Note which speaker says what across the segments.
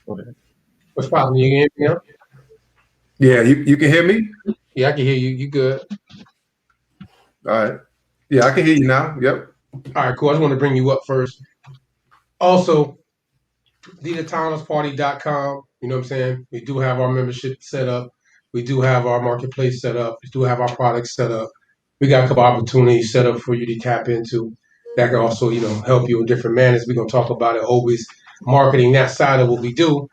Speaker 1: Okay. What's poppin'? You can hear me now?
Speaker 2: Yeah, you can hear me?
Speaker 1: Yeah, I can hear you. You good?
Speaker 2: All right. Yeah, I can hear you now. Yep.
Speaker 1: All right, cool. I just want to bring you up first. Also, theautonomousparty.com. You know what I'm saying? We do have our membership set up. We do have our marketplace set up. We do have our products set up. We got a couple opportunities set up for you to tap into that can also, help you in different manners. We're gonna talk about it always marketing that side of what we do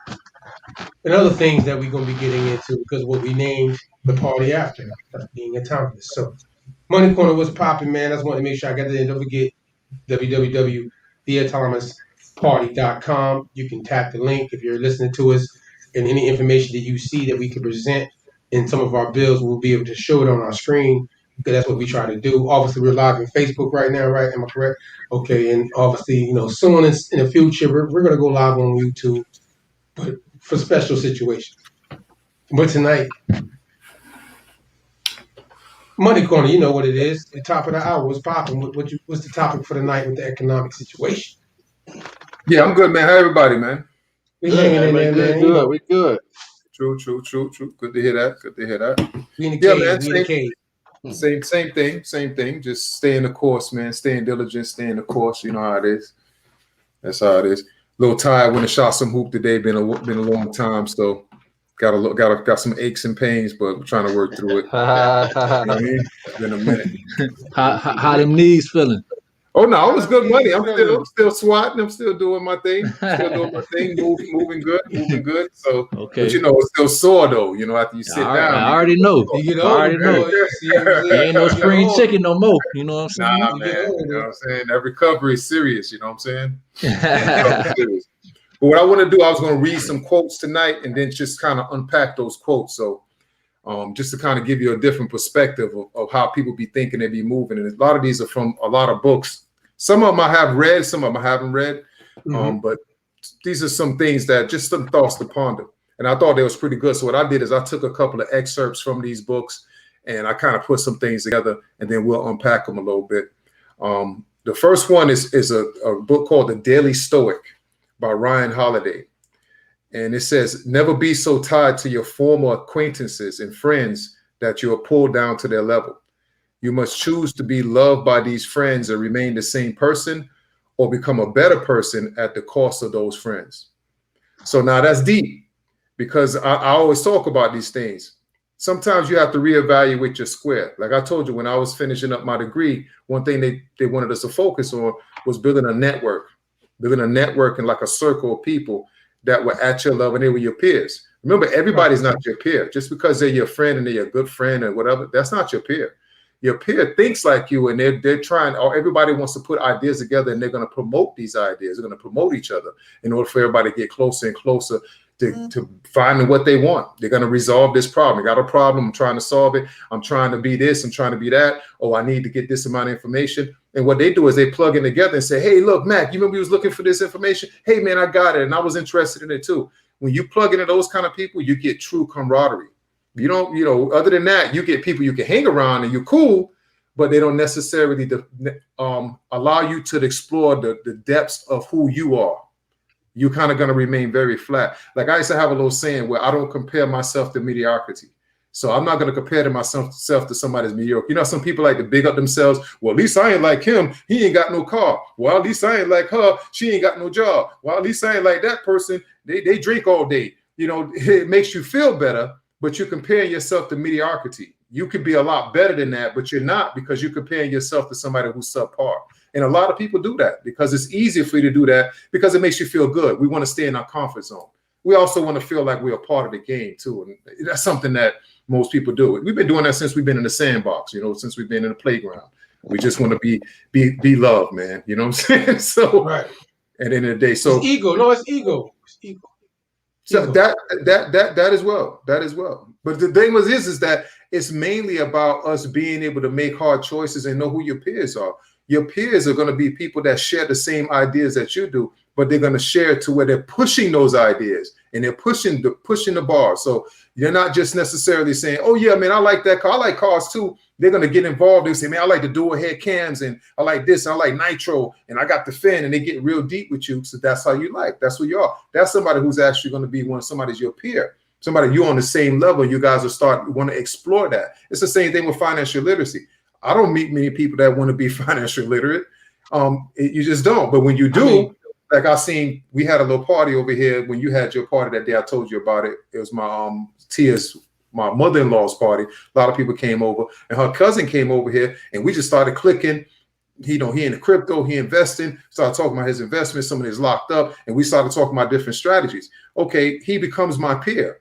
Speaker 1: and other things that we're gonna be getting into because what we named the party after, being autonomous. So Money Corner was popping, man. I just want to make sure I got that in. Don't forget www.theautonomousparty.com. You can tap the link if you're listening to us, and any information that you see that we can present in some of our bills, we'll be able to show it on our screen because that's what we try to do. Obviously, we're live on Facebook right now, right? Am I correct? Okay, and obviously, soon in the future, we're going to go live on YouTube, but for special situations. But tonight, Money Corner, you know what it is. The top of the hour was popping. What's the topic for the night with the economic situation?
Speaker 2: Yeah, I'm good, man. How everybody, man?
Speaker 1: We hanging in there, man.
Speaker 3: Good. We good.
Speaker 2: True. Good to hear that. Good to hear that.
Speaker 1: We in the
Speaker 2: Yeah,
Speaker 1: cave.
Speaker 2: man.
Speaker 1: We in the cave.
Speaker 2: Same thing. Just staying the course, man. Staying diligent, staying the course. You know how it is. That's how it is. A little tired when I shot some hoop today. Been a long time, so got some aches and pains, but we're trying to work through it. You know what I mean? It's been a minute.
Speaker 3: How them knees feeling?
Speaker 2: Oh no, it was good money. I'm still swatting. I'm still doing my thing. Moving good. So,
Speaker 3: Okay.
Speaker 2: but it's still sore though. After you sit down.
Speaker 3: I already know.
Speaker 1: You get
Speaker 3: I already
Speaker 1: older,
Speaker 3: know.
Speaker 1: boy. You
Speaker 3: Ain't no spring chicken no more. You know what I'm saying?
Speaker 2: Nah, man. You know what I'm saying? That recovery is serious. You know what I'm saying? Serious. But what I want to do, I was going to read some quotes tonight and then just kind of unpack those quotes. So, just to kind of give you a different perspective of how people be thinking they be moving. And a lot of these are from a lot of books. Some of them I have read, some of them I haven't read. But these are some things that just some thoughts to ponder. And I thought they was pretty good. So what I did is I took a couple of excerpts from these books and I kind of put some things together and then we'll unpack them a little bit. The first one is a book called The Daily Stoic by Ryan Holiday. And it says, never be so tied to your former acquaintances and friends that you are pulled down to their level. You must choose to be loved by these friends and remain the same person or become a better person at the cost of those friends. So now that's deep because I always talk about these things. Sometimes you have to reevaluate your square. Like I told you, when I was finishing up my degree, one thing they wanted us to focus on was building a network and like a circle of people that were at your level and they were your peers. Remember, everybody's not your peer. Just because they're your friend and they're your good friend or whatever, that's not your peer. Your peer thinks like you and they're trying, or everybody wants to put ideas together and they're going to promote these ideas. They're going to promote each other in order for everybody to get closer and closer to finding what they want. They're going to resolve this problem. I got a problem. I'm trying to solve it. I'm trying to be this. I'm trying to be that. Oh, I need to get this amount of information. And what they do is they plug in together and say, hey, look, Mac, you remember you was looking for this information? Hey, man, I got it. And I was interested in it too. When you plug into those kind of people, you get true camaraderie. You don't, other than that, you get people you can hang around and you're cool, but they don't necessarily allow you to explore the depths of who you are. You're kind of going to remain very flat. Like I used to have a little saying where I don't compare myself to mediocrity. So I'm not going to compare myself to somebody's mediocre. Some people like to big up themselves. Well, at least I ain't like him. He ain't got no car. Well, at least I ain't like her. She ain't got no job. Well, at least I ain't like that person. They drink all day. It makes you feel better, but you're comparing yourself to mediocrity. You could be a lot better than that, but you're not because you're comparing yourself to somebody who's subpar. And a lot of people do that because it's easier for you to do that because it makes you feel good. We want to stay in our comfort zone. We also want to feel like we're a part of the game too. And that's something that most people do. We've been doing that since we've been in the sandbox, since we've been in the playground. We just want to be loved, man. You know what I'm saying? So
Speaker 1: right.
Speaker 2: At the end of the day, so
Speaker 1: it's ego. No, it's ego. It's ego.
Speaker 2: So that as well. That as well. But the thing is that it's mainly about us being able to make hard choices and know who your peers are. Your peers are going to be people that share the same ideas that you do, but they're going to share it to where they're pushing those ideas and they're pushing the bar. So you're not just necessarily saying, oh yeah, man, I like that car. I like cars too. They're going to get involved. They say, man, I like the dual head cams, and I like this, and I like nitro, and I got the fin, and they get real deep with you. So that's how you like. That's who you are. That's somebody who's actually going to be somebody's your peer. Somebody you're on the same level. You guys will want to explore that. It's the same thing with financial literacy. I don't meet many people that want to be financial literate. You just don't. But when you do, like I seen, we had a little party over here when you had your party that day. I told you about it. It was my Tia's, my mother-in-law's party. A lot of people came over, and her cousin came over here, and we just started clicking. He in the crypto, he investing, started talking about his investments, some of his locked up, and we started talking about different strategies. Okay, he becomes my peer.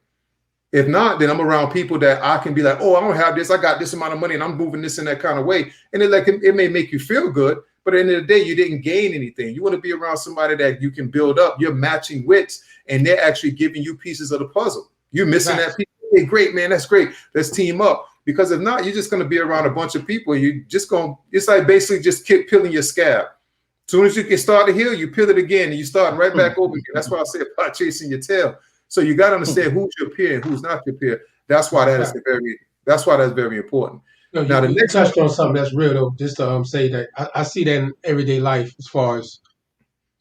Speaker 2: If not, then I'm around people that I can be like, oh, I don't have this. I got this amount of money and I'm moving this in that kind of way. And it may make you feel good, but at the end of the day, you didn't gain anything. You want to be around somebody that you can build up. You're matching wits, and they're actually giving you pieces of the puzzle. You're missing that piece. Hey, great, man. That's great. Let's team up. Because if not, you're just going to be around a bunch of people. It's like basically just keep peeling your scab. As soon as you can start to heal, you peel it again, and you start right back over again. That's why I say about chasing your tail. So you got to understand who's your peer and who's not your peer. That's why that's very important.
Speaker 1: No, now, you touched on something that's real though. Just to say that I see that in everyday life as far as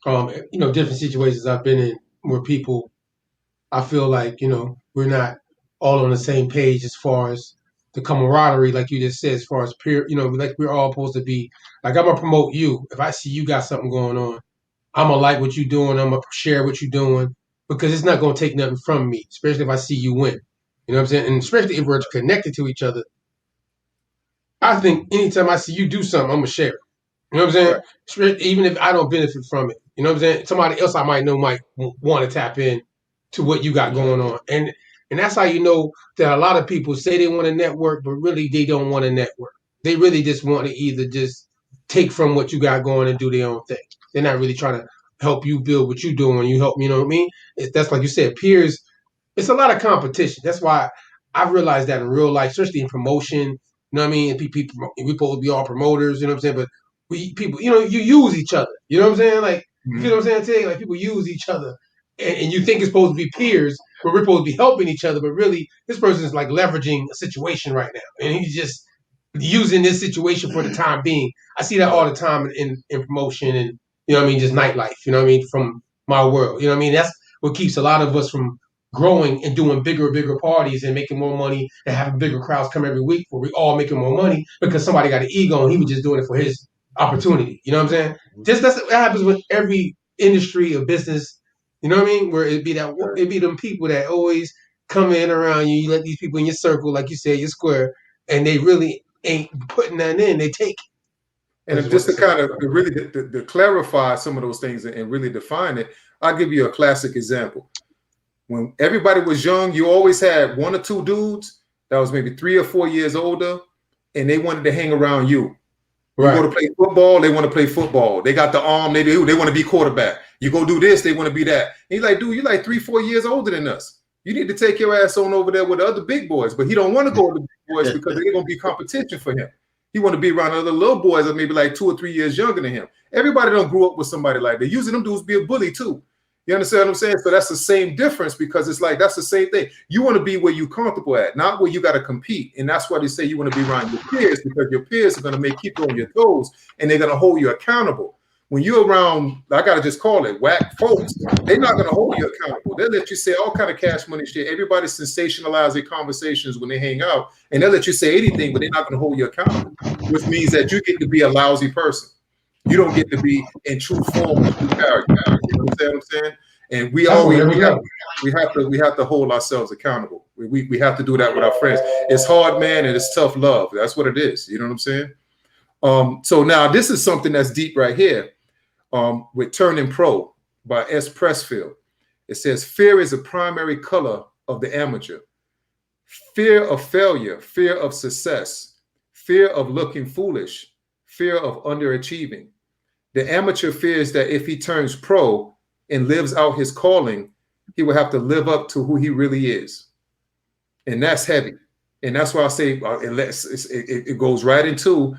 Speaker 1: different situations I've been in where people, I feel like we're not all on the same page as far as the camaraderie, like you just said, as far as peer. Like we're all supposed to be. Like I'm gonna promote you if I see you got something going on. I'm gonna like what you're doing. I'm gonna share what you're doing. Because it's not going to take nothing from me, especially if I see you win. You know what I'm saying? And especially if we're connected to each other. I think anytime I see you do something, I'm going to share it. You know what I'm saying? Right. Even if I don't benefit from it. You know what I'm saying? Somebody else I might know might want to tap in to what you got going on. And that's how you know that a lot of people say they want to network, but really they don't want to network. They really just want to either just take from what you got going and do their own thing. They're not really trying to help you build what you're doing. You help me, you know what I mean? That's like you said, peers. It's a lot of competition. That's why I've realized that in real life, especially in promotion. You know what I mean? People, we're supposed to be all promoters. You know what I'm saying? But people, you use each other. You know what I'm saying? Like, you know what I'm saying? Today, like people use each other, and you think it's supposed to be peers, but we're supposed to be helping each other. But really, this person is like leveraging a situation right now, and he's just using this situation for the time being. I see that all the time in promotion and just nightlife. You know what I mean? From my world. You know what I mean? That's what keeps a lot of us from growing and doing bigger parties and making more money and having bigger crowds come every week where we all making more money because somebody got an ego and he was just doing it for his opportunity. You know what I'm saying? Just that happens with every industry or business. You know what I mean? Where it'd be them people that always come in around you. You let these people in your circle, like you said, your square, and they really ain't putting that in. They take.
Speaker 2: And just to kind of really to clarify some of those things and really define it, I'll give you a classic example. When everybody was young, you always had one or two dudes that was maybe 3 or 4 years older, and they wanted to hang around you. You go to play football, they want to play football. They got the arm, they want to be quarterback. You go do this, they want to be that. And he's like, dude, you're like 3-4 years older than us. You need to take your ass on over there with the other big boys. But he don't want to go with the big boys because they're going to be competition for him. He want to be around other little boys that maybe like 2 or 3 years younger than him. Everybody don't grow up with somebody like that. Usually them dudes be a bully too. You understand what I'm saying? So that's the same difference because it's like that's the same thing. You want to be where you're comfortable at, not where you got to compete. And that's why they say you want to be around your peers because your peers are going to keep you on your toes and they're going to hold you accountable. When you're around, I got to just call it whack folks, they're not going to hold you accountable. They'll let you say all kind of cash money shit. Everybody sensationalize their conversations when they hang out and they'll let you say anything, but they're not going to hold you accountable, which means that you get to be a lousy person. You don't get to be in true form and true character. You know what I'm saying? And we have to hold ourselves accountable. We have to do that with our friends. It's hard, man, and it's tough love. That's what it is. You know what I'm saying? So now this is something that's deep right here. With Turning Pro by S. Pressfield. It says, fear is a primary color of the amateur. Fear of failure, fear of success, fear of looking foolish, fear of underachieving. The amateur fears that if he turns pro and lives out his calling, he will have to live up to who he really is. And that's heavy. And that's why I say it goes right into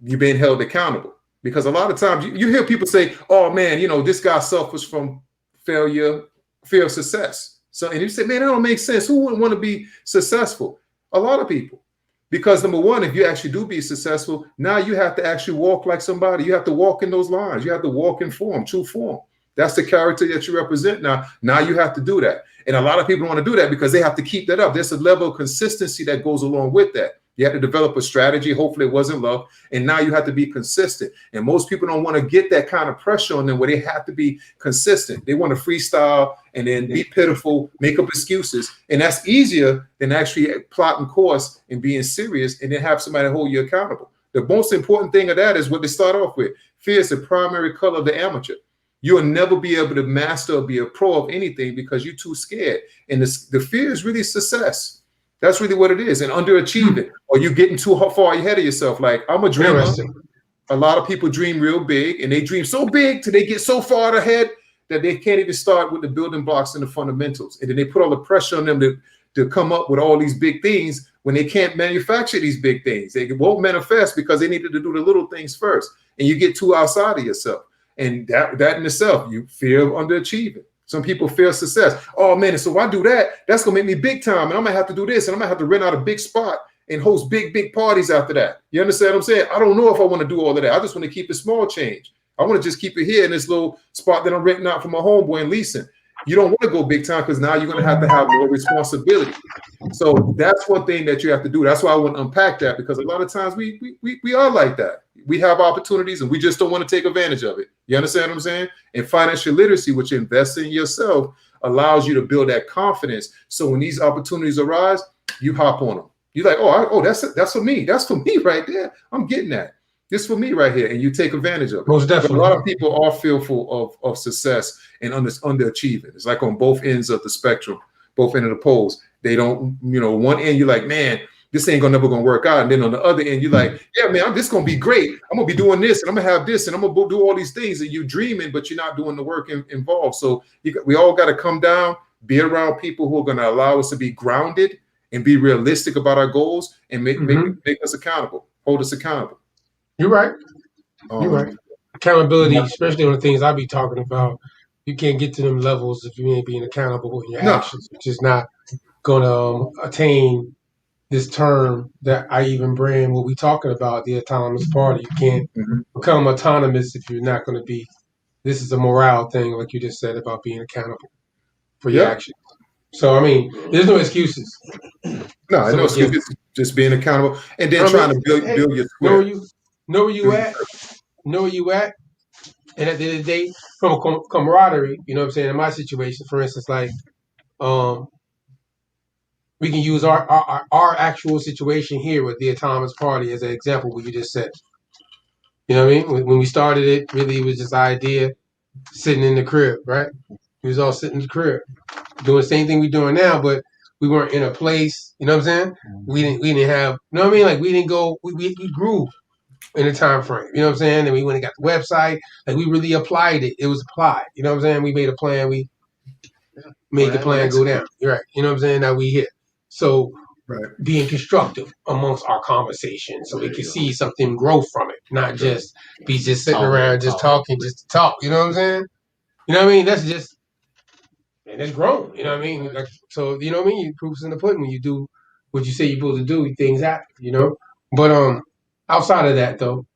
Speaker 2: you being held accountable. Because a lot of times you hear people say, oh man, this guy suffers from failure, fear of success. So, and you say, man, that don't make sense. Who wouldn't want to be successful? A lot of people. Because number one, if you actually do be successful, now you have to actually walk like somebody. You have to walk in those lines. You have to walk in form, true form. That's the character that you represent now. Now you have to do that. And a lot of people don't want to do that because they have to keep that up. There's a level of consistency that goes along with that. You have to develop a strategy. Hopefully it wasn't love. And now you have to be consistent. And most people don't want to get that kind of pressure on them where they have to be consistent. They want to freestyle and then be pitiful, make up excuses. And that's easier than actually plotting course and being serious and then have somebody hold you accountable. The most important thing of that is what they start off with. Fear is the primary color of the amateur. You'll never be able to master or be a pro of anything because you're too scared. And the fear is really success. That's really what it is. And underachieving, or you getting too far ahead of yourself. Like, I'm a dreamer. A lot of people dream real big, and they dream so big till they get so far ahead that they can't even start with the building blocks and the fundamentals. And then they put all the pressure on them to come up with all these big things when they can't manufacture these big things. They won't manifest because they needed to do the little things first. And you get too outside of yourself. And that in itself, you fear of underachieving. Some people fear success. Oh man, and so if I do that, that's gonna make me big time, and I'm gonna have to do this, and I'm gonna have to rent out a big spot and host big parties after that. You understand what I'm saying? I don't know if I want to do all of that. I just want to keep it small change. I want to just keep it here in this little spot that I'm renting out for my homeboy and leasing. You don't want to go big time because now you're gonna have to have more responsibility. So that's one thing that you have to do. That's why I want to unpack that, because a lot of times we are like that. We have opportunities and we just don't want to take advantage of it. You understand what I'm saying? And financial literacy, which invests in yourself, allows you to build that confidence. So when these opportunities arise, you hop on them. You're like, oh, that's for me. That's for me right there. I'm getting that. This for me right here. And you take advantage of it.
Speaker 1: Most definitely.
Speaker 2: But a lot of people are fearful of success and underachieving. It's like on both ends of the spectrum, both ends of the poles. They don't, one end you're like, man, this ain't never gonna work out. And then on the other end, you're like, yeah, man, this gonna be great. I'm gonna be doing this and I'm gonna have this and I'm gonna do all these things. And you're dreaming, but you're not doing the work involved. So we all got to come down, be around people who are gonna allow us to be grounded and be realistic about our goals and make us accountable, hold us accountable.
Speaker 1: You're right. You're right. Accountability, especially on the things I be talking about, you can't get to them levels if you ain't being accountable in your actions, which is not gonna attain this term that I even brand what we talking about, the autonomous party. You can't become autonomous if you're not going to be. This is a morale thing, like you just said, about being accountable for your actions. So, I mean, there's no excuses.
Speaker 2: No, no excuses. Just being accountable and then trying to build your square.
Speaker 1: Know where you at. Know where you at. And at the end of the day, from a camaraderie, you know what I'm saying? In my situation, for instance, like, we can use our actual situation here with the autonomous party as an example, what you just said. You know what I mean? When we started it, really it was just idea sitting in the crib, right? We was all sitting in the crib doing the same thing we're doing now, but we weren't in a place, you know what I'm saying? We didn't have, you know what I mean? Like we didn't go, we grew in a time frame, you know what I'm saying? And we went and got the website, like we really applied it. It was applied, you know what I'm saying? We made a plan, we made the plan go down. You're right. You know what I'm saying? Now we here. So being constructive amongst our conversation so we can see something grow from it, not just be just sitting around just talking just to talk. You know what I'm saying? You know what I mean? That's just, and it's grown. You know what I mean? Like, so, you know what I mean? You proof's in the pudding when you do what you say you're supposed to do, things happen, you know? But outside of that, though,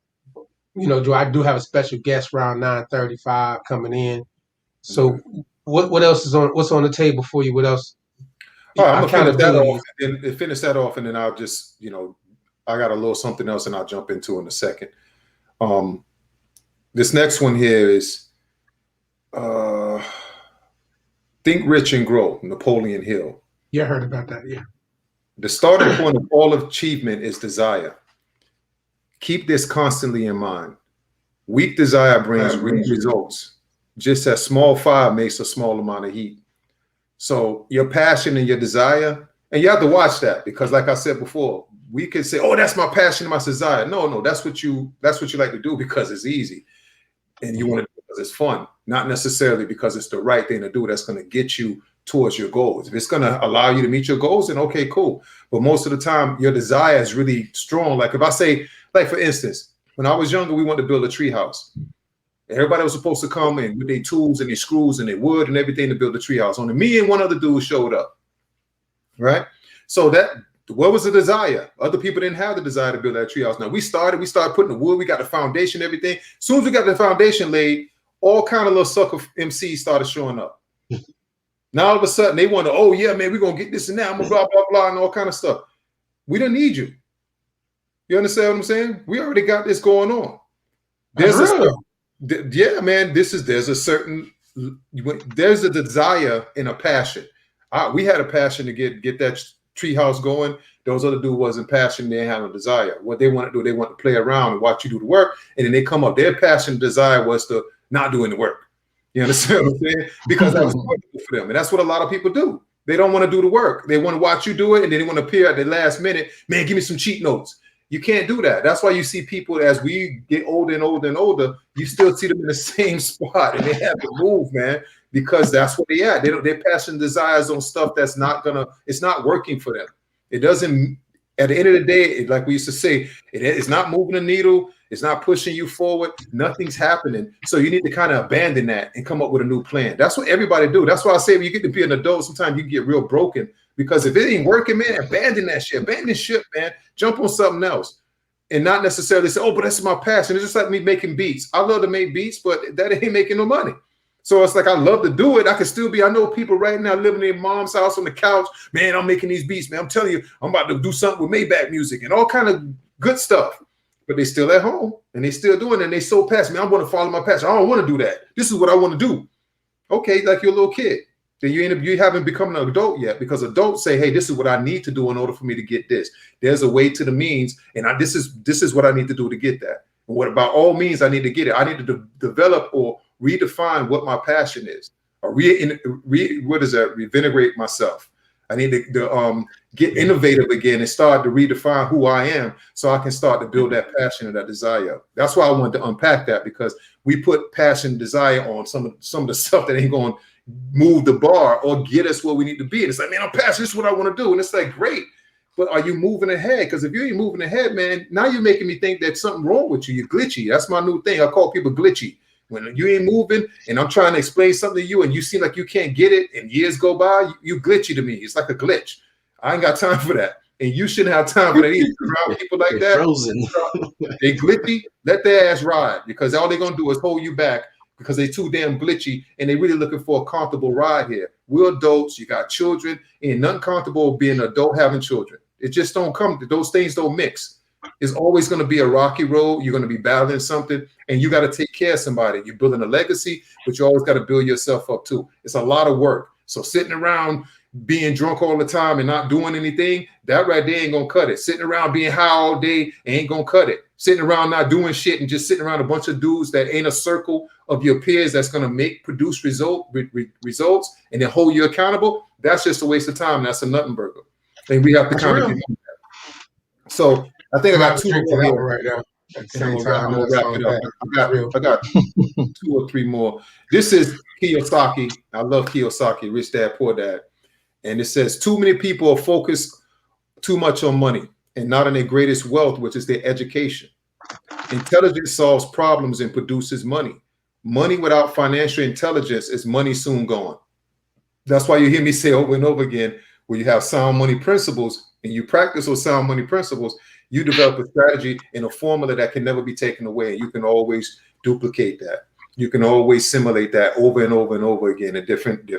Speaker 1: I do have a special guest around 9:35 coming in. So what else is what's on the table for you? What else?
Speaker 2: I'm gonna finish that off, and then I'll just, I got a little something else, and I'll jump into in a second. This next one here is Think Rich and Grow, Napoleon Hill.
Speaker 1: Yeah, I heard about that. Yeah.
Speaker 2: The starting point of all achievement is desire. Keep this constantly in mind. Weak desire brings weak results. Just as small fire makes a small amount of heat. So your passion and your desire, and you have to watch that, because like I said before, we can say, oh, that's my passion and my desire. No, that's what you like to do because it's easy. And you want to do it because it's fun, not necessarily because it's the right thing to do that's going to get you towards your goals. If it's going to allow you to meet your goals, then okay, cool. But most of the time, your desire is really strong. Like if I say, like for instance, when I was younger, we wanted to build a tree house. Everybody was supposed to come in with their tools and their screws and their wood and everything to build the treehouse. Only me and one other dude showed up, right? So what was the desire? Other people didn't have the desire to build that treehouse. Now we started putting the wood, we got the foundation, everything. As soon as we got the foundation laid, all kind of little sucker MCs started showing up. Now all of a sudden they want to, oh yeah, man, we're gonna get this and that, blah, blah, blah, and all kind of stuff. We don't need you. You understand what I'm saying? We already got this going on. There's yeah, man, there's a desire and a passion. We had a passion to get that treehouse going. Those other dudes wasn't passionate. They didn't have a desire. What they want to do, they want to play around and watch you do the work, and then they come up. Their passion, desire was to not doing the work. You understand what I'm saying? Because that was comfortable for them, and that's what a lot of people do. They don't want to do the work. They want to watch you do it, and then they want to appear at the last minute. Man, give me some cheat notes. You can't do that. That's why you see people as we get older and older and older, you still see them in the same spot, and they have to move, man, because that's what they at. Their passion desires on stuff that's it's not working for them. It doesn't, at the end of the day, like we used to say, it's not moving the needle. It's not pushing you forward. Nothing's happening. So you need to kind of abandon that and come up with a new plan. That's what everybody do. That's why I say when you get to be an adult, sometimes you get real broken, because if it ain't working, man, abandon that shit. Abandon shit, man. Jump on something else. And not necessarily say, oh, but that's my passion. It's just like me making beats. I love to make beats, but that ain't making no money. So it's like, I love to do it. I know people right now living in their mom's house on the couch. Man, I'm making these beats, man. I'm telling you, I'm about to do something with Maybach music and all kind of good stuff. But they still at home and they still doing it. And they so passionate. I want to follow my passion. I don't want to do that. This is what I want to do. Okay, like you're a little kid. Then you haven't become an adult yet, because adults say, hey, this is what I need to do in order for me to get this. There's a way to the means, and this is what I need to do to get that. And what about all means I need to get it? I need to develop or redefine what my passion is, or revinerate myself. I need to get innovative again and start to redefine who I am, so I can start to build that passion and that desire. That's why I wanted to unpack that, because we put passion and desire on some of the stuff that ain't going to move the bar or get us where we need to be. And it's like, man, I'm passionate. This is what I want to do. And it's like, great, but are you moving ahead? Because if you ain't moving ahead, man, now you're making me think that something wrong with you. You're glitchy. That's my new thing. I call people glitchy. When you ain't moving and I'm trying to explain something to you and you seem like you can't get it and years go by, you glitchy to me. It's like a glitch. I ain't got time for that. And you shouldn't have time for that either. Around people like that,
Speaker 3: frozen.
Speaker 2: They glitchy, let their ass ride, because all they're going to do is hold you back, because they too damn glitchy and they really looking for a comfortable ride here. We're adults. You got children. Ain't nothing comfortable being an adult having children. It just don't come. Those things don't mix. It's always going to be a rocky road. You're going to be battling something, and you got to take care of somebody. You're building a legacy, but you always got to build yourself up too. It's a lot of work. So sitting around being drunk all the time and not doing anything, that right there ain't going to cut it. Sitting around being high all day ain't going to cut it. Sitting around not doing shit and just sitting around a bunch of dudes that ain't a circle of your peers that's going to produce results and then hold you accountable, that's just a waste of time. That's a nothing burger. And we have to kind of do that. So I think I got two more right now. At the same time, I'm gonna wrap it up. I got 2 or 3 more. This is Kiyosaki. I love Kiyosaki, Rich Dad, Poor Dad. And it says, too many people are focused too much on money and not on their greatest wealth, which is their education. Intelligence solves problems and produces money. Money without financial intelligence is money soon gone. That's why you hear me say over and over again, when you have sound money principles and you practice those sound money principles, you develop a strategy and a formula that can never be taken away. You can always duplicate that. You can always simulate that over and over and over again in different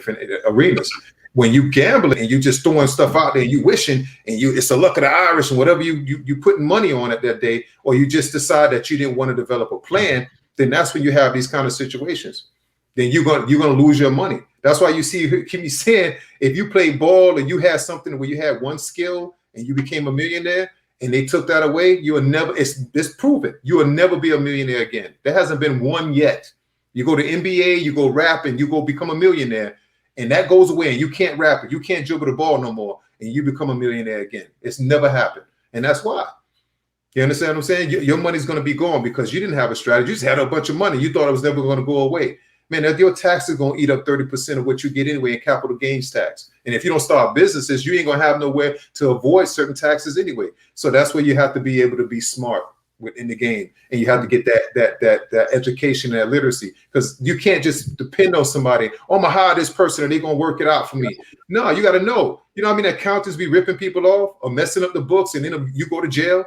Speaker 2: arenas. When you gambling and you just throwing stuff out there, and you wishing, and it's the luck of the Irish and whatever you putting money on it that day, or you just decide that you didn't want to develop a plan, then that's when you have these kind of situations. Then you're gonna lose your money. That's why you see keep me saying, if you play ball and you had something where you had one skill and you became a millionaire and they took that away, you will never, it's proven, you will never be a millionaire again. There hasn't been one yet. You go to NBA, you go rap, and you go become a millionaire, and that goes away, and you can't rap it, you can't dribble the ball no more, and you become a millionaire again. It's never happened. And that's why. You understand what I'm saying? Your money's going to be gone because you didn't have a strategy. You just had a bunch of money. You thought it was never going to go away. Man, if your tax is going to eat up 30% of what you get anyway in capital gains tax. And if you don't start businesses, you ain't going to have nowhere to avoid certain taxes anyway. So that's where you have to be able to be smart within the game, and you have to get that education, that literacy, because you can't just depend on somebody. Oh, I'm gonna hire this person and they're gonna work it out for me. No, you got to know. You know what I mean? Accountants be ripping people off or messing up the books, and then you go to jail.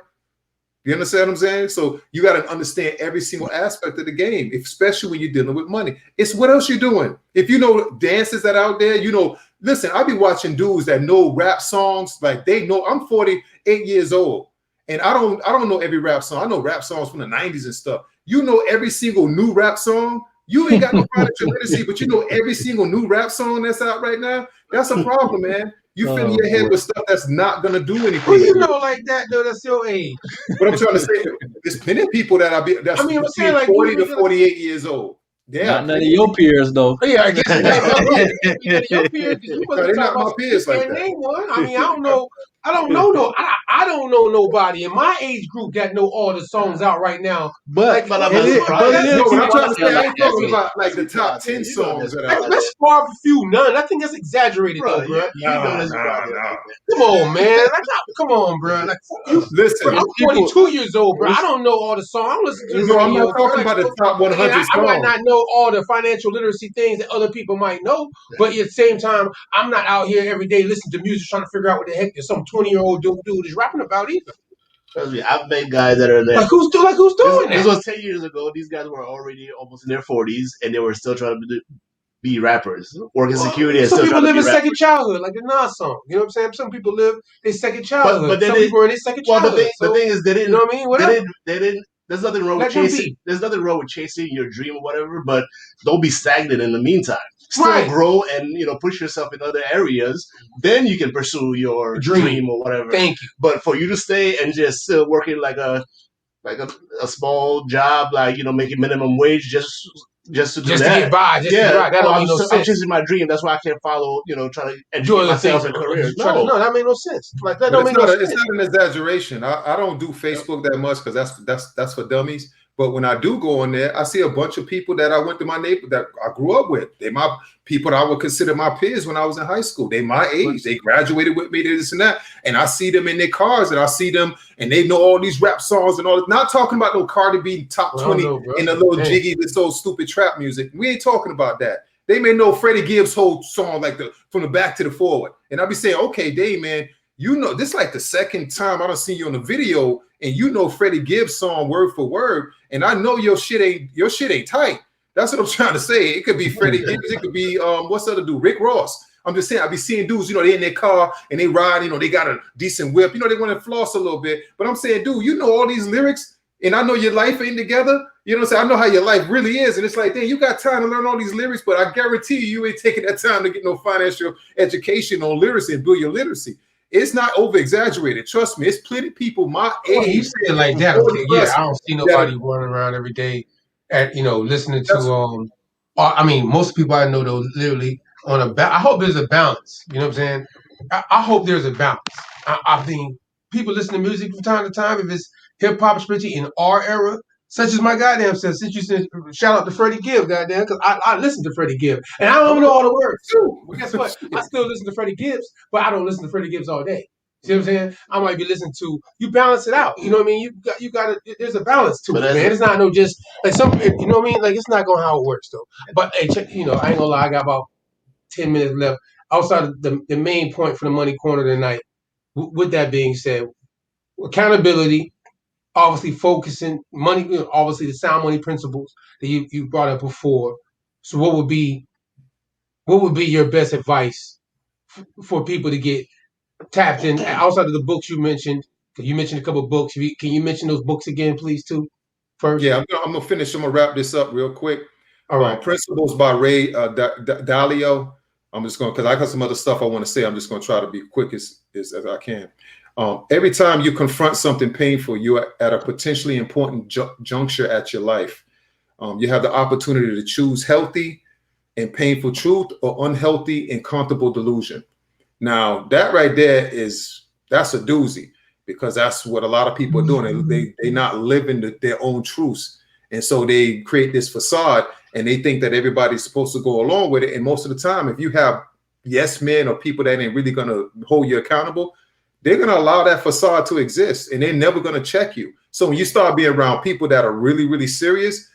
Speaker 2: You understand what I'm saying? So you got to understand every single aspect of the game, especially when you're dealing with money. It's what else you're doing. If you know dances that are out there, you know, listen, I be watching dudes that know rap songs. Like they know. I'm 48 years old, and I don't know every rap song. I know rap songs from the 90s and stuff. You know every single new rap song. You ain't got no financial literacy, but you know every single new rap song that's out right now. That's a problem, man. You fill your head with stuff that's not gonna do anything.
Speaker 1: Well, you know, like that though. That's your age.
Speaker 2: What I'm trying to say, there's plenty of people that's between
Speaker 1: like
Speaker 2: 40 to 48 years old.
Speaker 3: Not none of your peers though.
Speaker 1: Yeah, I guess your peers. You
Speaker 2: they're not my peers like that.
Speaker 1: Name one. I mean, I don't know. I don't know nobody in my age group that know all the songs out right now.
Speaker 3: But
Speaker 2: what I'm trying to say, I ain't talking about like the top 10 songs that are.
Speaker 1: That's far few. None. I think that's exaggerated, though, bro. Come on, man. Come on, bro. Like,
Speaker 2: listen,
Speaker 1: I'm 42 years old, bro. I don't know all the songs. I'm listening to.
Speaker 2: No, I'm not talking about the top 100 songs.
Speaker 1: I might not know all the financial literacy things that other people might know, but at the same time, I'm not out here every day listening to music trying to figure out what the heck some 20-year-old dude is rapping about either.
Speaker 4: Trust me, I've met guys that are there.
Speaker 1: Like who's doing
Speaker 4: this was 10 years ago. These guys were already almost in their 40s, and they were still trying to be rappers, working security. And
Speaker 1: some
Speaker 4: still
Speaker 1: people live in
Speaker 4: rappers.
Speaker 1: second childhood, like the Nas song. You know what I'm saying? Some people live their second childhood. But some people are in their second childhood.
Speaker 4: The thing is, they didn't.
Speaker 1: You know what I mean?
Speaker 4: They didn't. There's nothing wrong with chasing. There's nothing wrong with chasing your dream or whatever, but don't be stagnant in the meantime. Still grow and push yourself in other areas. Then you can pursue your dream or whatever.
Speaker 1: Thank you.
Speaker 4: But for you to stay and just still working like a small job, like making minimum wage just to
Speaker 1: get by, to get by. That don't make no sense.
Speaker 4: I'm chasing my dream. That's why I can't follow, trying to educate myself in careers.
Speaker 1: No, that made no sense. Like that don't make no sense.
Speaker 2: It's not an exaggeration. I don't do Facebook that much because that's for dummies. But when I do go on there, I see a bunch of people that I went to my neighbor that I grew up with. They my people that I would consider my peers when I was in high school. They my age. They graduated with me, this and that. And I see them in their cars, and I see them, and they know all these rap songs and all. Not talking about no Cardi B top 20 and a little jiggy, this old stupid trap music. We ain't talking about that. They may know Freddie Gibbs' whole song, like from the back to the forward. And I'll be saying, okay, Dave, man, this is like the second time I done seen you on the video, and Freddie Gibbs' song word for word, and I know your shit ain't tight. That's what I'm trying to say. It could be Freddie Gibbs, it could be what's the other dude, Rick Ross. I'm just saying, I be seeing dudes, they in their car and they ride, they got a decent whip, they want to floss a little bit. But I'm saying, dude, all these lyrics, and I know your life ain't together. You know what I'm saying? I know how your life really is. And it's like, dang, you got time to learn all these lyrics, but I guarantee you ain't taking that time to get no financial education on literacy and build your literacy. It's not over exaggerated. Trust me, it's plenty of people my age.
Speaker 1: You say it like that. Okay, yeah, I don't see nobody running around every day at listening to I mean, most people I know though literally on I hope there's a balance. You know what I'm saying? I hope there's a balance. I think people listen to music from time to time. If it's hip hop, especially in our era, such as my goddamn self. Since you said shout out to Freddie Gibbs, goddamn, because I listen to Freddie Gibbs and I don't know all the words too. But guess what? I still listen to Freddie Gibbs, but I don't listen to Freddie Gibbs all day. See what I'm saying? I might be listening to you. Balance it out. You know what I mean? You got to. There's a balance to it, man. It's not just like some. You know what I mean? Like it's not going how it works though. But hey, check, I ain't gonna lie. I got about 10 minutes left. Outside of the main point for the money corner tonight. With that being said, accountability. Obviously, focusing money. Obviously, the sound money principles that you brought up before. So, what would be your best advice for people to get tapped in outside of the books you mentioned? You mentioned a couple of books. Can you mention those books again, please, too? First,
Speaker 2: yeah, I'm gonna finish. I'm gonna wrap this up real quick.
Speaker 1: All right,
Speaker 2: Principles by Ray Dalio. I'm just going because I got some other stuff I want to say. I'm just going to try to be quick as I can. Every time you confront something painful, you're at a potentially important juncture at your life. You have the opportunity to choose healthy and painful truth or unhealthy and comfortable delusion. Now, that right there that's a doozy because that's what a lot of people are doing. They're not living their own truths. And so they create this facade and they think that everybody's supposed to go along with it. And most of the time, if you have yes men or people that ain't really going to hold you accountable, they're going to allow that facade to exist, and they're never going to check you. So when you start being around people that are really, really serious,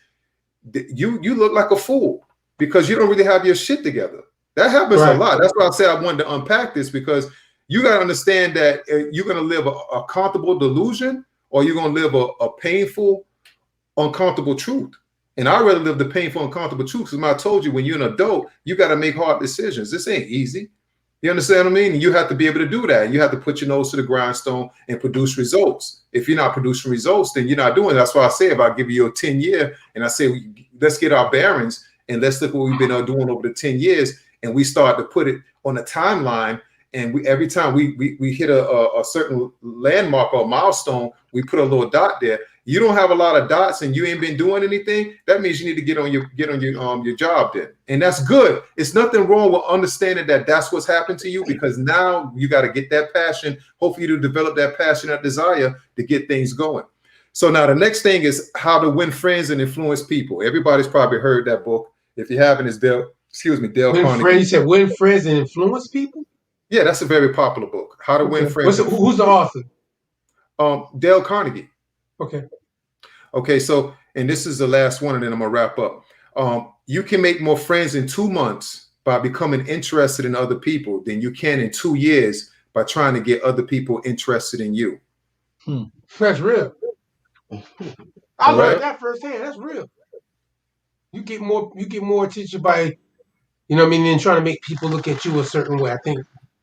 Speaker 2: you look like a fool because you don't really have your shit together. That happens a lot. That's why I say I wanted to unpack this, because you got to understand that you're going to live a comfortable delusion, or you're going to live a painful, uncomfortable truth. And I'd rather live the painful, uncomfortable truth, because I told you, when you're an adult, you got to make hard decisions. This ain't easy. You understand what I mean? You have to be able to do that. You have to put your nose to the grindstone and produce results. If you're not producing results, then you're not doing it. That's why I say, if I give you a 10-year and I say, let's get our bearings and let's look what we've been doing over the 10 years, and we start to put it on a timeline, and every time we hit a certain landmark or milestone, we put a little dot there. You don't have a lot of dots and you ain't been doing anything. That means you need to get on your job then, and that's good. It's nothing wrong with understanding that that's what's happened to you, because now you got to get that passion. Hopefully, to develop that passion, that desire to get things going. So now the next thing is how to win friends and influence people. Everybody's probably heard that book. If you haven't, it's Dale Carnegie.
Speaker 1: You said win friends and influence people?
Speaker 2: Yeah, that's a very popular book. How to Win Friends.
Speaker 1: Who's the author?
Speaker 2: Dale Carnegie.
Speaker 1: Okay.
Speaker 2: So, and this is the last one, and then I'm gonna wrap up. You can make more friends in 2 months by becoming interested in other people than you can in 2 years by trying to get other people interested in you.
Speaker 1: That's real. I learned that firsthand. That's real. You get more attention by, you know what I mean, than trying to make people look at you a certain way. I think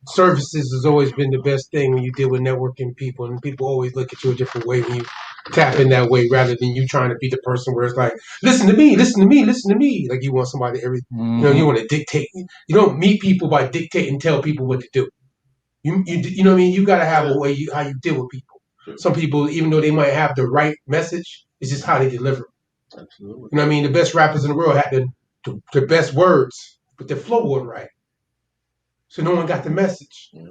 Speaker 1: services has always been the best thing when you deal with networking people, and people always look at you a different way when you tap in that way, rather than you trying to be the person where it's like, listen to me. Like you want somebody you know, you want to dictate. You don't meet people by dictating, tell people what to do. You know what I mean? You got to have a way how you deal with people. Some people, even though they might have the right message, it's just how they deliver. Absolutely. You know what I mean? The best rappers in the world had the best words, but their flow wasn't right. So no one got the message. Yeah.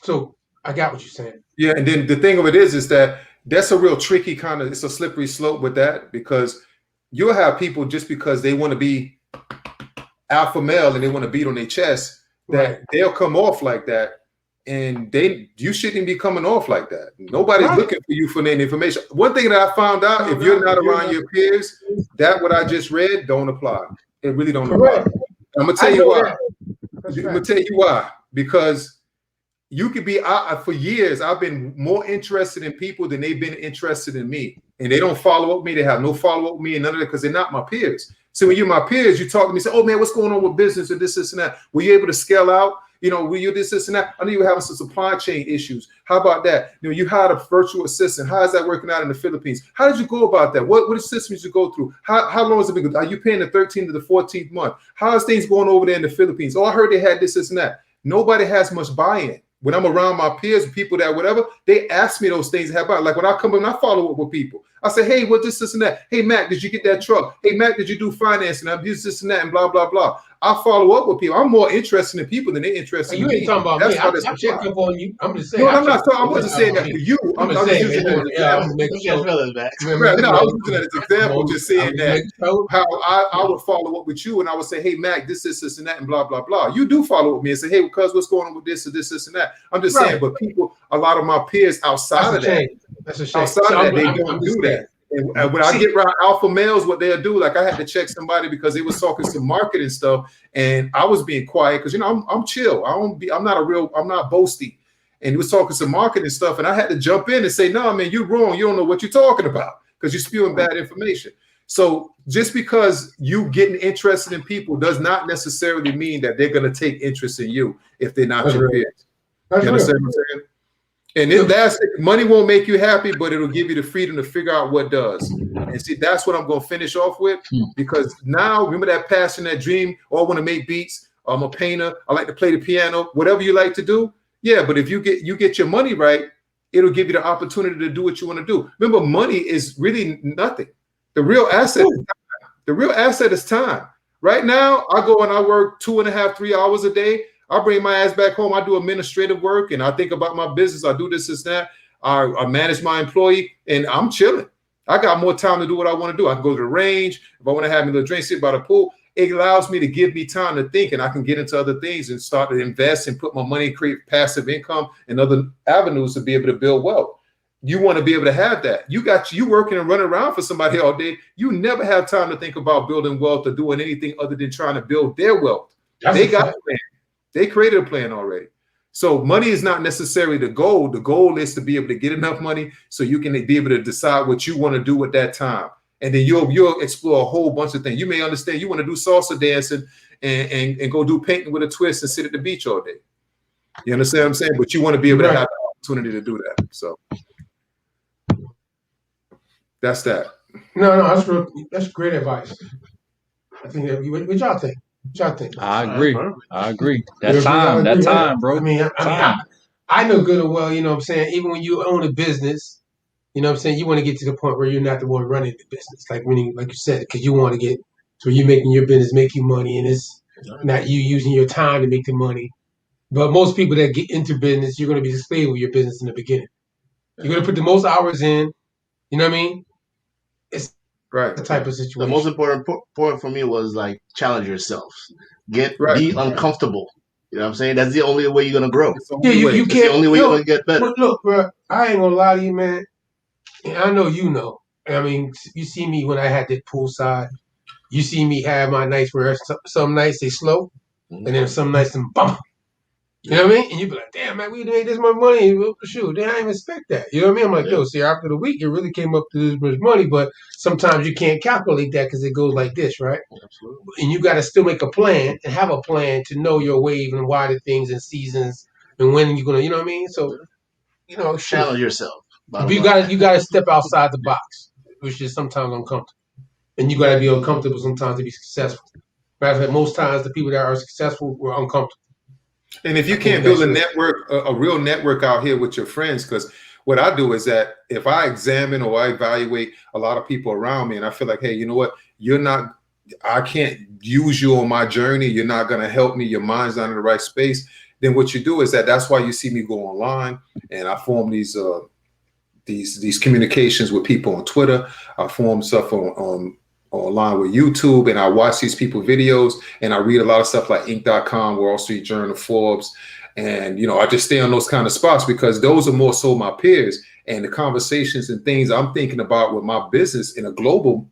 Speaker 1: So I got what you're saying.
Speaker 2: Yeah, and then the thing of it is that that's a real tricky kind of, it's a slippery slope with that, because you'll have people just because they want to be alpha male and they want to beat on their chest, that they'll come off like that, and you shouldn't be coming off like that. Nobody's looking for you for any information. One thing that I found out, if you're not around your peers, that what I just read don't apply. It really don't apply. I'm gonna tell you why. I'm gonna tell you why. Because you could be for years, I've been more interested in people than they've been interested in me. And they don't follow up with me. They have no follow up with me and none of that, because they're not my peers. So when you're my peers, you talk to me, say, oh man, what's going on with business and this, and that? Were you able to scale out? You know, were you this, and that? I know you were having some supply chain issues. How about that? You know, you hired a virtual assistant. How is that working out in the Philippines? How did you go about that? What systems you go through? How long has it been? Are you paying the 13th to the 14th month? How is things going over there in the Philippines? Oh, I heard they had this, and that. Nobody has much buy-in. When I'm around my peers, people that whatever, they ask me those things. Like when I come in, I follow up with people. I say, hey, what this, and that? Hey, Matt, did you get that truck? Hey, Matt, did you do financing? I've used this and that and blah, blah, blah. I follow up with people. I'm more interested in people than they're interested in me.
Speaker 1: You ain't talking about me. I check up on you. I'm just saying.
Speaker 2: No, I'm not talking. I wasn't saying that for you. I'm just using that as an example. No, I was using that as an example, just saying that how I would follow up with you and I would say, hey, Mac, this, and that, and blah, blah, blah. You do follow up with me and say, hey, cuz, what's going on with this, and this, and that? I'm just saying, but people, a lot of my peers outside of that, they don't do that. And when I get around alpha males, what they'll do, like I had to check somebody because they was talking some marketing stuff, and I was being quiet because, you know, I'm chill. I'm not boasty. And he was talking some marketing stuff, and I had to jump in and say, no, man, you're wrong. You don't know what you're talking about because you're spewing bad information. So just because you getting interested in people does not necessarily mean that they're going to take interest in you if they're not your peers. You understand what I'm saying? And then money won't make you happy, but it'll give you the freedom to figure out what does. And see, that's what I'm going to finish off with, because now remember that passion, that dream, I want to make beats. I'm a painter. I like to play the piano, whatever you like to do. Yeah. But if you get your money right, it'll give you the opportunity to do what you want to do. Remember, money is really nothing. The real asset is time. Right now, I go and I work 2.5, 3 hours a day. I bring my ass back home. I do administrative work and I think about my business. I do this, that. I manage my employee and I'm chilling. I got more time to do what I want to do. I can go to the range. If I want to have a little drink, sit by the pool. it allows me to give me time to think, and I can get into other things and start to invest and put my money, create passive income and other avenues to be able to build wealth. You want to be able to have that. You working and running around for somebody all day. You never have time to think about building wealth or doing anything other than trying to build their wealth. They got a plan. They created a plan already. So money is not necessarily the goal. The goal is to be able to get enough money so you can be able to decide what you want to do at that time. And then you'll explore a whole bunch of things. You may understand you want to do salsa dancing and go do painting with a twist and sit at the beach all day. You understand what I'm saying? But you want to be able to have the opportunity to do that. So that's that.
Speaker 1: No, that's great advice. I think that what y'all think? What y'all think?
Speaker 3: I agree. That time, bro.
Speaker 1: I know good and well, you know what I'm saying, even when you own a business, you know what I'm saying, you want to get to the point where you're not the one running the business, like you said, because you want to get to where you're making your business make you money, and it's not you using your time to make the money. But most people that get into business, you're going to be displayed with your business in the beginning. You're going to put the most hours in, you know what I mean? It's the type of situation.
Speaker 4: The most important for me was like challenge yourself. Be uncomfortable. You know what I'm saying? That's the only way you're gonna grow.
Speaker 1: Yeah, you can't.
Speaker 4: That's the only way you're gonna get better.
Speaker 1: Look, bro, I ain't gonna lie to you, man. And I know you know. I mean, you see me when I had that poolside. You see me have my nights where some nights they slow, and then some nights them bump. You know what I mean? And you be like, damn, man, we made this much money. Shoot, I didn't expect that. You know what I mean? I'm like, yo, see, after the week, it really came up to this much money, but sometimes you can't calculate that because it goes like this, right? Absolutely. And you got to still make a plan and have a plan to know your wave and why the things and seasons and when you're going to, you know what I mean? So, you know,
Speaker 4: challenge yourself.
Speaker 1: But you got to step outside the box, which is sometimes uncomfortable. And you got to be uncomfortable sometimes to be successful. Matter of fact, most times the people that are successful were uncomfortable.
Speaker 2: And if you can't build a network, a real network out here with your friends, because what I do is that if I examine or I evaluate a lot of people around me and I feel like, hey, you know what, I can't use you on my journey. You're not going to help me. Your mind's not in the right space. Then what you do is that's why you see me go online and I form these communications with people on Twitter. I form stuff online with YouTube, and I watch these people videos and I read a lot of stuff like Inc.com, Wall Street Journal, Forbes. And, you know, I just stay on those kind of spots because those are more so my peers and the conversations and things I'm thinking about with my business in a global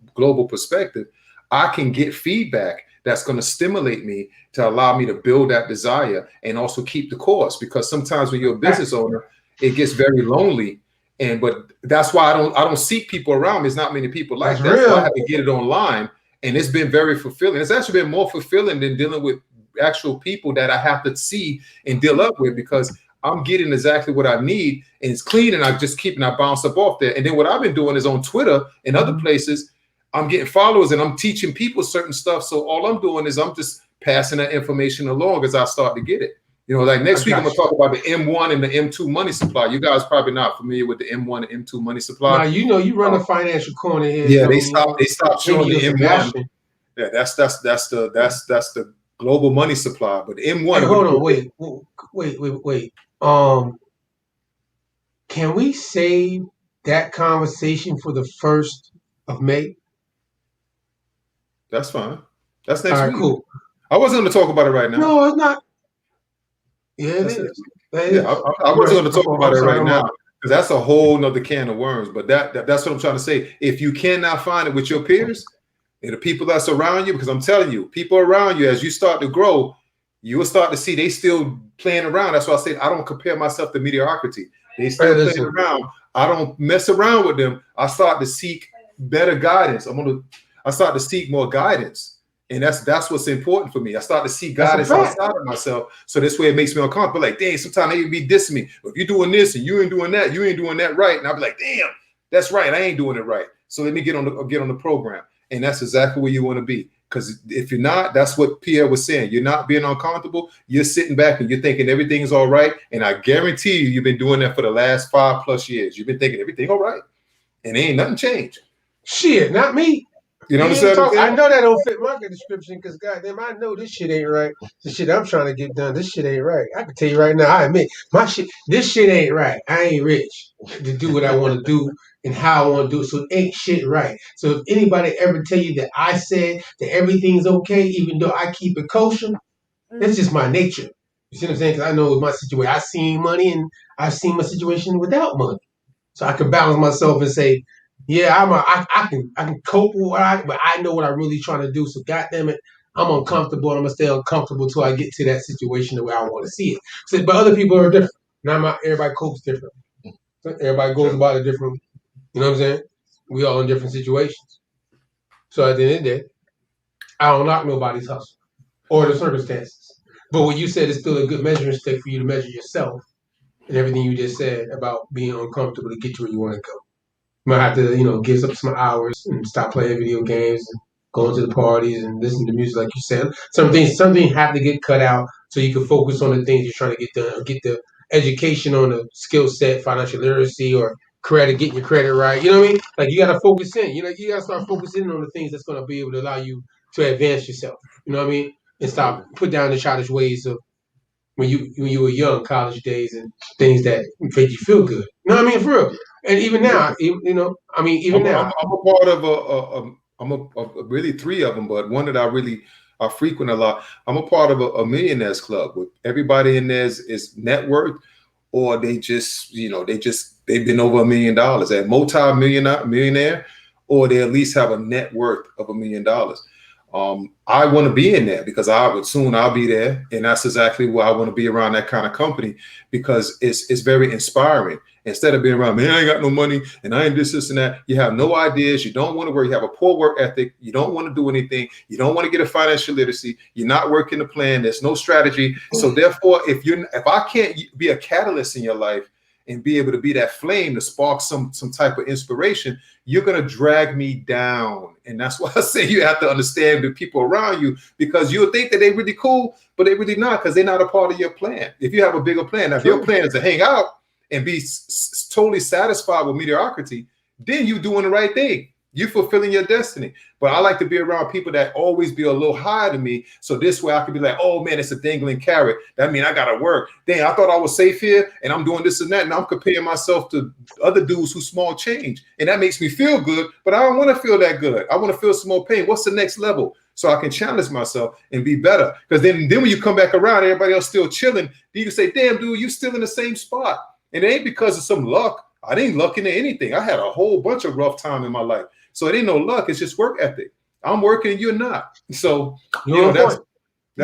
Speaker 2: perspective. I can get feedback that's going to stimulate me to allow me to build that desire and also keep the course, because sometimes when you're a business owner, it gets very lonely. But that's why I don't seek people around me. There's not many people like that. That's why I have to get it online, and it's been very fulfilling. It's actually been more fulfilling than dealing with actual people that I have to see and deal up with, because I'm getting exactly what I need, and it's clean, and I bounce up off there. And then what I've been doing is on Twitter and other places, I'm getting followers and I'm teaching people certain stuff. So all I'm doing is I'm just passing that information along as I start to get it. You know, like next week, I'm going to talk about the M1 and the M2 money supply. You guys probably not familiar with the M1 and M2 money supply.
Speaker 1: Now, you know, you run a financial corner here.
Speaker 2: Yeah, they stopped showing the M1. Yeah, that's the global money supply. But the M1.
Speaker 1: Hey, hold on, wait. Can we save that conversation for the 1st of May?
Speaker 2: That's fine. That's next week.
Speaker 1: All right, cool.
Speaker 2: I wasn't going to talk about it right now.
Speaker 1: No, it's not. Yeah, it is.
Speaker 2: I wasn't going to talk about it right now because that's a whole nother can of worms. But that's what I'm trying to say. If you cannot find it with your peers and the people that's around you, because I'm telling you, people around you, as you start to grow, you will start to see they still playing around. That's why I said I don't compare myself to mediocrity. They still playing around. I don't mess around with them. I start to seek better guidance. I start to seek more guidance. And that's what's important for me. I start to see guidance outside of myself. So this way it makes me uncomfortable. Like, dang, sometimes they be dissing me. If you're doing this and you ain't doing that right. And I'll be like, damn, that's right. I ain't doing it right. So let me get on the program. And that's exactly where you want to be. Because if you're not, that's what Pierre was saying. You're not being uncomfortable. You're sitting back and you're thinking everything's all right. And I guarantee you've been doing that for the last 5+ years. You've been thinking everything all right. And ain't nothing changed.
Speaker 1: Shit, not me.
Speaker 2: You know what I'm saying?
Speaker 1: I know that don't fit my description because, goddamn, I know this shit ain't right. The shit I'm trying to get done, this shit ain't right. I can tell you right now, I admit, this shit ain't right. I ain't rich to do what I want to do and how I want to do it. So it ain't shit right. So if anybody ever tell you that I said that everything's okay, even though I keep it kosher, that's just my nature. You see what I'm saying? Because I know with my situation, I've seen money and I've seen my situation without money. So I can balance myself and say, yeah, I can cope with but I know what I'm really trying to do. So goddamn it, I'm uncomfortable. I'm gonna stay uncomfortable until I get to that situation the way I want to see it. So, but other people are different. Everybody copes different. Everybody goes about it differently. You know what I'm saying? We all in different situations. So at the end of the day, I don't knock nobody's hustle or the circumstances. But what you said is still a good measuring stick for you to measure yourself and everything you just said about being uncomfortable to get to where you want to go. You might have to, give up some hours and stop playing video games and going to the parties and listening to music like you said. Something have to get cut out so you can focus on the things you're trying to get done or get the education on the skill set, financial literacy or getting your credit right. You know what I mean? Like you gotta focus in. You gotta start focusing on the things that's gonna be able to allow you to advance yourself. You know what I mean? And stop put down the childish ways of when you were young, college days, and things that made you feel good. You know what I mean? For real. And even now, even now,
Speaker 2: I'm a part of really three of them, but one that I frequent a lot. I'm a part of a millionaires club with everybody in there is net worth, or they've been over $1 million, they're millionaire, or they at least have a net worth of $1 million. I want to be in there because I'll be there, and that's exactly why I want to be around that kind of company, because it's very inspiring. Instead of being around, man, I ain't got no money and I ain't this and that. You have no ideas. You don't want to work. You have a poor work ethic. You don't want to do anything. You don't want to get a financial literacy. You're not working the plan. There's no strategy. So therefore, if I can't be a catalyst in your life and be able to be that flame to spark some type of inspiration, you're going to drag me down. And that's why I say you have to understand the people around you, because you'll think that they're really cool, but they're really not, because they're not a part of your plan. If you have a bigger plan, if your plan is to hang out and be totally satisfied with mediocrity, then you're doing the right thing. You're fulfilling your destiny. But I like to be around people that always be a little higher than me. So this way I can be like, oh man, it's a dangling carrot. That means I got to work. Dang, I thought I was safe here and I'm doing this and that. And I'm comparing myself to other dudes who small change. And that makes me feel good, but I don't want to feel that good. I want to feel some more pain. What's the next level? So I can challenge myself and be better. Because then when you come back around, everybody else still chilling. Then you can say, damn, dude, you still in the same spot. And it ain't because of some luck. I didn't luck into anything. I had a whole bunch of rough time in my life. So it ain't no luck. It's just work ethic. I'm working and you're not. So, that's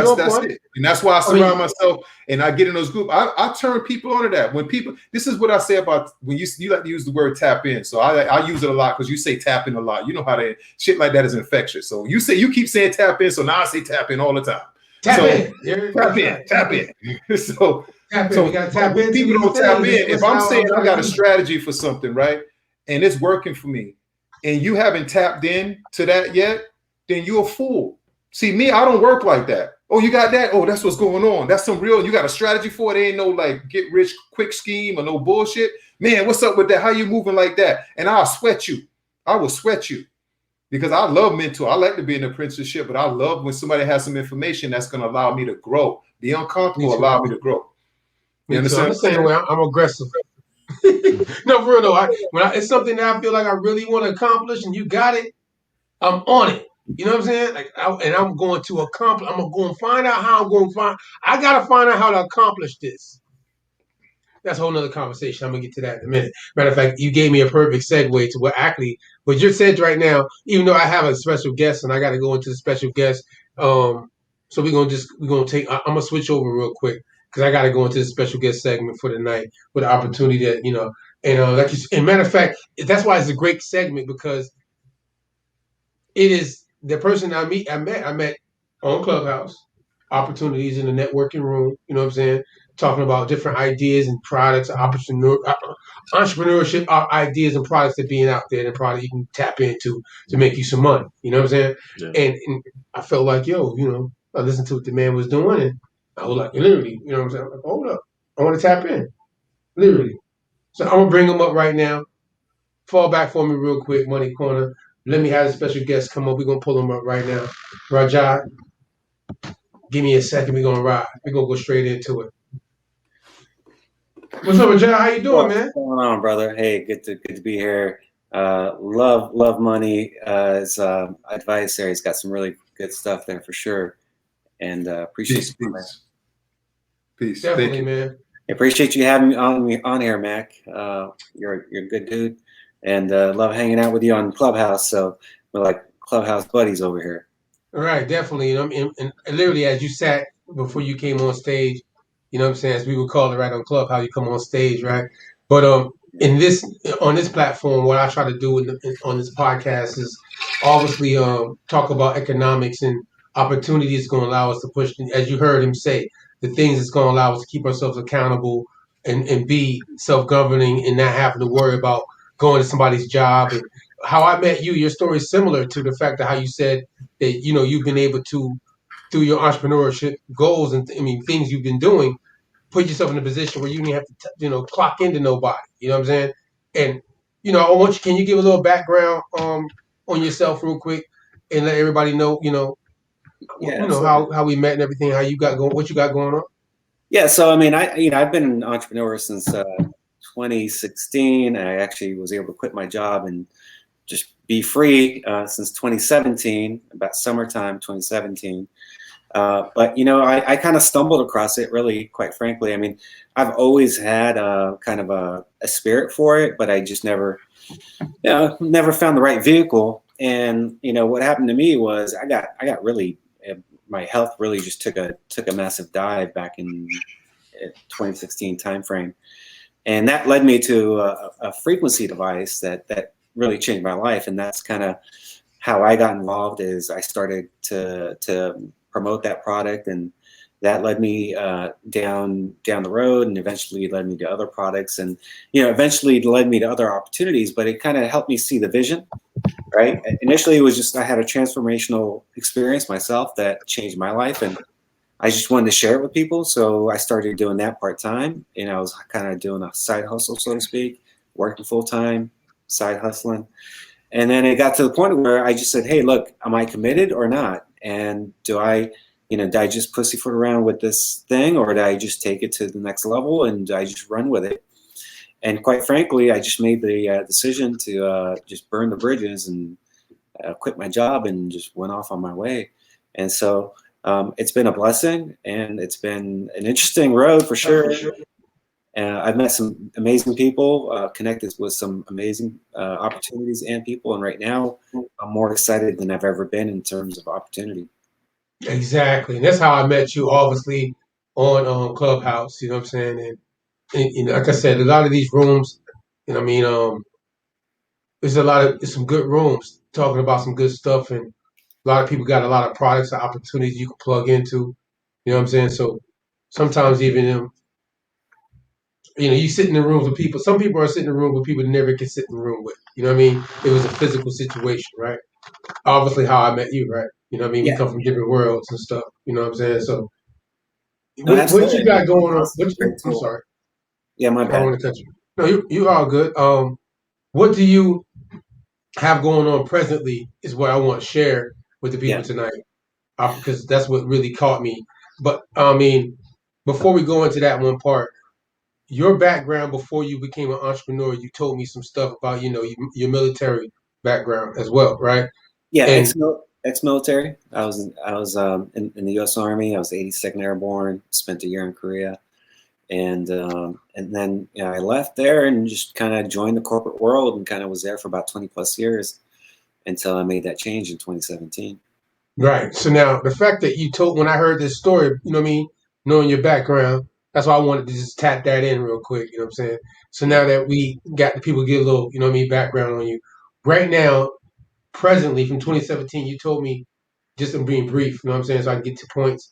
Speaker 2: it. And that's why I surround myself and I get in those groups. I turn people onto that. When people, this is what I say about when you like to use the word tap in. So I use it a lot because you say tap in a lot. You know how shit like that is infectious. So you keep saying tap in. So now I say tap in all the time. Tap in. So we got to tap in. People don't tap in. If I'm saying I got a strategy for something, right, and it's working for me, and you haven't tapped in to that yet, then you're a fool. See, me, I don't work like that. Oh, you got that? Oh, that's what's going on. That's some real, you got a strategy for it. Ain't no like get rich quick scheme or no bullshit. Man, what's up with that? How you moving like that? And I'll sweat you. I will sweat you. Because I love mentor. I like to be in apprenticeship, but I love when somebody has some information that's going to allow me to grow. Be uncomfortable, allow me to grow. You understand?
Speaker 1: I'm the same way. I'm aggressive. No, for real though. It's something that I feel like I really want to accomplish, and you got it, I'm on it. You know what I'm saying? Like, I'm going to accomplish. I'm going to find out how I'm going to find. I got to find out how to accomplish this. That's a whole nother conversation. I'm gonna get to that in a minute. Matter of fact, you gave me a perfect segue to what you said right now. Even though I have a special guest and I got to go into the special guest, so I'm gonna switch over real quick because I got to go into the special guest segment for the night with the opportunity that and matter of fact, that's why it's a great segment because it is the person I met on Clubhouse, opportunities in the networking room. You know what I'm saying? Talking about different ideas and products, entrepreneurship ideas and products that being out there and product you can tap into to make you some money. You know what I'm saying? Yeah. And I felt like, I listened to what the man was doing and I was like, literally, you know what I'm saying? I'm like, hold up. I want to tap in. Literally. So I'm going to bring him up right now. Fall back for me real quick, Money Corner. Let me have a special guest come up. We're going to pull him up right now. Rajat, give me a second. We're going to ride. We're going to go straight into it. What's up, Rajat? How you doing, man?
Speaker 5: What's going on, brother? Hey, good to be here. Love Money is advice there. He's got some really good stuff there for sure. And appreciate
Speaker 2: Peace,
Speaker 5: you, man.
Speaker 2: Peace.
Speaker 1: Definitely,
Speaker 2: Thank you.
Speaker 1: man.
Speaker 5: I appreciate you having me on here, Mac. You're a good dude, and love hanging out with you on Clubhouse. So we're like Clubhouse buddies over here.
Speaker 1: All right, definitely. You know, and literally as you sat before you came on stage, you know what I'm saying, as we would call it right on Club, how you come on stage, right? But in this on this platform, what I try to do on this podcast is obviously talk about economics and opportunities going to allow us to push, as you heard him say, the things that's going to allow us to keep ourselves accountable and be self-governing and not having to worry about going to somebody's job. And how I met you, your story is similar to the fact of how you said that you've been able to, through your entrepreneurship goals and things you've been doing, put yourself in a position where you didn't have to clock into nobody. You know what I'm saying? And I want you. Can you give a little background on yourself real quick and let everybody know
Speaker 5: Yeah,
Speaker 1: how we met and everything, how you got going, what you got going on?
Speaker 5: Yeah, so I mean, I've been an entrepreneur since 2016. I actually was able to quit my job and just be free since 2017, about summertime 2017. But I kind of stumbled across it, really, quite frankly. I mean, I've always had kind of a spirit for it, but I just never found the right vehicle. And what happened to me was I got really, my health really just took a massive dive back in 2016 timeframe, and that led me to a frequency device that really changed my life. And that's kind of how I got involved. Is I started to promote that product, and that led me down the road, and eventually led me to other products, and eventually led me to other opportunities. But it kind of helped me see the vision. Right. Initially, it was just I had a transformational experience myself that changed my life, and I just wanted to share it with people. So I started doing that part time, and I was kind of doing a side hustle, so to speak, working full time, side hustling. And then it got to the point where I just said, hey, look, am I committed or not? And did I just pussyfoot around with this thing, or did I just take it to the next level and I just run with it? And quite frankly, I just made the decision to just burn the bridges and quit my job and just went off on my way. And so it's been a blessing, and it's been an interesting road for sure. I've met some amazing people, connected with some amazing opportunities and people. And right now, I'm more excited than I've ever been in terms of opportunity.
Speaker 1: Exactly. And that's how I met you, obviously, on Clubhouse. You know what I'm saying? And like I said, a lot of these rooms, there's some good rooms talking about some good stuff, and a lot of people got a lot of products and opportunities you can plug into. You know what I'm saying? So sometimes even you sit in the rooms with people. Some people are sitting in the room with people they never can sit in the room with. You know what I mean? It was a physical situation, right? Obviously, how I met you, right? You know what I mean? We
Speaker 5: Yeah.
Speaker 1: come from different worlds and stuff. You know what I'm saying? So
Speaker 5: No,
Speaker 1: what you got going on? I'm
Speaker 5: tool.
Speaker 1: sorry.
Speaker 5: Yeah, my
Speaker 1: I don't
Speaker 5: bad.
Speaker 1: want to cut you. No, you all good. What do you have going on presently is what I want to share with the people
Speaker 5: Yeah.
Speaker 1: tonight, because that's what really caught me. But I mean, before we go into that one part, your background before you became an entrepreneur, you told me some stuff about your military background as well, right?
Speaker 5: Yeah,
Speaker 1: And
Speaker 5: ex-military. I was in the U.S. Army. I was 82nd Airborne. Spent a year in Korea, and then I left there and just kind of joined the corporate world and kind of was there for about 20 plus years until I made that change in 2017.
Speaker 1: right. So now the fact that you told when I heard this story, you know what I mean, knowing your background, that's why I wanted to just tap that in real quick. You know what I'm saying? So now that we got the people get a little, you know what I mean, background on you. Right now, presently from 2017, you told me just in being brief, you know what I'm saying, so I can get to points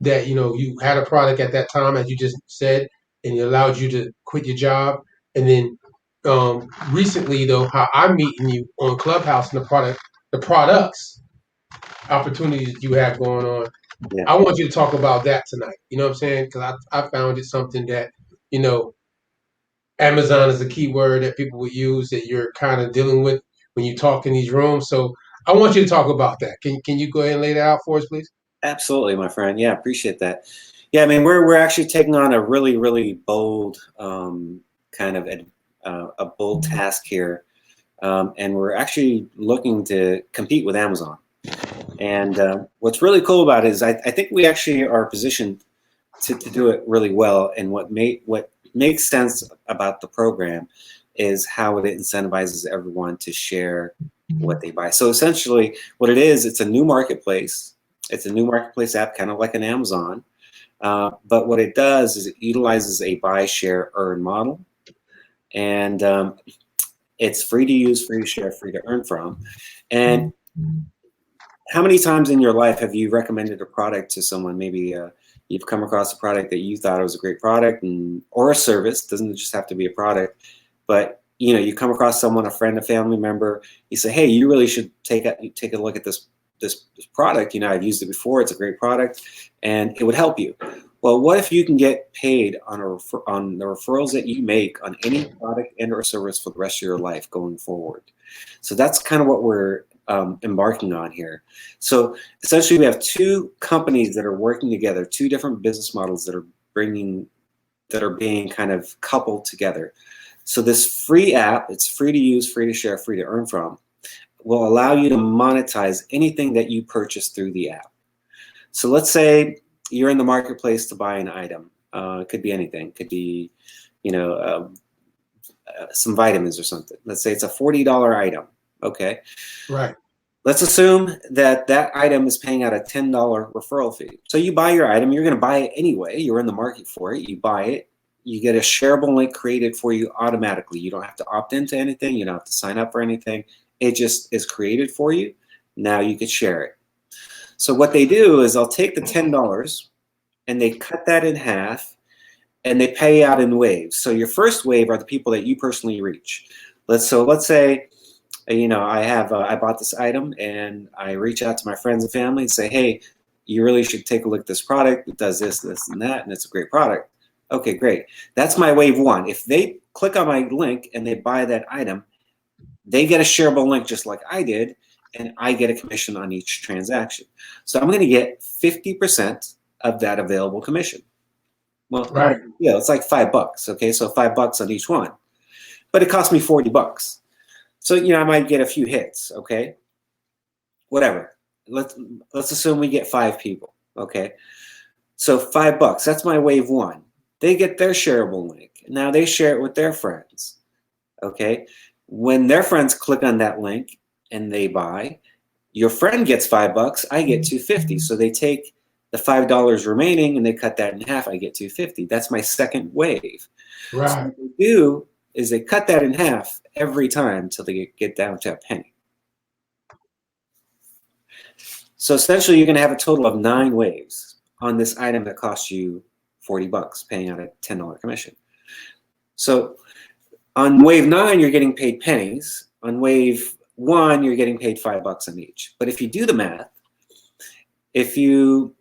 Speaker 1: that you had a product at that time, as you just said, and it allowed you to quit your job. And then recently, though, how I'm meeting you on Clubhouse and the products, opportunities you have going on.
Speaker 5: Yeah.
Speaker 1: I want you to talk about that tonight. You know what I'm saying? Because I found it something that Amazon is a key word that people would use that you're kind of dealing with when you talk in these rooms. So I want you to talk about that. Can you go ahead and lay that out for us, please?
Speaker 5: Absolutely, my friend. Yeah, appreciate that. Yeah, I mean, we're actually taking on a really bold kind of a bold task here. and we're actually looking to compete with Amazon. And what's really cool about it is I think we actually are positioned to do it really well. And what makes sense about the program is how it incentivizes everyone to share what they buy. So essentially what it is, it's a new marketplace. It's a new marketplace app, kind of like an Amazon. But what it does is it utilizes a buy, share, earn model. And it's free to use, free to share, free to earn from. And how many times in your life have you recommended a product to someone? Maybe you've come across a product that you thought was a great product, or a service. Doesn't just have to be a product, but you come across someone, a friend, a family member. You say, "Hey, you really should take a look at this product. I've used it before. It's a great product, and it would help you." Well, what if you can get paid on the referrals that you make on any product and or service for the rest of your life going forward? So that's kind of what we're embarking on here. So essentially we have two companies that are working together, two different business models that are being kind of coupled together. So this free app, it's free to use, free to share, free to earn from, will allow you to monetize anything that you purchase through the app. So let's say you're in the marketplace to buy an item. It could be anything. It could be, some vitamins or something. Let's say it's a $40 item. Okay.
Speaker 1: Right.
Speaker 5: Let's assume that item is paying out a $10 referral fee. So you buy your item, you're going to buy it anyway. You're in the market for it. You buy it. You get a shareable link created for you automatically. You don't have to opt into anything. You don't have to sign up for anything. It just is created for you. Now you could share it. So what they do is they'll take the $10 and they cut that in half and they pay out in waves. So your first wave are the people that you personally reach. Let's say, I bought this item and I reach out to my friends and family and say, "Hey, you really should take a look at this product. It does this, this, and that, and it's a great product." Okay, great. That's my wave one. If they click on my link and they buy that item, they get a shareable link just like I did, and I get a commission on each transaction. So I'm going to get 50% of that available commission. Well,
Speaker 1: right.
Speaker 5: Yeah, it's like $5. Okay, so $5 on each one, but it cost me $40. So I might get a few hits. Okay, whatever. Let's assume we get 5 people. Okay, so $5. That's my wave one. They get their shareable link. Now they share it with their friends. Okay, when their friends click on that link and they buy, your friend gets $5. I get $2.50. So they take the $5 remaining and they cut that in half. I get $2.50. That's my second wave.
Speaker 1: Right.
Speaker 5: So what they do is they cut that in half every time until they get down to a penny. So essentially, you're going to have a total of 9 waves on this item that costs you $40, paying out a $10 commission. So on wave 9, you're getting paid pennies. On wave 1, you're getting paid $5 on each. But if you do the math, if you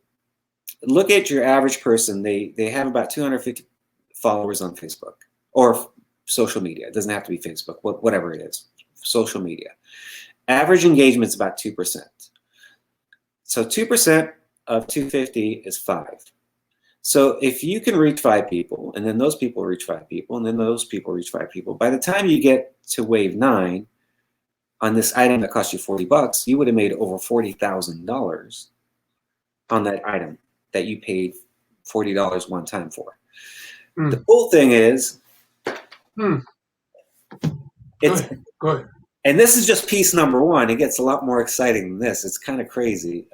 Speaker 5: look at your average person, they have about 250 followers on Facebook or social media. It doesn't have to be Facebook, whatever it is, social media. Average engagement is about 2%. So 2% of 250 is 5. So if you can reach 5 people, and then those people reach 5 people, and then those people reach 5 people, by the time you get to wave 9 on this item that cost you $40, you would have made over $40,000 on that item that you paid $40 one time for. The cool thing is, it's
Speaker 1: good.
Speaker 5: And this is just piece number 1. It gets a lot more exciting than this. It's kind of crazy.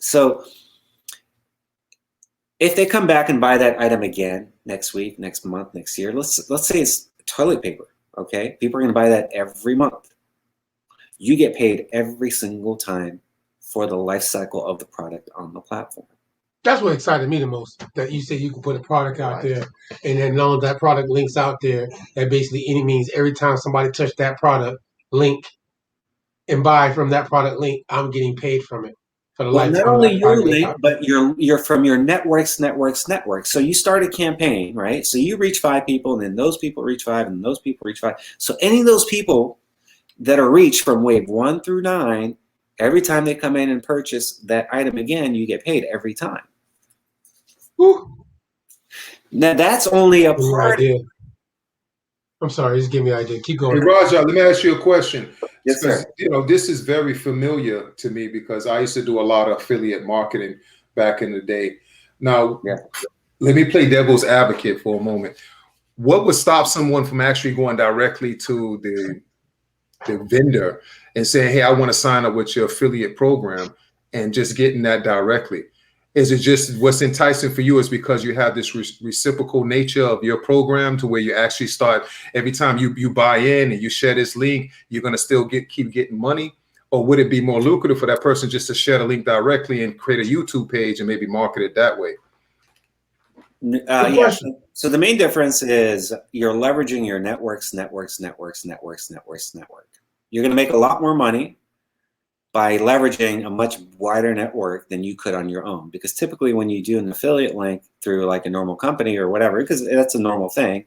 Speaker 5: So if they come back and buy that item again next week, next month, next year, let's say it's toilet paper. Okay, people are going to buy that every month. You get paid every single time for the life cycle of the product on the platform.
Speaker 1: That's what excited me the most, that you said you can put a product out there, and then long as that product links out there, that basically it means every time somebody touch that product link and buy from that product link, I'm getting paid from it for the lifetime.
Speaker 5: Not only your link, but you're from your networks. So you start a campaign, right? So you reach 5 people, and then those people reach 5, and those people reach 5. So any of those people that are reached from wave 1 through 9, every time they come in and purchase that item again, you get paid every time. Woo. Now that's only a part.
Speaker 1: I'm sorry, just give me an idea. Keep
Speaker 2: Hey,
Speaker 1: going.
Speaker 2: Raja, let me ask you a question.
Speaker 5: Yes,
Speaker 2: Because,
Speaker 5: sir.
Speaker 2: this is very familiar to me because I used to do a lot of affiliate marketing back in the day. Now,
Speaker 5: Yeah.
Speaker 2: let me play devil's advocate for a moment. What would stop someone from actually going directly to the vendor and saying, hey, I want to sign up with your affiliate program and just getting that directly? Is it just what's enticing for you is because you have this reciprocal nature of your program to where you actually start every time you buy in and you share this link, you're going to still keep getting money? Or would it be more lucrative for that person just to share the link directly and create a YouTube page and maybe market it that way?
Speaker 5: Yeah. So the main difference is you're leveraging your network. You're going to make a lot more money by leveraging a much wider network than you could on your own. Because typically when you do an affiliate link through like a normal company or whatever, because that's a normal thing,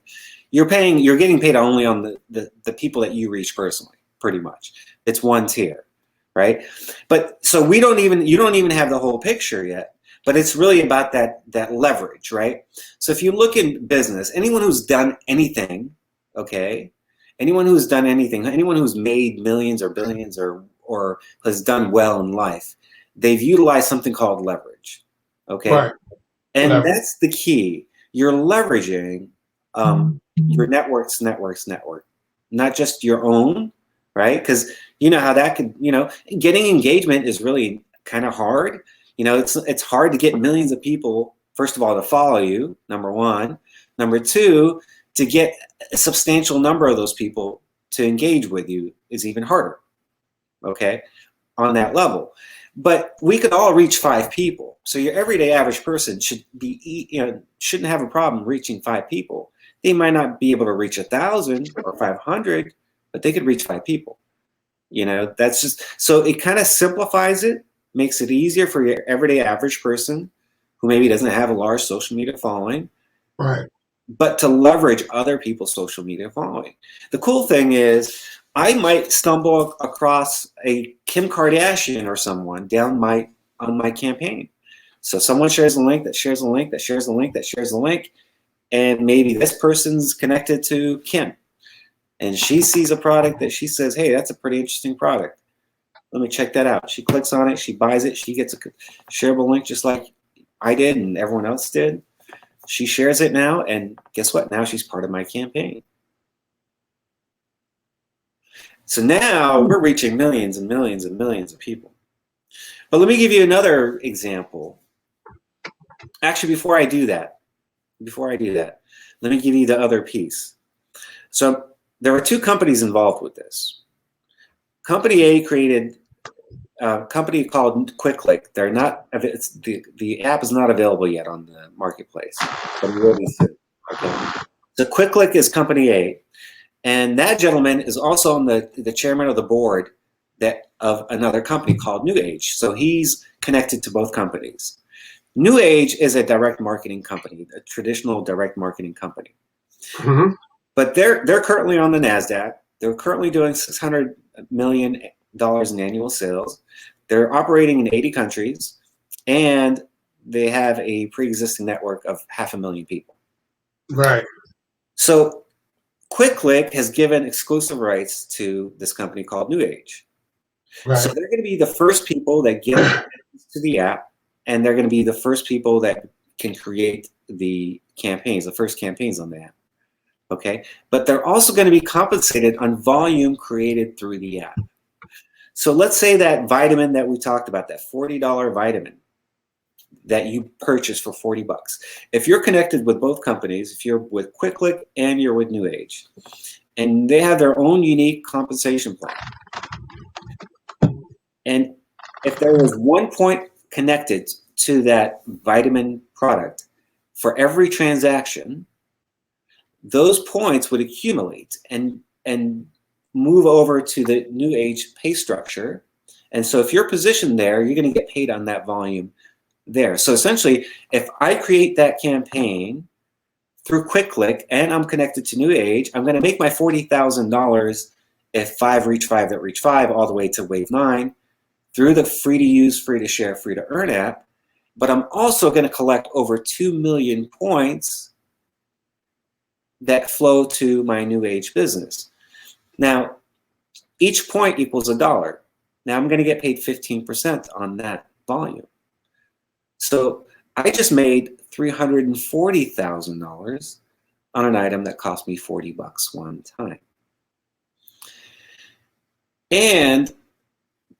Speaker 5: you're getting paid only on the people that you reach personally, pretty much. It's one tier, right? But so you don't even have the whole picture yet. But it's really about that leverage, right? So if you look in business, anyone who's done anything, okay, anyone who's made millions or billions or has done well in life, they've utilized something called leverage, okay?
Speaker 1: Right.
Speaker 5: And
Speaker 1: Leverage.
Speaker 5: that's the key. You're leveraging your network, not just your own, right? Because you know how that could, getting engagement is really kind of hard. It's hard to get millions of people, first of all, to follow you, number one. Number two, to get a substantial number of those people to engage with you is even harder, okay, on that level. But we could all reach 5 people. So your everyday average person shouldn't have a problem reaching 5 people. They might not be able to reach 1,000 or 500, but they could reach 5 people. That's just, so it kind of simplifies it, makes it easier for your everyday average person who maybe doesn't have a large social media following,
Speaker 1: Right.
Speaker 5: but to leverage other people's social media following. The cool thing is I might stumble across a Kim Kardashian or someone on my campaign. So someone shares a link that shares a link that shares a link that shares a link, and maybe this person's connected to Kim, and she sees a product that she says, hey, that's a pretty interesting product. Let me check that out. She clicks on it. She buys it. She gets a shareable link just like I did and everyone else did. She shares it now, and guess what? Now she's part of my campaign. So now we're reaching millions and millions and millions of people. But let me give you another example. Actually, before I do that, let me give you the other piece. So there were 2 companies involved with this. Company A created a company called QuickClick. They're not. The app is not available yet on the marketplace, but it will be soon. Okay. So QuickClick is Company A, and that gentleman is also on the chairman of the board of another company called New Age. So he's connected to both companies. New Age is a direct marketing company, a traditional direct marketing company.
Speaker 1: Mm-hmm.
Speaker 5: But they're currently on the NASDAQ. They're currently doing $600 million in annual sales. They're operating in 80 countries, and they have a pre-existing network of 500,000 people.
Speaker 1: Right.
Speaker 5: So QuickClick has given exclusive rights to this company called New Age.
Speaker 1: Right.
Speaker 5: So they're going to be the first people that get to the app, and they're going to be the first people that can create the campaigns, the first campaigns on the app. Okay, but they're also going to be compensated on volume created through the app. So let's say that vitamin that we talked about, that $40 vitamin that you purchase for $40. If you're connected with both companies, if you're with QuickClick and you're with New Age, and they have their own unique compensation plan, and if there was 1 point connected to that vitamin product for every transaction, those points would accumulate and move over to the New Age pay structure. And so if you're positioned there, you're going to get paid on that volume there. So essentially, if I create that campaign through QuickClick and I'm connected to New Age, I'm going to make my $40,000 if 5 reach 5 that reach 5 all the way to wave 9 through the free to use, free to share, free to earn app. But I'm also going to collect over 2 million points that flow to my new age business. Now, each point equals $1. Now I'm going to get paid 15% on that volume. So I just made $340,000 on an item that cost me $40 one time. And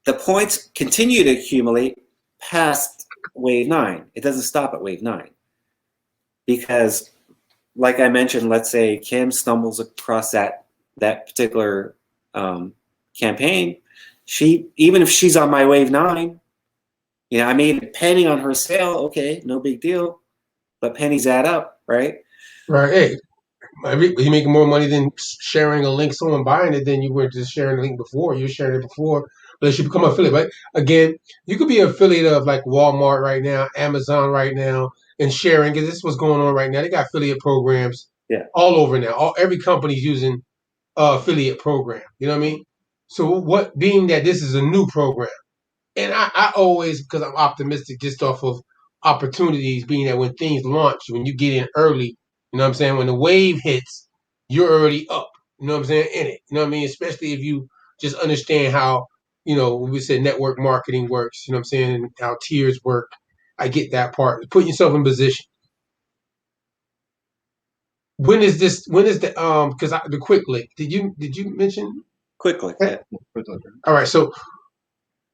Speaker 5: the points continue to accumulate past wave 9. It doesn't stop at wave 9. Because, like I mentioned, let's say Kim stumbles across that particular campaign. Even if she's on my wave 9, I made a penny on her sale. Okay, no big deal. But pennies add up, right?
Speaker 1: Right. Hey, you're making more money than sharing a link, someone buying it, than you were just sharing a link before. You were sharing it before, unless you become an affiliate. But again, you could be an affiliate of like Walmart right now, Amazon right now, and sharing, because this is what's going on right now. They got affiliate programs all over now. Every company's using affiliate program. You know what I mean? So being that this is a new program, and I always, because I'm optimistic just off of opportunities, being that when things launch, when you get in early, you know what I'm saying? When the wave hits, you're already up, you know what I'm saying, in it. You know what I mean? Especially if you just understand how, we said network marketing works, you know what I'm saying, and how tiers work. I get that part. Putting yourself in position. When is the because the quick link, did you mention?
Speaker 5: Quick link.
Speaker 1: Yeah. All right, so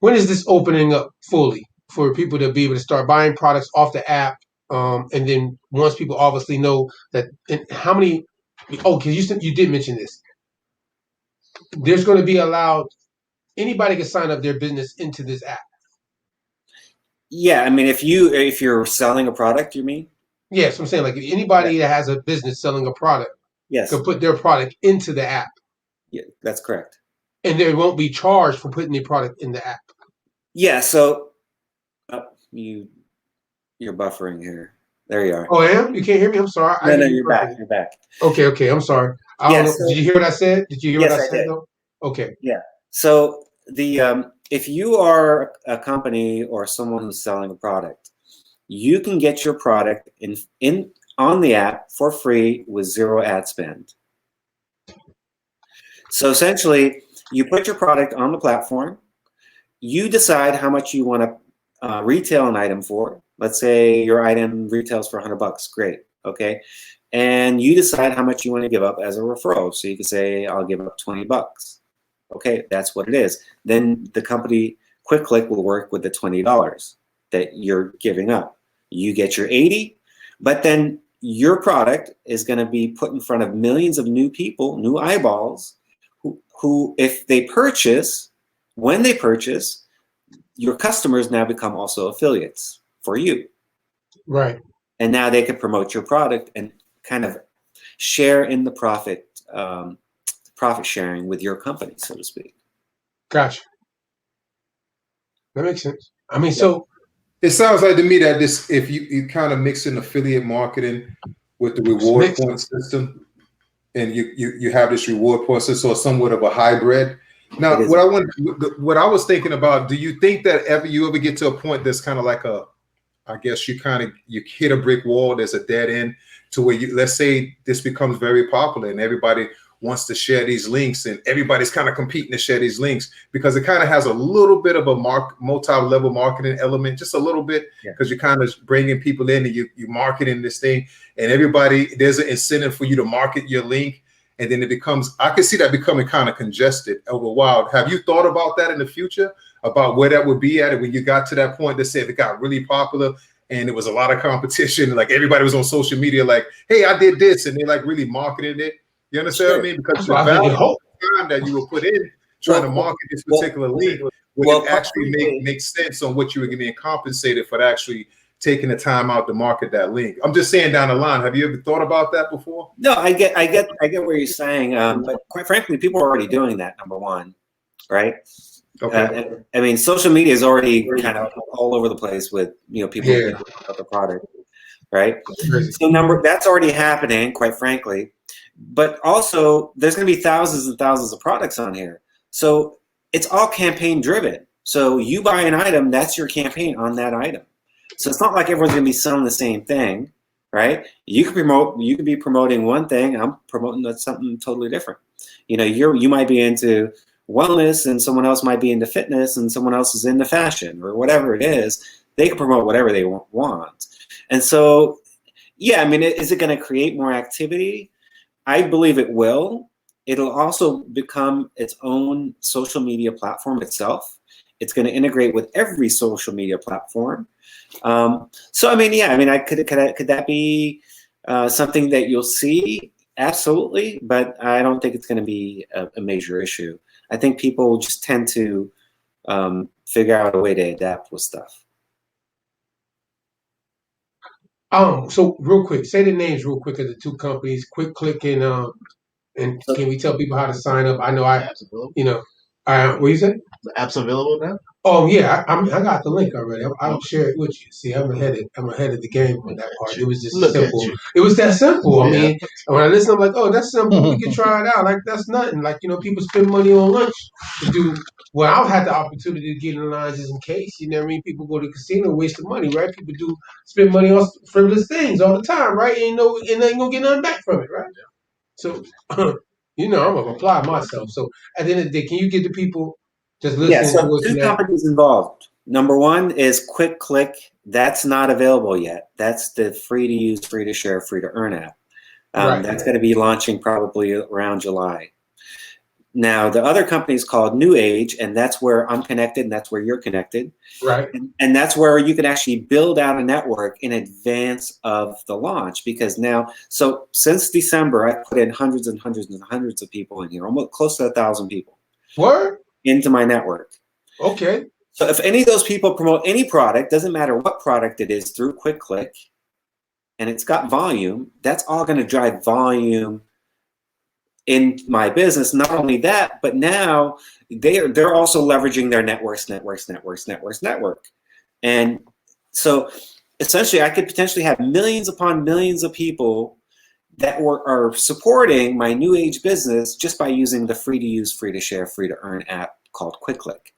Speaker 1: when is this opening up fully for people to be able to start buying products off the app? And then once people obviously know that, and how many? Oh, because you did mention this. There's going to be allowed, anybody can sign up their business into this app.
Speaker 5: Yeah, I mean, if you're selling a product, you mean?
Speaker 1: Yes, I'm saying, like, anybody that has a business selling a product, can put their product into the app.
Speaker 5: Yeah, that's correct.
Speaker 1: And they won't be charged for putting their product in the app.
Speaker 5: Yeah. So you're buffering here. There you are.
Speaker 1: Oh, I am? You can't hear me? I'm sorry.
Speaker 5: No, you're back. You're back.
Speaker 1: Okay. I'm sorry. I don't know. Did you hear what I said? Did you hear what I said,
Speaker 5: did.
Speaker 1: though? Okay.
Speaker 5: Yeah. So if you are a company or someone who's selling a product, you can get your product on the app for free with 0 ad spend. So essentially, you put your product on the platform. You decide how much you want to retail an item for. Let's say your item retails for $100. Great. Okay. And you decide how much you want to give up as a referral. So you can say, I'll give up $20. Okay, that's what it is. Then the company Quick Click will work with the $20 that you're giving up. You get your 80, but then your product is going to be put in front of millions of new people, new eyeballs, who if they purchase, when they purchase, your customers now become also affiliates for you.
Speaker 1: Right.
Speaker 5: And now they can promote your product and kind of share in the profit sharing with your company, so to speak.
Speaker 1: Gotcha. That makes sense. I mean, so
Speaker 2: it sounds like to me that this, if you kind of mix in affiliate marketing with the reward point system, and you have this reward point system, or somewhat of a hybrid. Now, what I was thinking about, do you think that you ever get to a point that's kind of like I guess you hit a brick wall, there's a dead end, to where let's say this becomes very popular and everybody wants to share these links and everybody's kind of competing to share these links, because it kind of has a little bit of a multi-level marketing element, just a little bit, because you're kind of bringing people in and you're marketing this thing, and there's an incentive for you to market your link. And then I can see that becoming kind of congested over a while. Have you thought about that in the future, about where that would be at when you got to that point? Let's say if it got really popular and it was a lot of competition, like everybody was on social media, like, hey, I did this, and they like really marketing it. You understand what I mean? Because the value of time that you will put in trying to market this particular link would actually make sense on what you were getting compensated for actually taking the time out to market that link. I'm just saying down the line, have you ever thought about that before?
Speaker 5: No, I get what you're saying. But quite frankly, people are already doing that, number one, right? Okay. I mean, social media is already kind of all over the place with, people about the product, right? So that's already happening, quite frankly. But also, there's going to be thousands and thousands of products on here. So it's all campaign driven. So you buy an item, that's your campaign on that item. So it's not like everyone's going to be selling the same thing. right? You could be promoting one thing. I'm promoting something totally different. You know, you might be into wellness and someone else might be into fitness and someone else is into fashion or whatever it is. They can promote whatever they want. And so, yeah, I mean, is it going to create more activity? I believe it will. It'll also become its own social media platform itself. It's going to integrate with every social media platform. So, I mean, yeah, I mean, could that be something that you'll see? Absolutely, but I don't think it's going to be a major issue. I think people just tend to figure out a way to adapt with stuff.
Speaker 1: So real quick, say the names real quick of the two companies. Quick Click and can we tell people how to sign up? I know you know, what you say?
Speaker 4: The app's available now.
Speaker 1: Oh yeah, I got the link already. I'll share it with you. See, I'm ahead of the game on that part. It was just simple. It was that simple. I mean, when I listen, I'm like, oh, that's simple. We can try it out. Like that's nothing. Like people spend money on lunch to do. Well, I've had the opportunity to get in line just in case. You know what I mean? People go to the casino, waste the money, right? People do spend money on frivolous things all the time, right? And they ain't gonna get nothing back from it, right? So, I'm gonna apply myself. So at the end of the day, can you get the people just listening to
Speaker 5: so
Speaker 1: us?
Speaker 5: two companies involved. Number one is Quick Click. That's not available yet. That's the free to use, free to share, free to earn app.
Speaker 1: Right.
Speaker 5: That's going to be launching probably around July. Now, the other company is called New Age, and that's where I'm connected, and that's where you're connected.
Speaker 1: Right.
Speaker 5: And that's where you can actually build out a network in advance of the launch. Because now, so since December, I put in hundreds and hundreds and hundreds of people in here, almost close to 1,000 people.
Speaker 1: What?
Speaker 5: Into my network.
Speaker 1: Okay.
Speaker 5: So if any of those people promote any product, doesn't matter what product it is, through Quick Click, and it's got volume, that's all going to drive volume in my business. Not only that, but now they're also leveraging their network. And so essentially I could potentially have millions upon millions of people that are supporting my New Age business just by using the free to use, free to share, free to earn app called Quick Click,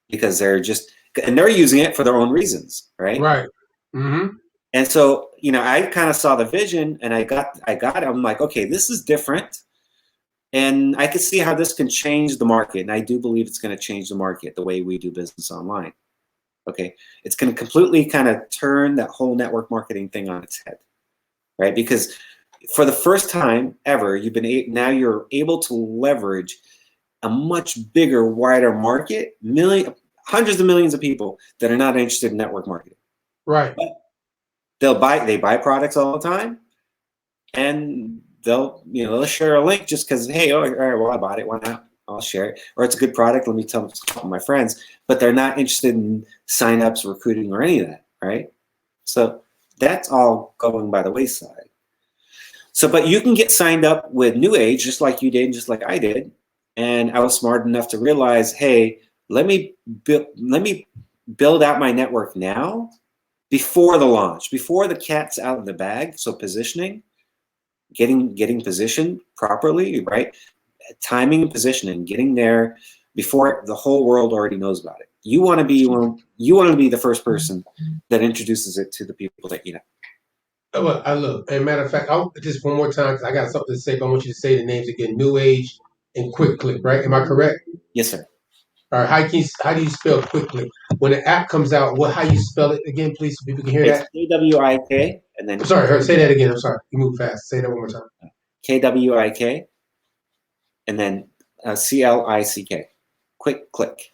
Speaker 5: because they're using it for their own reasons, right?
Speaker 1: Right. Mm-hmm.
Speaker 5: And so, I kind of saw the vision and I got it. I'm like, okay, this is different. And I can see how this can change the market. And I do believe it's going to change the market, the way we do business online. Okay. It's going to completely kind of turn that whole network marketing thing on its head, right? Because for the first time ever, now you're able to leverage a much bigger, wider market, hundreds of millions of people that are not interested in network marketing.
Speaker 1: Right.
Speaker 5: But they buy products all the time, and they'll share a link just because, hey, all right, well, I bought it, why not? I'll share it. Or it's a good product, let me tell my friends. But they're not interested in signups, recruiting, or any of that, right? So that's all going by the wayside. So, but you can get signed up with New Age just like you did, just like I did. And I was smart enough to realize, hey, let me build out my network now before the launch, before the cat's out of the bag. So positioning, getting positioned properly, right? Timing and positioning, getting there before the whole world already knows about it. You want to be the first person that introduces it to the people that you know.
Speaker 1: Look, as a matter of fact, I'll just one more time because I got something to say. But I want you to say the names again: New Age and Quick Click. Right? Am I correct?
Speaker 5: Yes, sir.
Speaker 1: All right. How do you spell Quick Click? When the app comes out, how you spell it again, please, so people can hear that?
Speaker 5: KWIK, and then.
Speaker 1: I'm sorry. Say that again. I'm sorry. You move fast. Say that one more time.
Speaker 5: KWIK, and then CLICK. Quick Click.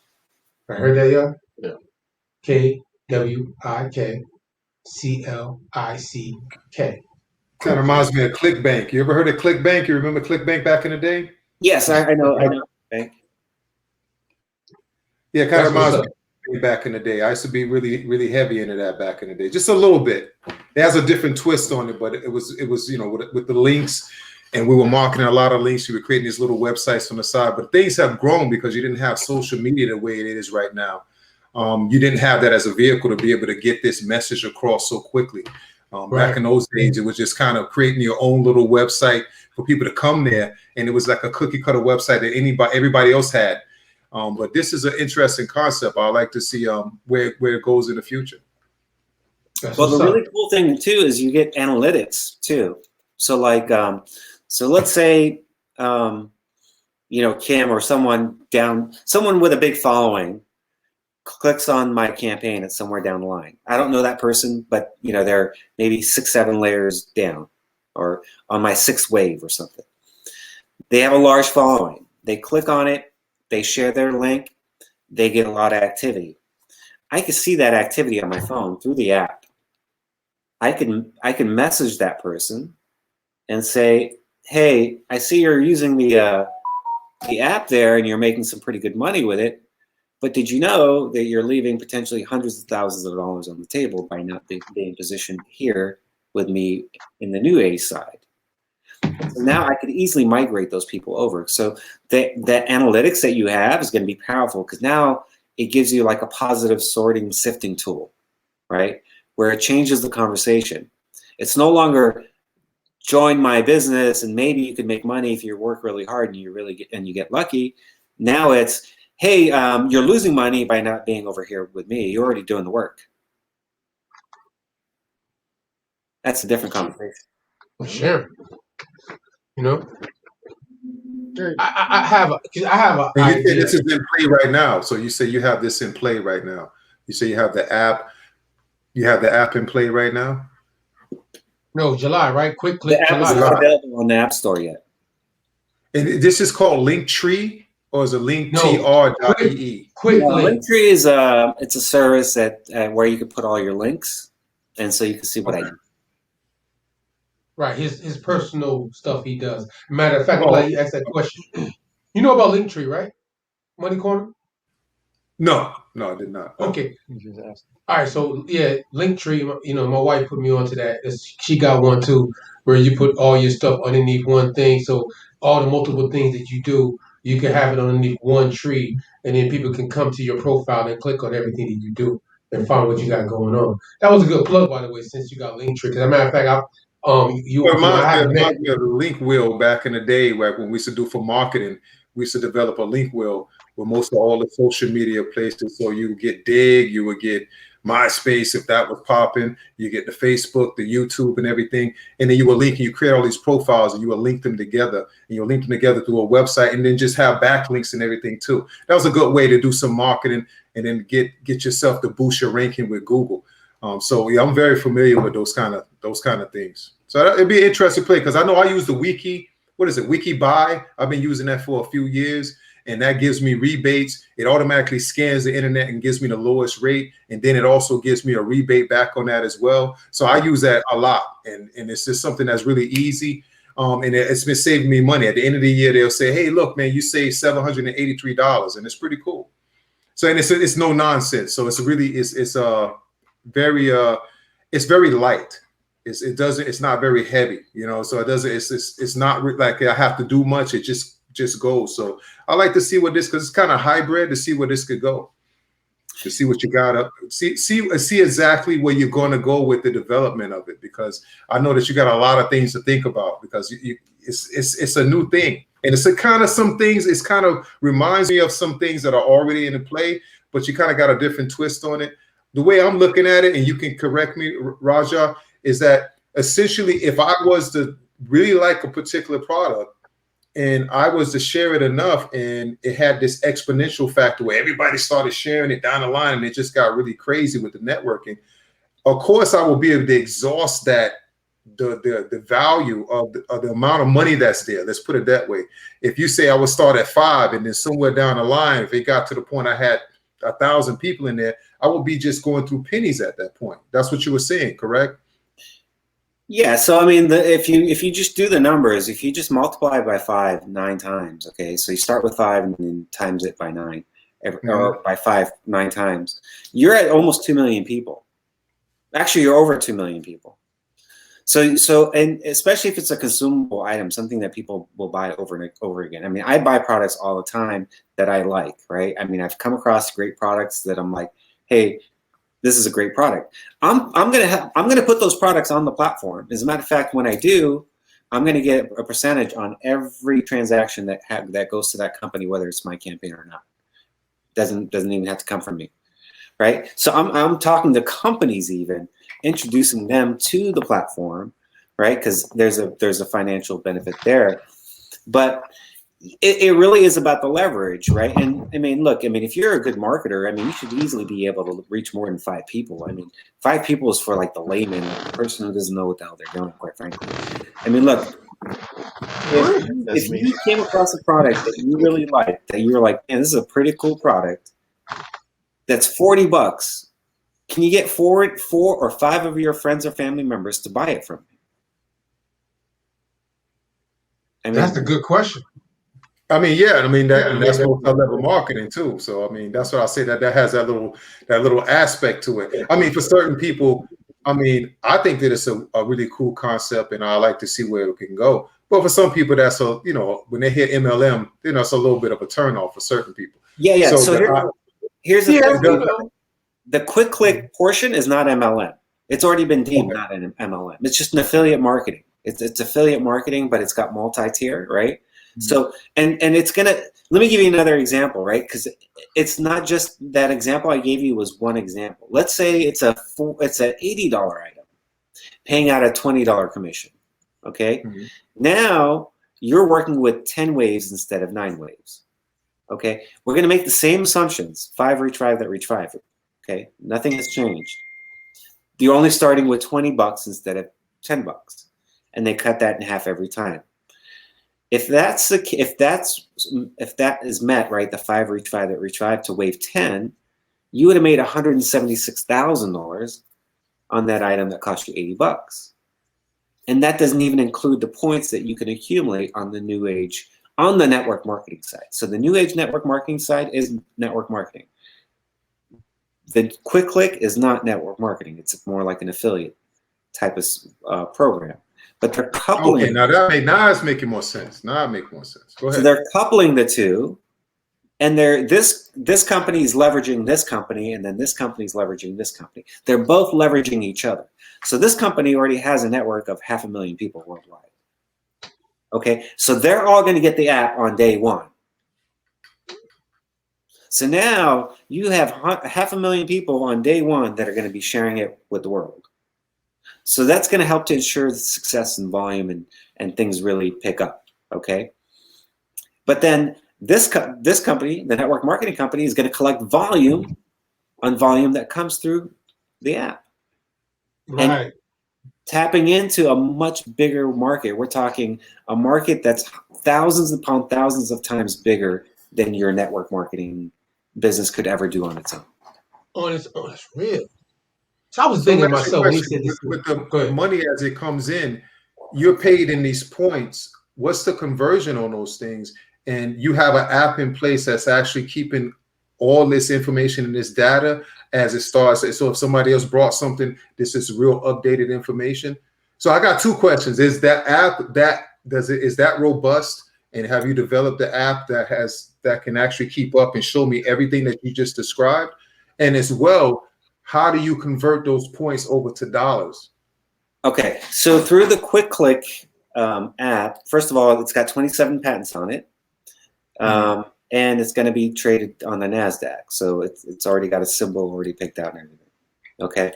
Speaker 1: I heard that, y'all.
Speaker 4: Yeah.
Speaker 1: KWIK. CLICK.
Speaker 2: Kind of reminds me of ClickBank. You ever heard of ClickBank? You remember ClickBank back in the day?
Speaker 5: Yes, I know. Bank.
Speaker 2: Yeah, kind of reminds me back in the day. I used to be really, really heavy into that back in the day, just a little bit. It has a different twist on it, but it was with the links, and we were marketing a lot of links. We were creating these little websites on the side, but things have grown because you didn't have social media the way it is right now. You didn't have that as a vehicle to be able to get this message across so quickly. Back in those days, it was just kind of creating your own little website for people to come there, and it was like a cookie cutter website that everybody else had. But this is an interesting concept. I'd like to see where it goes in the future.
Speaker 5: Well, the really cool thing too is you get analytics too. So like, so let's say, Kim or someone with a big following clicks on my campaign at somewhere down the line. I don't know that person, but they're maybe 6-7 layers down, or on my 6th wave or something. They have a large following. They click on it, they share their link, they get a lot of activity. I can see that activity on my phone through the app. I can message that person and say, hey, I see you're using the app there and you're making some pretty good money with it. But did you know that you're leaving potentially hundreds of thousands of dollars on the table by not being positioned here with me in the new age side? So now I could easily migrate those people over. So that analytics that you have is going to be powerful, because now it gives you like a positive sorting, sifting tool, right? Where it changes the conversation. It's no longer join my business and maybe you can make money if you work really hard and you get lucky. Now it's, hey, you're losing money by not being over here with me. You're already doing the work. That's a different conversation.
Speaker 1: Sure. I have a
Speaker 2: and you say this is in play right now. So you say you have this in play right now. You say you have the app. You have the app in play right now.
Speaker 1: No, July, right? Quick click.
Speaker 5: The app is not available on the App Store yet.
Speaker 2: And this is called Linktree, or is it linktr.ee?
Speaker 1: Quick link.
Speaker 5: Linktree is it's a service that where you can put all your links, and so you can see what I do.
Speaker 1: Right, his personal stuff he does. Matter of fact, I'm glad you asked that question. You know about Linktree, right? Money Corner?
Speaker 2: No, I did not.
Speaker 1: Okay. All right, so yeah, Linktree, my wife put me onto that. She got one too, where you put all your stuff underneath one thing. So all the multiple things that you do, you can have it underneath one tree, and then people can come to your profile and click on everything that you do and find what you got going on. That was a good plug, by the way, since you got Linktree. Because as a matter of fact,
Speaker 2: reminds me of the link wheel back in the day, when we used to do for marketing. We used to develop a link wheel with most of all the social media places. So you would get Dig, you would get MySpace if that was popping, you get the Facebook, the YouTube, and everything, and then you will link and you create all these profiles and you will link them together, and you'll link them together through a website, and then just have backlinks and everything too. That was a good way to do some marketing and then get yourself to boost your ranking with Google. So yeah, I'm very familiar with those kind of things. So it'd be an interesting play, because I know I use the Wiki. What is it? Wiki Buy. I've been using that for a few years, and that gives me rebates. It automatically scans the internet and gives me the lowest rate, and then it also gives me a rebate back on that as well. So I use that a lot, and it's just something that's really easy. And it's been saving me money. At the end of the year, they'll say, "Hey, look, man, you saved $783," and it's pretty cool. So and it's no nonsense. So it's very light. It's not very heavy, so it doesn't, it's not like I have to do much. It just goes. So I like to see what this, because it's kind of hybrid, to see where this could go, to see what you got up, see exactly where you're going to go with the development of it, because I know that you got a lot of things to think about, because it's a new thing, and it's some things, it's kind of reminds me of some things that are already in play, but you kind of got a different twist on it. The way I'm looking at it, and you can correct me, Raja, is that essentially if I was to really like a particular product and I was to share it enough and it had this exponential factor where everybody started sharing it down the line and it just got really crazy with the networking, of course I will be able to exhaust that, the value of the amount of money that's there. Let's put it that way. If you say I would start at 5 and then somewhere down the line, if it got to the point I had 1,000 people in there, I would be just going through pennies at that point. That's what you were saying, correct? Yeah.
Speaker 5: So I mean, if you just do the numbers, if you just multiply by 5 9 times, okay, so you start with 5 and then times it by 9, or by 5 9 times, you're at almost 2 million people. Actually, you're over 2 million people. So and especially if it's a consumable item, something that people will buy over and over again. I mean, I buy products all the time that I like, right? I mean, I've come across great products that I'm like, hey, this is a great product. I'm gonna put those products on the platform. As a matter of fact, when I do, I'm gonna get a percentage on every transaction that goes to that company, whether it's my campaign or not. Doesn't even have to come from me, right? So I'm talking to companies even, introducing them to the platform, right? Because there's a financial benefit there. But it really is about the leverage, right? And I mean, look, I mean, if you're a good marketer, I mean, you should easily be able to reach more than 5 people. I mean, 5 people is for like the layman, the person who doesn't know what the hell they're doing, quite frankly. I mean, look, if you came across a product that you really liked, that you were like, man, this is a pretty cool product, that's $40, can you get 4 or 5 of your friends or family members to buy it from you? I mean,
Speaker 1: that's a good question.
Speaker 2: I mean, yeah, I mean that's multi-level marketing too. So I mean, that's what I say that has that little aspect to it. I mean, for certain people, I mean, I think that it's a really cool concept, and I like to see where it can go. But for some people, that's when they hear MLM, it's a little bit of a turnoff for certain people.
Speaker 5: Yeah. So here's the thing. The quick click portion is not MLM. It's already been deemed not an MLM. It's just an affiliate marketing. It's affiliate marketing, but it's got multi-tier, right? So, and it's going to, let me give you another example, right? Because it's not just that example I gave you was one example. Let's say it's an $80 item, paying out a $20 commission, okay? Mm-hmm. Now, you're working with 10 waves instead of 9 waves, okay? We're going to make the same assumptions, 5 reach 5 that reach 5, okay? Nothing has changed. You're only starting with $20 instead of $10, and they cut that in half every time. If that is met, right, the 5 reach 5 that reach 5 to wave 10, you would have made $176,000 on that item that cost you $80. And that doesn't even include the points that you can accumulate on the new age, on the network marketing side. So the new age network marketing side is network marketing. The quick click is not network marketing. It's more like an affiliate type of program. But they're coupling.
Speaker 2: Okay, now it's making more sense. Now it makes more sense. Go ahead.
Speaker 5: So they're coupling the two, and this company is leveraging this company, and then this company is leveraging this company. They're both leveraging each other. So this company already has a network of 500,000 people worldwide. Okay, so they're all going to get the app on day one. So now you have 500,000 people on day one that are going to be sharing it with the world. So that's going to help to ensure the success and volume and things really pick up, okay? But then this company, the network marketing company, is going to collect volume on volume that comes through the app.
Speaker 1: Right.
Speaker 5: And tapping into a much bigger market. We're talking a market that's thousands upon thousands of times bigger than your network marketing business could ever do on its own.
Speaker 1: Oh, that's real. So I was thinking to myself when he said this.
Speaker 2: With the money as it comes in, you're paid in these points. What's the conversion on those things? And you have an app in place that's actually keeping all this information and this data as it starts. So if somebody else brought something, this is real updated information. So I got 2 questions. Is that app is that robust? And have you developed the app that can actually keep up and show me everything that you just described? And as well, how do you convert those points over to dollars?
Speaker 5: Okay, so through the Quick Click app, first of all, it's got 27 patents on it, and it's going to be traded on the NASDAQ. So it's already got a symbol already picked out and everything. Okay,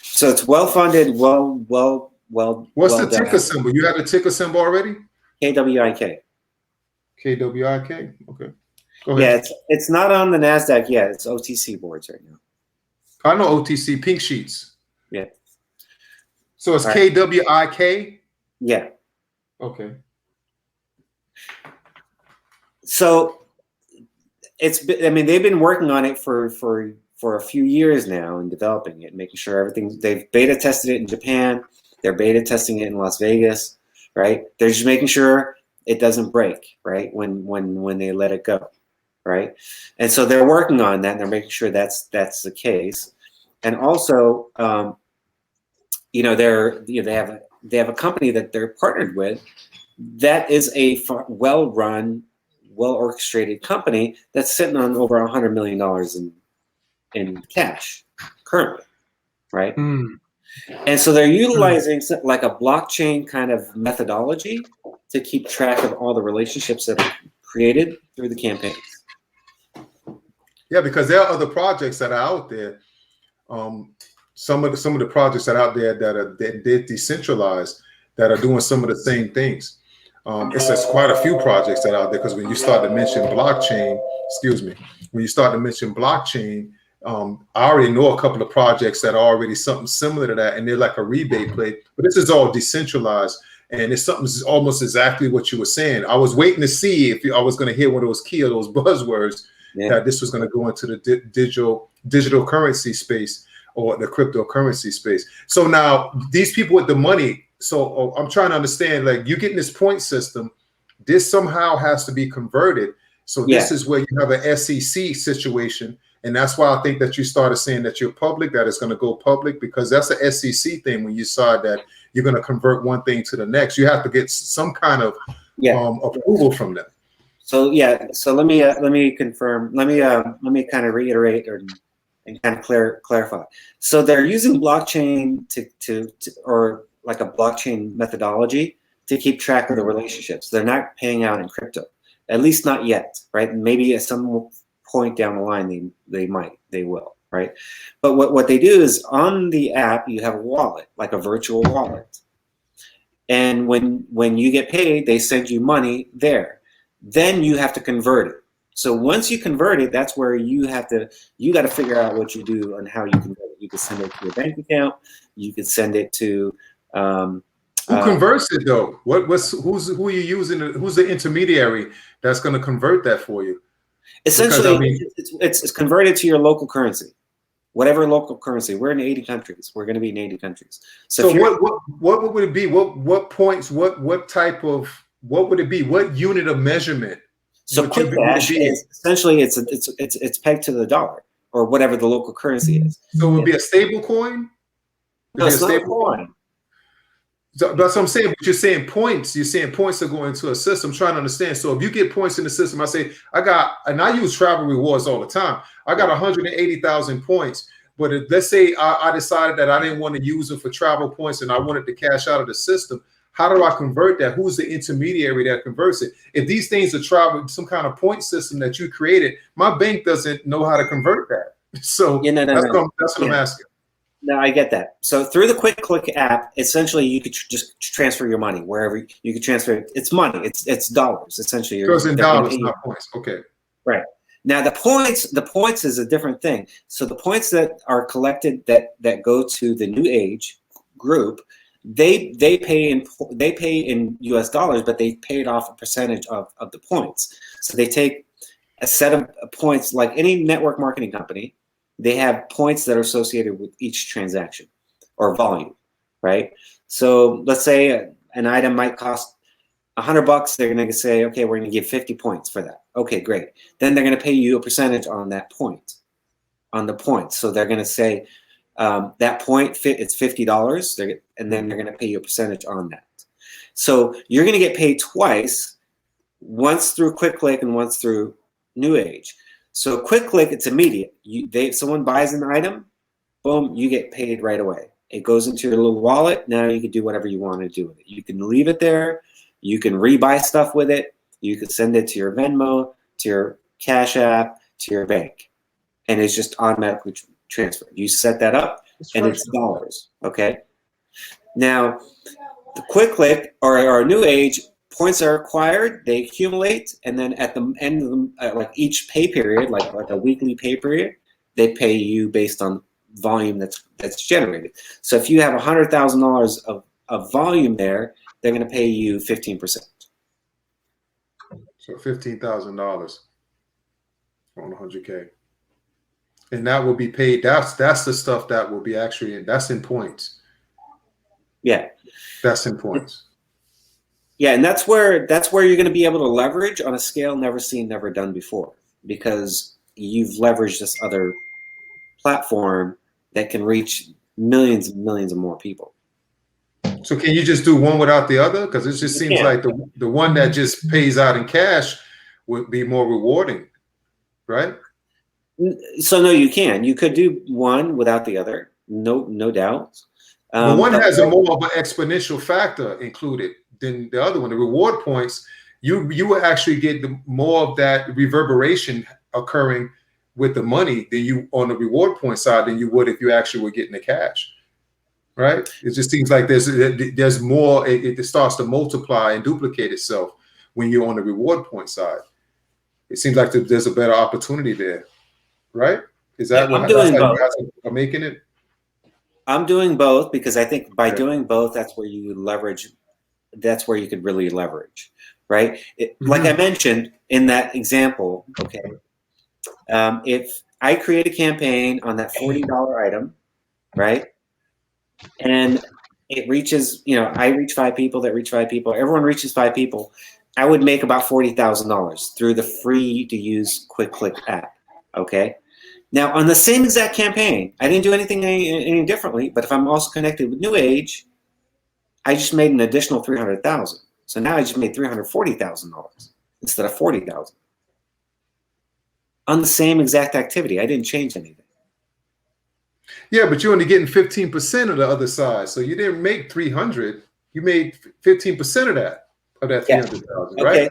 Speaker 5: so it's well funded, well.
Speaker 2: What's the ticker symbol? You have the ticker symbol already?
Speaker 5: KWIK.
Speaker 2: KWIK. Okay. Go ahead.
Speaker 5: Yeah, it's not on the NASDAQ yet. It's OTC boards right now.
Speaker 2: I know OTC pink sheets.
Speaker 5: Yeah.
Speaker 2: So it's KWIK?
Speaker 5: Yeah.
Speaker 2: Okay.
Speaker 5: So they've been working on it for a few years now and developing it, making sure they've beta tested it in Japan. They're beta testing it in Las Vegas, right? They're just making sure it doesn't break, right? When they let it go. Right, and so they're working on that, and they're making sure that's the case, and also, they have a company that they're partnered with that is a well-run, well-orchestrated company that's sitting on over $100 million in cash currently, right? And so they're utilizing like a blockchain kind of methodology to keep track of all the relationships that are created through the campaigns.
Speaker 2: Yeah, because there are other projects that are out there. some of the projects that are out there that they're decentralized that are doing some of the same things. It's quite a few projects that are out there, because when you start to mention blockchain, I already know a couple of projects that are already something similar to that, and they're like a rebate play. But this is all decentralized, and it's something almost exactly what you were saying. I was waiting to see if I was going to hear one of those key of those buzzwords, that this was going to go into the digital currency space or the cryptocurrency space. So now these people with the money. So I'm trying to understand, like, you getting this point system, this somehow has to be converted. So this is where you have an SEC situation. And that's why I think that you started saying that you're public, that it's going to go public, because that's the SEC thing. When you saw that you're going to convert one thing to the next, you have to get some kind of approval from them.
Speaker 5: So so let me confirm. Let me kind of reiterate and kind of clarify. So they're using blockchain to or like a blockchain methodology to keep track of the relationships. They're not paying out in crypto, at least not yet, right? Maybe at some point down the line they will, right? But what they do is, on the app you have a wallet, like a virtual wallet, and when you get paid, they send you money there. Then you have to convert it. So once you convert it, that's where you got to figure out what you do and how you convert it. You can send it to your bank account. You could send it to
Speaker 2: who converts it though? Who are you using? Who's the intermediary that's going to convert that for you?
Speaker 5: Essentially, it's converted to your local currency, whatever local currency. We're in 80 countries. We're going to be in 80 countries. So
Speaker 2: what would it be? What points? What type of? What would it be? What unit of measurement?
Speaker 5: So quick cash is essentially it's pegged to the dollar or whatever the local currency is.
Speaker 2: So it would be a stable coin?
Speaker 5: No, it's not a coin.
Speaker 2: So that's what I'm saying. But you're saying points. You're saying points are going into a system. I'm trying to understand. So if you get points in the system, I say I use travel rewards all the time. I got 180,000 points. But let's say I decided that I didn't want to use them for travel points and I wanted to cash out of the system. How do I convert that? Who's the intermediary that converts it? If these things are travel, some kind of point system that you created, my bank doesn't know how to convert that. So that's what I'm asking.
Speaker 5: No, I get that. So through the Quick Click app, essentially you could just transfer your money wherever you could transfer it. It's money. It's dollars essentially.
Speaker 2: Because in dollars, not points. Okay.
Speaker 5: Right. Now the points is a different thing. So the points that are collected that go to the New Age group, they pay in US dollars, but they paid off a percentage of the points. So they take a set of points, like any network marketing company. They have points that are associated with each transaction or volume, right? So let's say an item might cost $100. They're going to say, okay, we're going to give 50 points for that. Okay, great. Then they're going to pay you a percentage on that point, on the points. So they're going to say that point, it's $50, and then they're going to pay you a percentage on that. So you're going to get paid twice, once through Quick Click and once through New Age. So Quick Click, it's immediate. Someone buys an item, boom, you get paid right away. It goes into your little wallet. Now you can do whatever you want to do with it. You can leave it there. You can rebuy stuff with it. You can send it to your Venmo, to your Cash App, to your bank. And it's just automatically transferred. You set that up, and it's dollars, okay? Now, the Quick Click or New Age, points are acquired, they accumulate, and then at the end of them, like each pay period, like a weekly pay period, they pay you based on volume that's generated. So if you have $100,000 of volume there, they're going to pay you 15%.
Speaker 2: So $15,000 on 100K, and that will be paid. That's the stuff that will be actually that's in points.
Speaker 5: Yeah,
Speaker 2: that's in points.
Speaker 5: Yeah, and that's where you're going to be able to leverage on a scale never seen, never done before, because you've leveraged this other platform that can reach millions and millions of more people.
Speaker 2: So can you just do one without the other? Because it just seems like the one that just pays out in cash would be more rewarding, right?
Speaker 5: So no, you can. You could do one without the other, no doubt.
Speaker 2: But one has a more of an exponential factor included than the other one. The reward points, you will actually get more of that reverberation occurring with the money than you on the reward point side than you would if you actually were getting the cash. Right? It just seems like there's more. It starts to multiply and duplicate itself when you're on the reward point side. It seems like there's a better opportunity there, right? Is that what you guys are making it?
Speaker 5: I'm doing both because I think by doing both, that's where you leverage. That's where you could really leverage, right? Like I mentioned in that example, okay. If I create a campaign on that $40 item, right? And it reaches, I reach 5 people, that reach 5 people, everyone reaches 5 people, I would make about $40,000 through the free to use Quick Click app. Okay. Now on the same exact campaign, I didn't do anything any differently, but if I'm also connected with New Age, I just made an additional $300,000. So now I just made $340,000 instead of $40,000 on the same exact activity. I didn't change anything.
Speaker 2: Yeah, but you're only getting 15% of the other side. So you didn't make 300. You made 15% of that 300,000, right? Okay.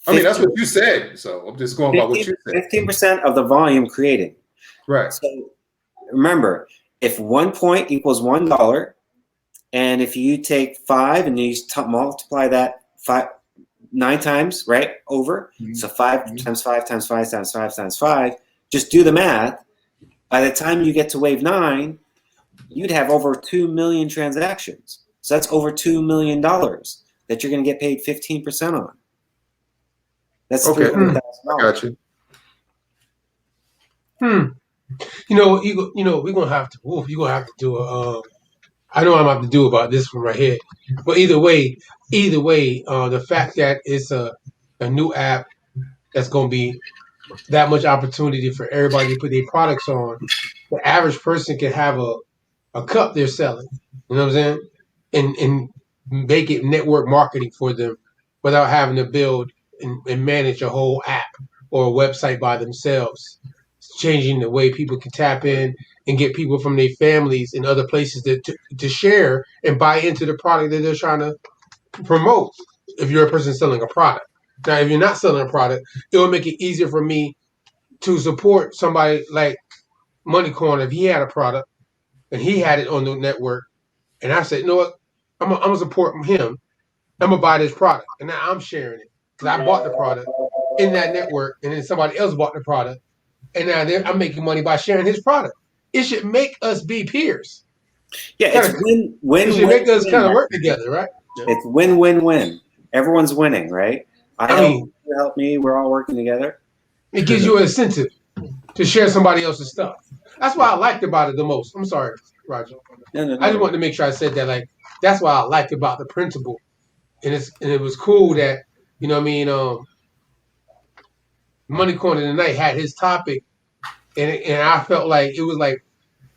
Speaker 2: I mean, that's what you said. So I'm just going by what you said.
Speaker 5: 15% of the volume created.
Speaker 2: Right.
Speaker 5: So remember, if 1 point equals $1, and if you take 5 and you multiply that 9 times, right, over. So 5 times 5 times 5 times 5 times 5. Just do the math. By the time you get to wave 9, you'd have over 2 million transactions. So that's over $2 million that you're going to get paid 15% on. That's
Speaker 2: okay.
Speaker 5: $300,000.
Speaker 2: Got you.
Speaker 1: We're gonna have to. You're gonna have to do a. I know I'm about to do about this one right here, but either way, the fact that it's a new app that's gonna be that much opportunity for everybody to put their products on. The average person can have a cup they're selling. You know what I'm saying? And make it network marketing for them without having to build and manage a whole app or a website by themselves. It's changing the way people can tap in and get people from their families and other places to share and buy into the product that they're trying to promote. If you're a person selling a product. Now, if you're not selling a product, it will make it easier for me to support somebody like Money Corner if he had a product and he had it on the network. And I said, you know what? I'm going to support him. I'm going to buy this product. And now I'm sharing it because I bought the product in that network and then somebody else bought the product. And now I'm making money by sharing his product. It should make us be peers.
Speaker 5: Yeah, it's win-win.
Speaker 1: It should make us kind of work together, right?
Speaker 5: It's win-win-win. Everyone's winning, right? I mean, you help me. We're all working together.
Speaker 1: It gives you an incentive to share somebody else's stuff. That's what I liked about it the most. I'm sorry, Roger. No. I just wanted to make sure I said that. Like, that's what I liked about the principle, and it was cool that Money Corner tonight had his topic, and I felt like it was like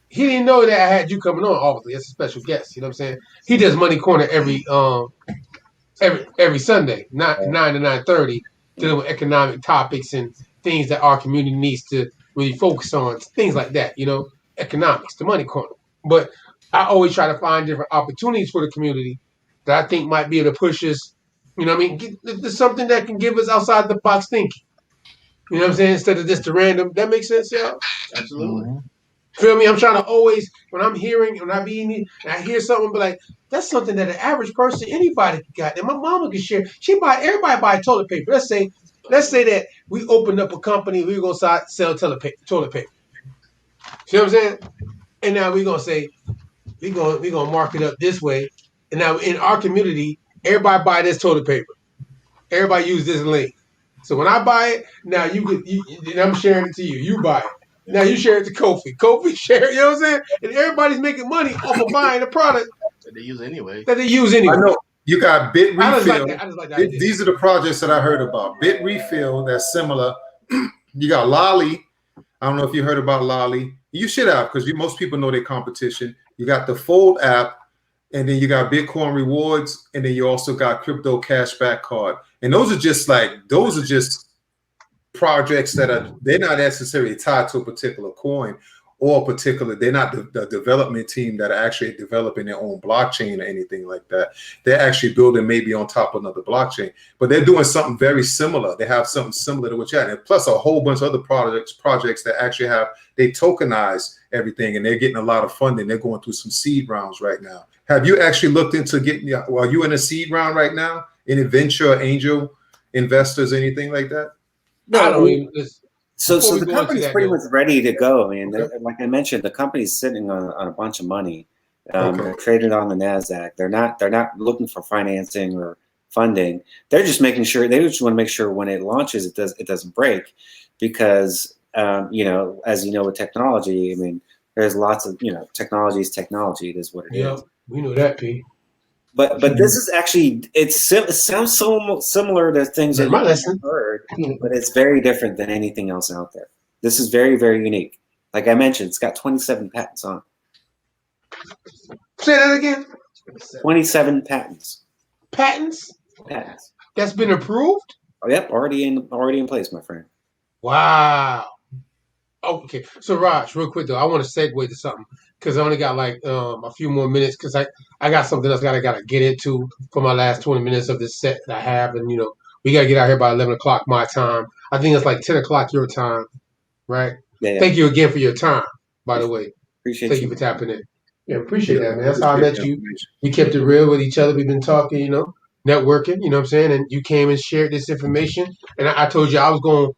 Speaker 1: he didn't know that I had you coming on. Obviously, as a special guest. You know what I'm saying? He does Money Corner every Sunday, 9 to 9:30, dealing with economic topics and things that our community needs to really focus on, things like that, economics, the Money Corner. But I always try to find different opportunities for the community that I think might be able to push us, there's something that can give us outside the box thinking. You know what I'm saying? Instead of just the random. That makes sense, y'all?
Speaker 4: Absolutely.
Speaker 1: Feel me? I'm trying to always, when I be in it, and I hear something, be like, that's something that an average person, anybody got. And my mama can share. Everybody buy toilet paper. Let's say that we opened up a company, we were gonna sell toilet paper. See what I'm saying? And now we're gonna say we're gonna mark it up this way. And now in our community, everybody buy this toilet paper. Everybody use this link. So when I buy it, now and I'm sharing it to you. You buy it. Now you share it to Kofi. Kofi share, you know what I'm saying? And everybody's making money off of buying a product
Speaker 4: that they use anyway.
Speaker 2: I know. You got Bit Refill.
Speaker 1: I just like that
Speaker 2: These are the projects that I heard about. Bit Refill, that's similar. You got Lolly. I don't know if you heard about Lolly. You should have, because most people know their competition. You got the Fold app, and then you got Bitcoin rewards, and then you also got crypto cashback card. And those are just projects that they're not necessarily tied to a particular coin. or particular, they're not the development team that are actually developing their own blockchain or anything like that. They're actually building maybe on top of another blockchain, but they're doing something very similar. They have something similar to what you had, and plus a whole bunch of other projects that actually they tokenize everything, and they're getting a lot of funding. They're going through some seed rounds right now. Have you actually looked into getting, are you in a seed round right now? Any venture or angel investors, anything like that?
Speaker 5: No,
Speaker 1: I don't even.
Speaker 5: So the
Speaker 1: go
Speaker 5: company's
Speaker 1: into that,
Speaker 5: pretty much ready to go. I mean,
Speaker 1: Okay.
Speaker 5: like I mentioned, the company's sitting on a bunch of money.
Speaker 1: Okay.
Speaker 5: They're traded on the NASDAQ. They're not looking for financing or funding. They're just making sure, they just want to make sure when it launches, it doesn't break, because you know, as you know, with technology, I mean, there's lots of, you know, technology is technology. It is what it is.
Speaker 1: We know that, P.
Speaker 5: But this is actually, it sounds so similar to things that you've heard, but it's very different than anything else out there. This is very, very unique. Like I mentioned, it's got 27 patents on it.
Speaker 1: Say that again.
Speaker 5: 27 patents.
Speaker 1: Patents?
Speaker 5: Patents.
Speaker 1: That's been approved?
Speaker 5: Oh, yep, already in place, my friend.
Speaker 1: Wow. Okay. So Raj, real quick though, I want to segue to something because I only got like a few more minutes because I got something else gotta get into for my last 20 minutes of this set that I have, and you know we gotta get out here by 11 o'clock my time. I think it's like 10 o'clock your time, right?
Speaker 5: Yeah.
Speaker 1: Thank you again for your time, by the way.
Speaker 5: Appreciate
Speaker 1: Thank you for tapping in. Yeah, appreciate that, man. That's how I met you. We kept it real with each other. We've been talking, you know, networking, you know what I'm saying? And you came and shared this information. And I told you I was going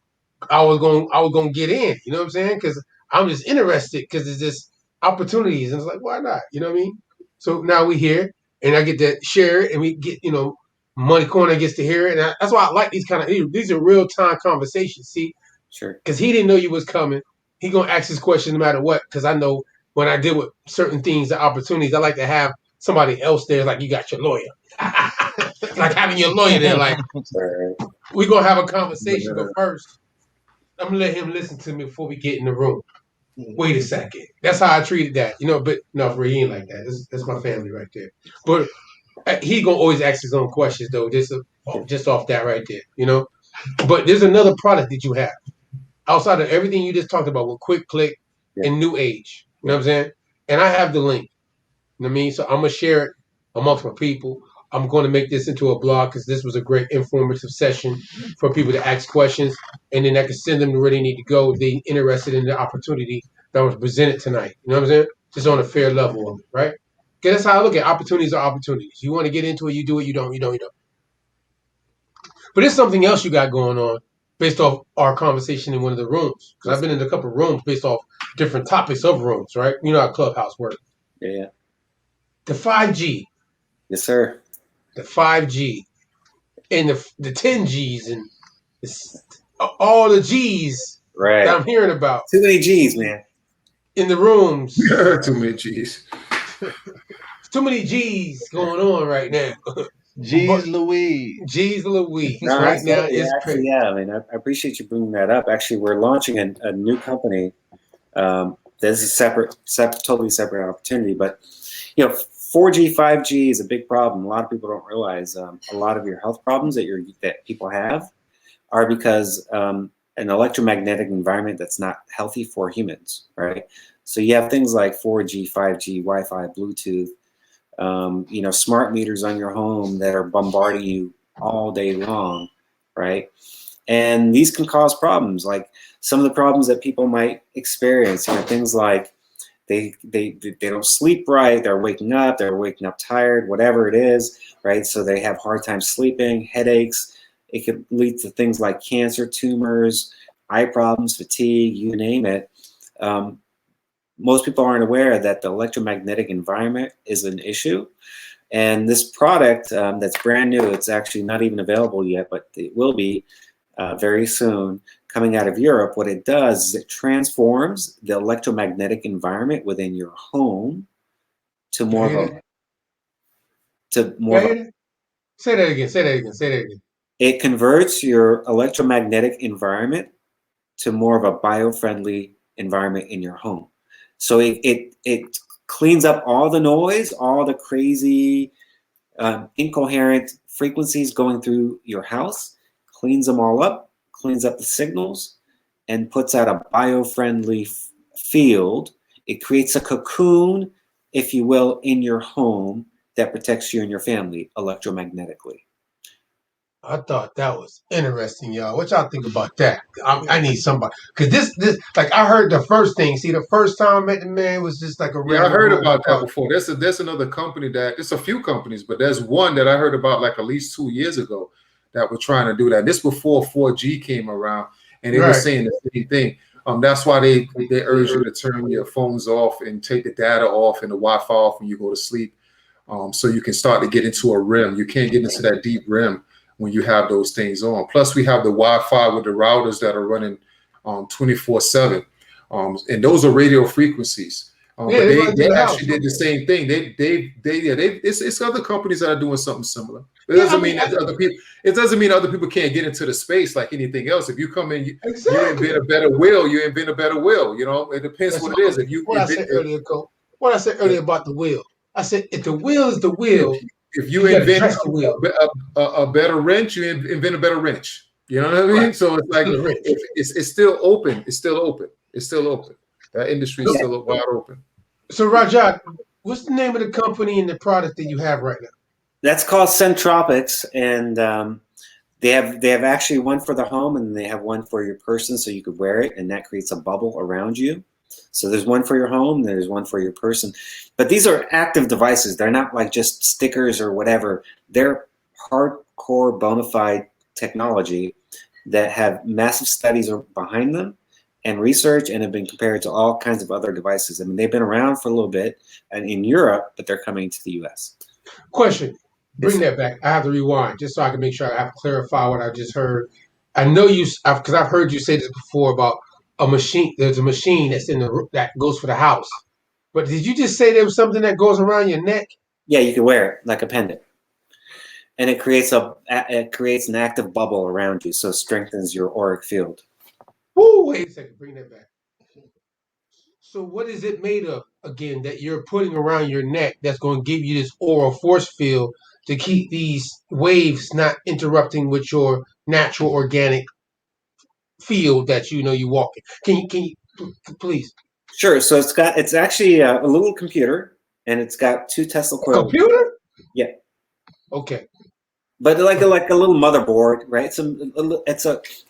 Speaker 1: to get in, you know what I'm saying? Because I'm just interested because it's just opportunities. And it's like, why not? You know what I mean? So now we here and I get to share it and we get, you know, Money Corner gets to hear it. And that's why I like these are real time conversations. See,
Speaker 5: Sure.
Speaker 1: because he didn't know you was coming. He going to ask his question no matter what. Because I know when I deal with certain things, the opportunities, I like to have somebody else there. Like you got your lawyer. Like having your lawyer there. Like, we're going to have a conversation. But first, I'm going to let him listen to me before we get in the room. Wait a second. That's how I treated that. You know, but no, for he ain't like that. That's my family right there. But he going to always ask his own questions, though, just off that right there, you know. But there's another product that you have outside of everything you just talked about with Quick Click and New Age. You know what I'm saying? And I have the link. You know what I mean? So I'm going to share it amongst my people. I'm going to make this into a blog because this was a great informative session for people to ask questions. And then I can send them to where they need to go if they're interested in the opportunity that was presented tonight. You know what I'm saying? Just on a fair level of it, right? Because that's how I look at opportunities are opportunities. You want to get into it, you do it. You don't. But there's something else you got going on based off our conversation in one of the rooms. Because I've been in a couple of rooms based off different topics of rooms, right? You know how Clubhouse works.
Speaker 5: Yeah.
Speaker 1: The 5G.
Speaker 5: Yes, sir.
Speaker 1: The 5G. And the 10 Gs and all the Gs
Speaker 5: right.
Speaker 1: that I'm hearing about.
Speaker 5: Too many Gs, man.
Speaker 1: In the rooms.
Speaker 2: Too many Gs.
Speaker 1: Too many Gs going on right now.
Speaker 6: Jeez Louise.
Speaker 1: Jeez Louise.
Speaker 5: No,
Speaker 1: right now it's crazy.
Speaker 5: Yeah, I mean, I appreciate you bringing that up. Actually, we're launching a new company. This is totally separate opportunity. But, you know, 4G, 5G is a big problem. A lot of people don't realize a lot of your health problems that people have are because an electromagnetic environment that's not healthy for humans, right? So you have things like 4G, 5G, Wi-Fi, Bluetooth, you know, smart meters on your home that are bombarding you all day long, right? And these can cause problems, like some of the problems that people might experience, you know, things like they don't sleep right, they're waking up tired, whatever it is, right? So they have a hard time sleeping, headaches. It could lead to things like cancer, tumors, eye problems, fatigue, you name it. Most people aren't aware that the electromagnetic environment is an issue. And this product that's brand new, it's actually not even available yet, but it will be very soon, coming out of Europe. What it does is it transforms the electromagnetic environment within your home to more of a...
Speaker 1: Say that again.
Speaker 5: It converts your electromagnetic environment to more of a bio-friendly environment in your home. So it cleans up all the noise, all the crazy, incoherent frequencies going through your house, cleans them all up, cleans up the signals, and puts out a bio-friendly field. It creates a cocoon, if you will, in your home that protects you and your family electromagnetically.
Speaker 1: I thought that was interesting, y'all. What y'all think about that? I need somebody because this like I heard the first thing. See, the first time I met the man was just like a
Speaker 2: Yeah, I
Speaker 1: regular
Speaker 2: heard
Speaker 1: robot
Speaker 2: about that
Speaker 1: car.
Speaker 2: before. There's another company that it's a few companies, but there's one that I heard about like at least 2 years ago that were trying to do that. This before 4G came around, and they were
Speaker 1: Right.
Speaker 2: saying the same thing. That's why they urge you to turn your phones off and take the data off and the Wi-Fi off when you go to sleep, so you can start to get into a REM. You can't get into that deep REM when you have those things on. Plus, we have the Wi-Fi with the routers that are running 24/7, and those are radio frequencies.
Speaker 1: Yeah,
Speaker 2: But
Speaker 1: they run through
Speaker 2: they
Speaker 1: the house.
Speaker 2: actually did the same thing. It's other companies that are doing something similar. It
Speaker 1: Yeah,
Speaker 2: doesn't
Speaker 1: I mean,
Speaker 2: mean that other people. It doesn't mean other people can't get into the space like anything else. If you come in, you
Speaker 1: exactly.
Speaker 2: invent a better will. You invent a better will. You know, it depends
Speaker 1: That's
Speaker 2: what it is. If you
Speaker 1: what I said earlier, Cole. What I said earlier about the will. I said if the will is the will,
Speaker 2: if you
Speaker 1: you got to
Speaker 2: invent
Speaker 1: dress the will.
Speaker 2: a better wrench, you invent a better wrench. You know what I mean?
Speaker 1: Right.
Speaker 2: So it's like
Speaker 1: The wrench.
Speaker 2: it's still open. It's still open. It's still open. That industry is still wide open.
Speaker 1: So, Rajat, what's the name of the company and the product that you have right now?
Speaker 5: That's called Centropics, and they have actually one for the home, and they have one for your person, so you could wear it, and that creates a bubble around you. So there's one for your home, there's one for your person. But these are active devices. They're not like just stickers or whatever. They're hardcore bona fide technology that have massive studies behind them and research, and have been compared to all kinds of other devices. I mean, they've been around for a little bit and in Europe, but they're coming to the US.
Speaker 1: Question. Bring that back. I have to rewind just so I can make sure I have to clarify what I just heard. I know because I've heard you say this before about a machine. There's a machine that's that goes for the house. But did you just say there was something that goes around your neck?
Speaker 5: Yeah, you can wear it like a pendant, and it creates an active bubble around you, so it strengthens your auric field.
Speaker 1: Woo! Wait a second. Bring that back. So what is it made of again that you're putting around your neck that's going to give you this aural force field to keep these waves not interrupting with your natural organic field that you walk in? Can you please?
Speaker 5: Sure. So it's actually a little computer, and it's got 2 Tesla coils.
Speaker 1: Computer?
Speaker 5: Yeah.
Speaker 1: Okay.
Speaker 5: But like a little motherboard, right?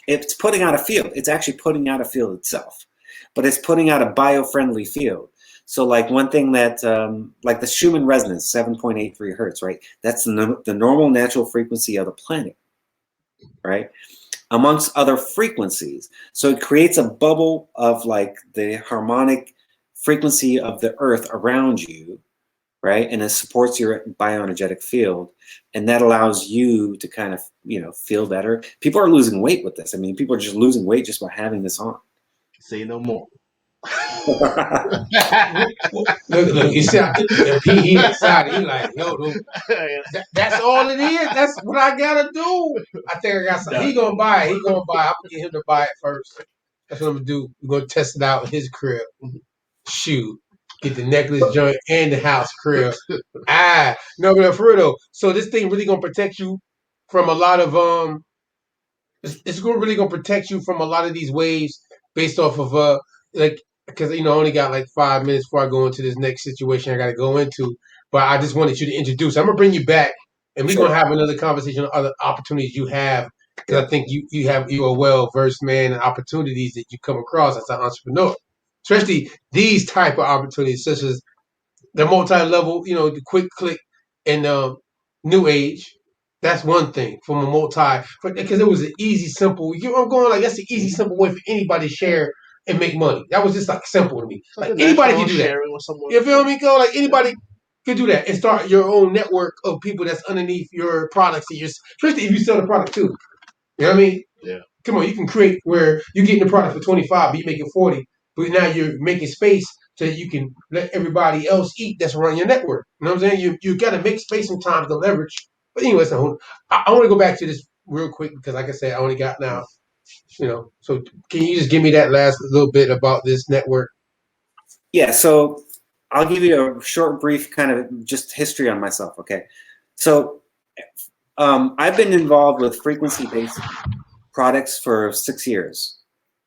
Speaker 5: It's putting out a field. It's actually putting out a field itself, but it's putting out a bio-friendly field. So like one thing that like the Schumann resonance, 7.83 hertz, right? That's the normal natural frequency of the planet, right? Amongst other frequencies. So it creates a bubble of like the harmonic frequency of the earth around you, right? And it supports your bioenergetic field. And that allows you to kind of, feel better. People are losing weight with this. I mean, people are just losing weight just by having this on.
Speaker 4: Say no more.
Speaker 1: Look, you see, he excited. He like, yo, dude, that's all it is. That's what I gotta do. I think I got something. He gonna buy it. I'm gonna get him to buy it first. That's what I'm gonna do. We're gonna test it out in his crib. Shoot, get the necklace joint and the house crib. No, but for real though. So this thing really gonna protect you from a lot of It's really gonna protect you from a lot of these waves based off of like because I only got like 5 minutes before I go into this next situation I got to go into. But I just wanted you to introduce. I'm gonna bring you back, and we're gonna have another conversation on other opportunities you have because I think you are a well versed man in opportunities that you come across as an entrepreneur, especially these type of opportunities such as the multi-level, the quick click and new age. That's one thing from a because it was an easy, simple. I'm going like that's an easy, simple way for anybody to share and make money. That was just like simple to me. Like anybody can do that. You feel me? Go like anybody could do that and start your own network of people that's underneath your products and especially if you sell the product too. You know what I mean?
Speaker 4: Yeah.
Speaker 1: Come on, you can create where you're getting the product for 25, but you're making 40, but now you're making space so that you can let everybody else eat that's around your network. You know what I'm saying? You got to make space sometimes to leverage. But anyway, so I want to go back to this real quick because, like I said, I only got now. So can you just give me that last little bit about this network?
Speaker 5: Yeah. So I'll give you a short, brief kind of just history on myself. Okay. So I've been involved with frequency-based products for 6 years.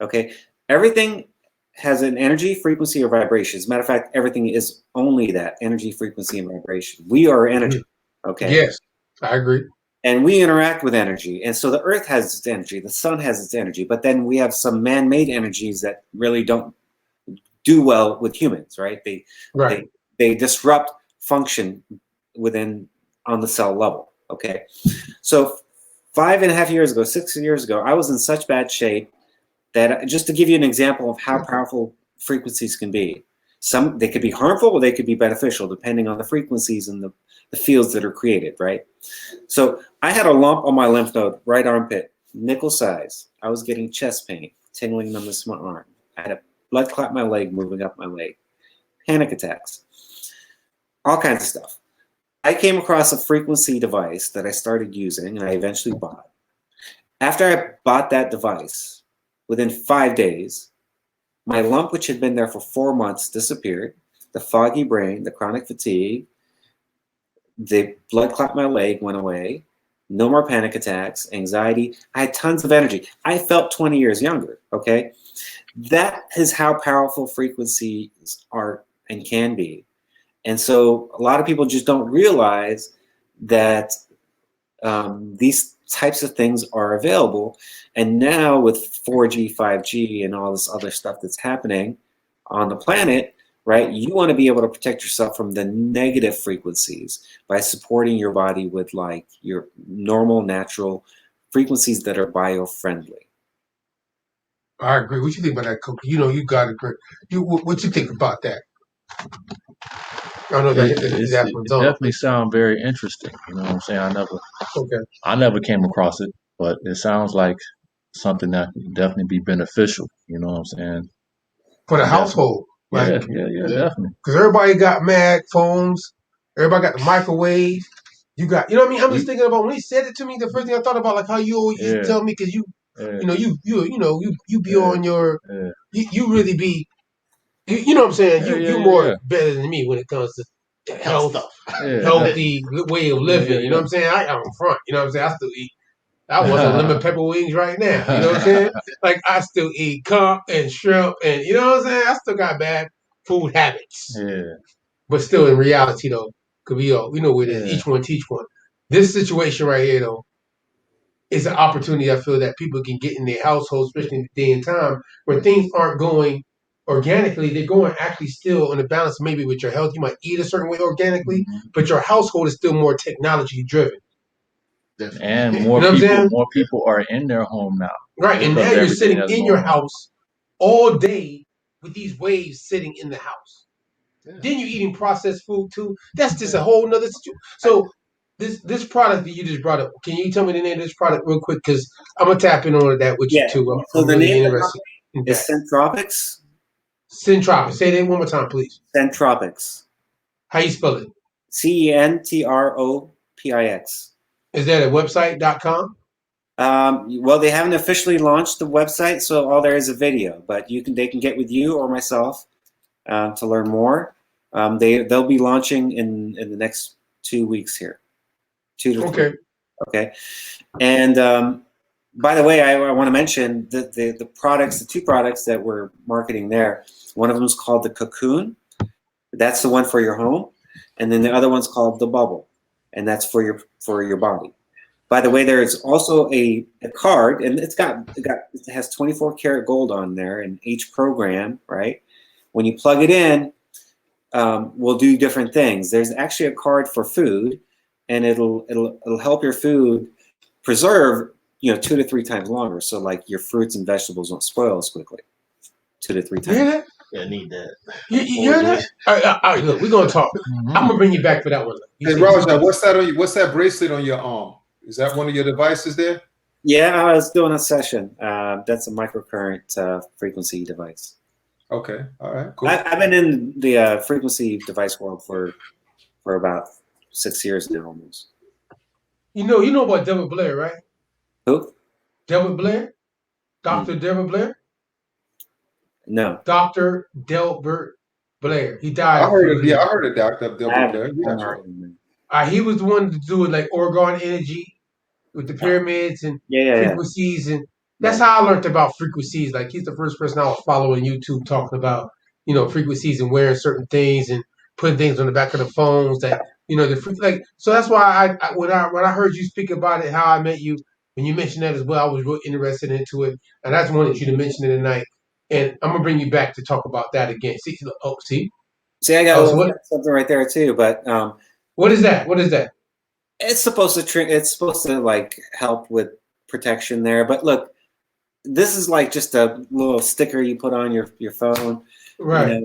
Speaker 5: Okay. Everything has an energy, frequency, or vibration. As a matter of fact, everything is only that energy, frequency, and vibration. We are energy. Okay.
Speaker 1: Yes, I agree.
Speaker 5: And we interact with energy. And so the earth has its energy, the sun has its energy, but then we have some man-made energies that really don't do well with humans, right? They disrupt function within on the cell level. Okay. So 5.5 years ago, 6 years ago, I was in such bad shape that, just to give you an example of how powerful frequencies can be, they could be harmful or they could be beneficial depending on the frequencies and the fields that are created, right? So I had a lump on my lymph node, right armpit, nickel size. I was getting chest pain, tingling numbness in my arm. I had a blood clot in my leg, moving up my leg, panic attacks, all kinds of stuff. I came across a frequency device that I started using and I eventually bought. After I bought that device, within 5 days, my lump, which had been there for 4 months, disappeared. The foggy brain, the chronic fatigue, the blood clot in my leg went away. No more panic attacks, anxiety. I had tons of energy. I felt 20 years younger, okay? That is how powerful frequencies are and can be. And so a lot of people just don't realize that these types of things are available. And now with 4G, 5G, and all this other stuff that's happening on the planet, right? You want to be able to protect yourself from the negative frequencies by supporting your body with like your normal, natural frequencies that are bio-friendly.
Speaker 1: I agree. What you think about that, Coach? You know, you got to agree. What you think about that? I know that
Speaker 3: It definitely sounds very interesting. You know what I'm saying? I never came across it, but it sounds like something that could definitely be beneficial. You know what I'm saying?
Speaker 1: For the household.
Speaker 3: Yeah,
Speaker 1: Like,
Speaker 3: definitely.
Speaker 1: Because everybody got Mac phones. Everybody got the microwave. You got, you know what I mean? I'm just thinking about when he said it to me. The first thing I thought about, like how you always used to tell me, because you be on your, you really be, you know what I'm saying? You more better than me when it comes to health, healthy way of living. You know what I'm saying? I'm front. You know what I'm saying? I still eat. I want some lemon pepper wings right now. You know what I'm saying? Like I still eat conch and shrimp, and you know what I'm saying? I still got bad food habits.
Speaker 3: Yeah.
Speaker 1: But still, in reality, though, because we know where it is. Each one teach one. This situation right here, though, is an opportunity I feel that people can get in their household, especially in the day and time where things aren't going organically. They're going actually still on the balance, maybe with your health. You might eat a certain way organically, but your household is still more technology driven.
Speaker 3: And more people are in their home now.
Speaker 1: Right, and now you're sitting in your house all day with these waves sitting in the house. Yeah. Then you're eating processed food too. That's just a whole nother situation. So this product that you just brought up, can you tell me the name of this product real quick? Because I'm gonna tap in on that with you too. I'm
Speaker 5: the
Speaker 1: really
Speaker 5: name
Speaker 1: interested in that.
Speaker 5: Is Centropics.
Speaker 1: Centropics. Say that one more time, please.
Speaker 5: Centropics.
Speaker 1: How you spell it?
Speaker 5: CENTROPIX.
Speaker 1: Is that a website.com?
Speaker 5: Well, they haven't officially launched the website, so all there is a video. But they can get with you or myself to learn more. They'll be launching in the next 2 weeks here. 2 to 3. Okay. And by the way, I want to mention the products, the 2 products that we're marketing there. One of them is called the Cocoon. That's the one for your home, and then the other one's called the Bubble, and that's for your body. By the way, there is also a card, and it has 24 karat gold on there, and each program, right? When you plug it in, will do different things. There's actually a card for food, and it'll help your food preserve 2 to 3 times longer. So like your fruits and vegetables won't spoil as quickly. 2 to 3 times.
Speaker 1: You hear that?
Speaker 4: Yeah, I need that.
Speaker 1: You hear that? All right, look, we're gonna talk. I'm gonna bring you back for that one.
Speaker 2: Hey, Roger, what's that on you? What's that bracelet on your arm? Is that one of your devices there?
Speaker 5: Yeah, I was doing a session. That's a microcurrent frequency device.
Speaker 2: Okay, all right, cool.
Speaker 5: I've been in the frequency device world for about 6 years now, almost.
Speaker 1: You know about Delbert Blair, right?
Speaker 5: Who?
Speaker 1: Delbert Blair? Dr. Delbert Blair?
Speaker 5: No.
Speaker 1: Dr. Delbert Blair. He died.
Speaker 2: I heard of Dr. Delbert Blair.
Speaker 1: He was the one to do with like orgone energy with the pyramids and frequencies, and That's how I learned about frequencies. Like he's the first person I was following YouTube talking about, frequencies and wearing certain things and putting things on the back of the phones that, so that's why when I heard you speak about it, how I met you, when you mentioned that as well, I was real interested into it. And I just wanted you to mention it tonight. And I'm gonna bring you back to talk about that again. See,
Speaker 5: See, I got a little something right there too, but
Speaker 1: what is that? What is that?
Speaker 5: It's supposed to like help with protection there. But look, this is like just a little sticker you put on your phone.
Speaker 1: Right.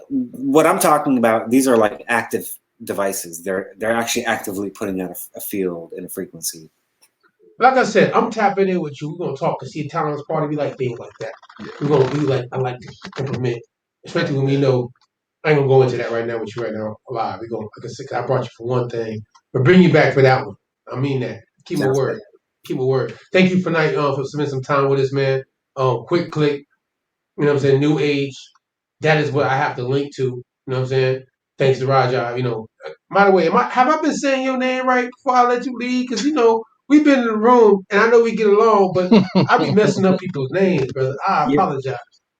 Speaker 5: What I'm talking about, these are like active devices. They're actually actively putting out a field and a frequency.
Speaker 1: Like I said, I'm tapping in with you. We're gonna talk to see a tolerance party. We like things like that. We're gonna be like, I like to implement, especially when we know. I ain't gonna go into that right now with you right now live. We're gonna, like I said, I brought you for one thing, but bring you back for that one. I mean that. Keep my word. Keep my word. Thank you for for spending some time with us, man. Quick click. You know what I'm saying? New age. That is what I have to link to. You know what I'm saying? Thanks to Raja. By the way, have I been saying your name right before I let you leave? Because we've been in the room and I know we get along, but I be messing up people's names, brother. I apologize.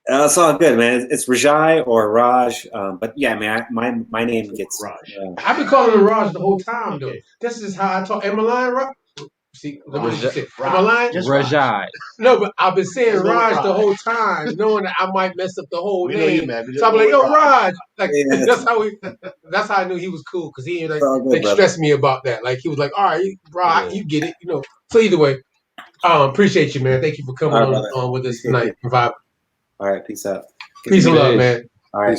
Speaker 5: It's all good, man. It's Rajai or Raj, but yeah, man, my name gets
Speaker 4: Raj.
Speaker 1: I've been calling him Raj the whole time, though. This is how I talk. Am I lying, Raj? See, let me just say, am I lying?
Speaker 3: Rajai.
Speaker 1: No, but I've been saying Raj the whole time, knowing that I might mess up the whole
Speaker 4: We
Speaker 1: name.
Speaker 4: know you, man.
Speaker 1: So I'm like, yo, Raj. Like
Speaker 5: Yeah.
Speaker 1: that's how I knew he was cool because he stressed me about that. Like he was like, all right, Raj, you get it, So either way, appreciate you, man. Thank you for coming on with us tonight. Vibe.
Speaker 5: All right, peace out.
Speaker 1: Peace and love, man.
Speaker 5: All right.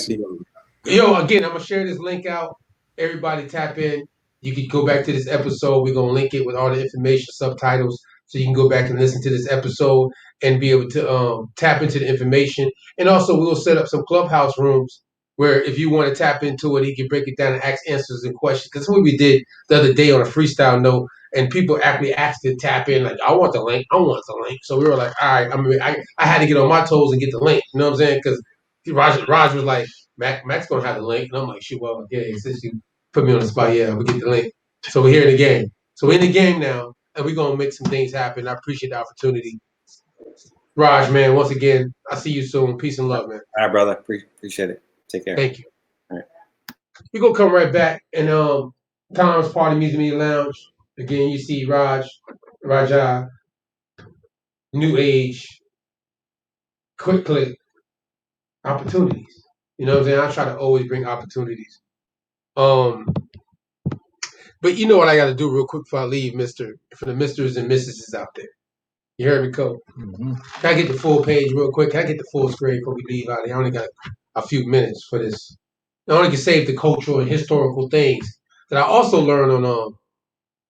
Speaker 1: Yo, again, I'm gonna share this link out. Everybody tap in. You can go back to this episode. We're gonna link it with all the information, subtitles, so you can go back and listen to this episode and be able to tap into the information. And also, we'll set up some clubhouse rooms where if you want to tap into it, he can break it down and ask answers and questions. Because what we did the other day on a freestyle note, and people actually asked to tap in, like, I want the link. So we were like, all right. I had to get on my toes and get the link. You know what I'm saying? Because Raj was like, Mac's gonna have the link, and I'm like, shoot, well, yeah, since you put me on the spot, yeah, we get the link. So we're here in the game. So we're in the game now, and we're gonna make some things happen. I appreciate the opportunity. Raj, man, once again, I'll see you soon. Peace and love, man.
Speaker 5: All right, brother. Appreciate it. Take care.
Speaker 1: Thank you.
Speaker 5: All right.
Speaker 1: We're gonna come right back and Tom's Party Music Media Lounge. Again, you see Raja, New Age, Quick Click, opportunities. You know what I'm saying? I try to always bring opportunities. But you know what I got to do real quick before I leave, for the misters and missuses out there. You heard me, Cole? Mm-hmm. Can I get the full page real quick? Can I get the full screen before we leave out here? I only got a few minutes for this. I only can save the cultural and historical things that I also learned on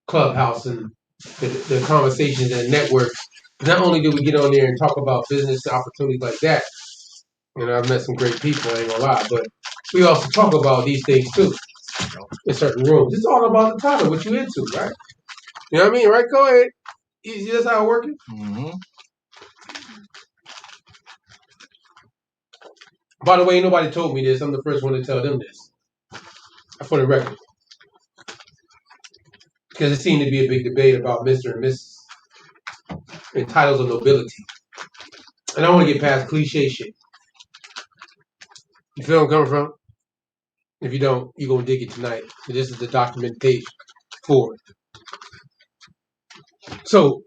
Speaker 1: Clubhouse and the conversations and networks. Not only do we get on there and talk about business opportunities like that, I've met some great people, I ain't gonna lie, but we also talk about these things too in certain rooms. It's all about the title, what you into, right? You know what I mean, right? Go ahead. You see that's how it working? Mm-hmm. By the way, nobody told me this. I'm the first one to tell them this. For the record. Because it seemed to be a big debate about Mr. and Mrs. and titles of nobility. And I want to get past cliche shit. You feel where I'm coming from? If you don't, you're going to dig it tonight. This is the documentation for it. So,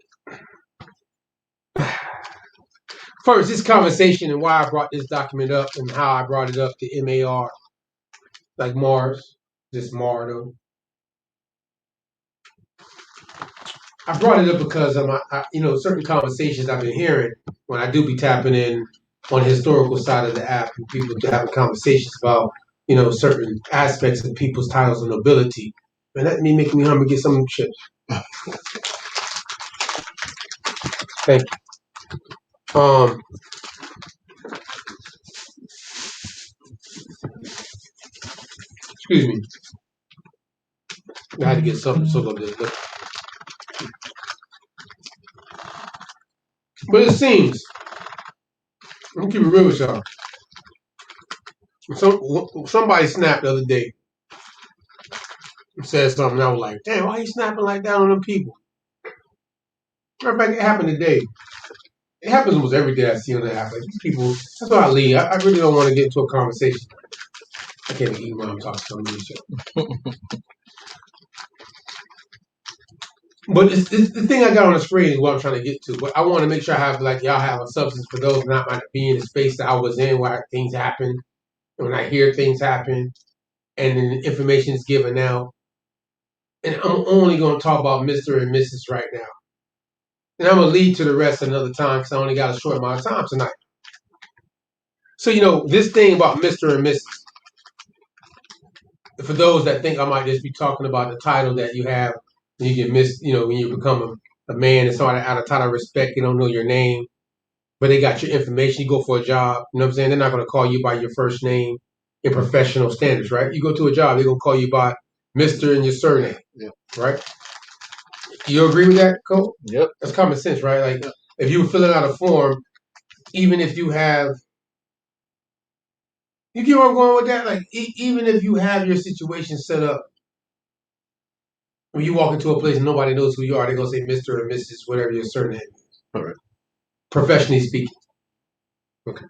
Speaker 1: first, this conversation and why I brought this document up and how I brought it up to MAR, like Mars, just Mardo. I brought it up because of certain conversations I've been hearing when I do be tapping in on the historical side of the app and people having conversations about, certain aspects of people's titles of nobility. Man, that making me hungry. Get some chips. Thank you. Excuse me. I had to get something to soak up this. But it seems, I'm gonna keep it real with y'all. Somebody snapped the other day and said something. I was like, damn, why you snapping like that on them people? Matter of fact, it happened today. It happens almost every day I see on the app. Like, these people, that's why I leave. I really don't want to get into a conversation. I can't eat while I'm talking to somebody. But it's the thing I got on the screen is what I'm trying to get to. But I want to make sure I have, like, y'all have a substance for those not might be in the space that I was in where things happen. And when I hear things happen and then the information is given out. And I'm only going to talk about Mr. and Mrs. right now. And I'm going to lead to the rest another time because I only got a short amount of time tonight. So, this thing about Mr. and Mrs., for those that think I might just be talking about the title that you have, when you get when you become a man and somebody out of title of respect, you don't know your name, but they got your information, you go for a job, you know what I'm saying? They're not going to call you by your first name in professional standards, right? You go to a job, they're going to call you by Mr. and your surname, right? You agree with that, Cole?
Speaker 4: Yep.
Speaker 1: That's common sense, right? Like, if you were filling out a form, even if you have, you get where I'm going with that? Like, even if you have your situation set up, when you walk into a place and nobody knows who you are, they're going to say Mr. or Mrs., whatever your surname is.
Speaker 4: All right.
Speaker 1: Professionally speaking. Okay.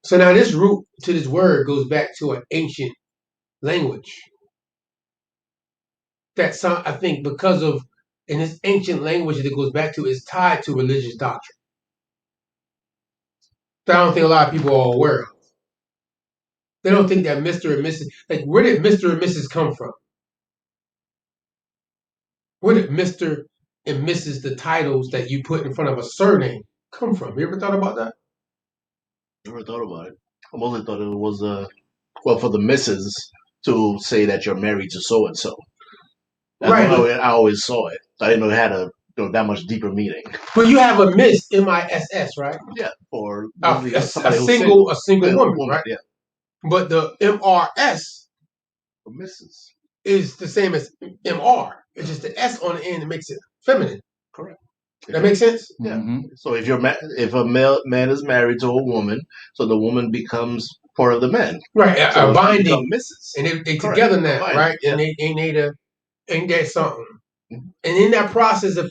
Speaker 1: So now this root to this word goes back to an ancient language. That I think because of, in this ancient language that it goes back to is tied to religious doctrine. That I don't think a lot of people are aware of. They don't think that Mr. and Mrs., like, where did Mr. and Mrs. come from? Where did Mr. and Mrs., the titles that you put in front of a surname, come from? You ever thought about that?
Speaker 4: Never thought about it. I mostly thought it was for the missus to say that you're married to so and so. That's
Speaker 1: Right.
Speaker 4: I always saw it. I didn't know it had that much deeper meaning.
Speaker 1: But you have a Miss MISS, right?
Speaker 4: Yeah, or
Speaker 1: a
Speaker 4: single
Speaker 1: woman, right?
Speaker 4: Yeah.
Speaker 1: But the MRS
Speaker 4: for Mrs.
Speaker 1: is the same as MR. It's just the S on the end that makes it feminine.
Speaker 4: Correct.
Speaker 1: That makes sense?
Speaker 4: Yeah. Mm-hmm. So if if a man is married to a woman, so the woman becomes part of the man.
Speaker 1: Right.
Speaker 4: So
Speaker 1: a binding.
Speaker 4: Mrs.
Speaker 1: And they together now, right? Yeah. And ain't that something? Mm-hmm. And in that process, if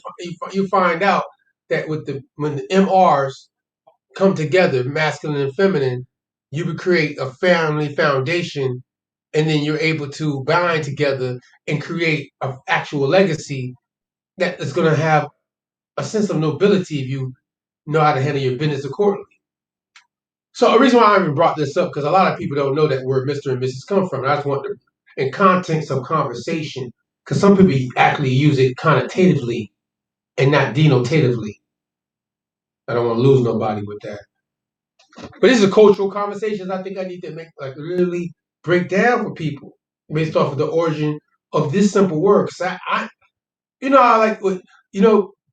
Speaker 1: you find out that when the MRs come together, masculine and feminine, you would create a family foundation, and then you're able to bind together and create an actual legacy that is going to have a sense of nobility if you know how to handle your business accordingly. So the reason why I even brought this up, because a lot of people don't know that where Mr. and Mrs. come from. And I just want to, in context of conversation, because some people actually use it connotatively and not denotatively. I don't want to lose nobody with that. But this is a cultural conversation I think I need to make, like, really break down for people based off of the origin of this simple word. Because I like,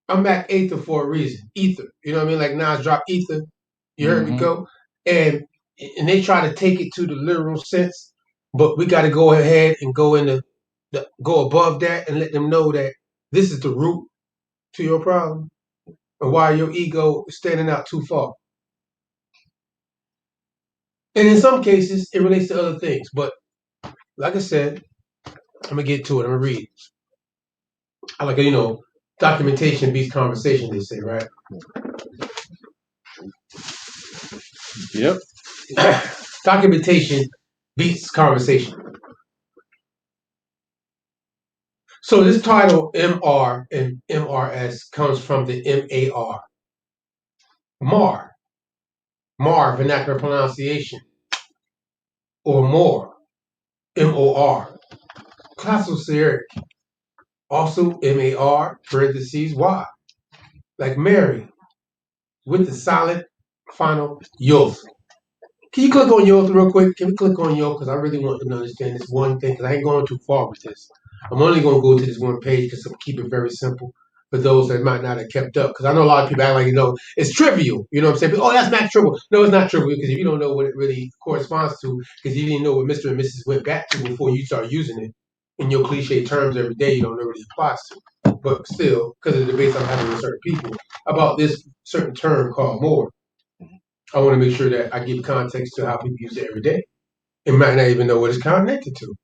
Speaker 1: I'm back Aether for a reason. Ether. You know what I mean? Like, Nas dropped Ether. You heard me go? And they try to take it to the literal sense. But we got to go ahead and go above that and let them know that this is the root to your problem and why your ego is standing out too far. And in some cases, it relates to other things. But like I said, I'm going to get to it. I'm going to read. I like, documentation beats conversation, they say, right?
Speaker 3: Yep.
Speaker 1: Documentation beats conversation. So this title, MR and MRS, comes from the MAR. Mar, vernacular pronunciation. Or more, MOR. Classical Syriac. Also MAR, parentheses, Y. Like Mary, with the silent final Yod. Can you click on Yod real quick? Can we click on Yod? Because I really want them to understand this one thing, because I ain't going too far with this. I'm only going to go to this one page because I'm keeping it very simple for those that might not have kept up. Because I know a lot of people act like, it's trivial. You know what I'm saying? But, that's not trivial. No, it's not trivial, because if you don't know what it really corresponds to, because you didn't know what Mr. and Mrs. went back to before you start using it in your cliche terms every day, you don't know what it applies to. But still, because of the debates I'm having with certain people about this certain term called more, I want to make sure that I give context to how people use it every day. And might not even know what it's connected to.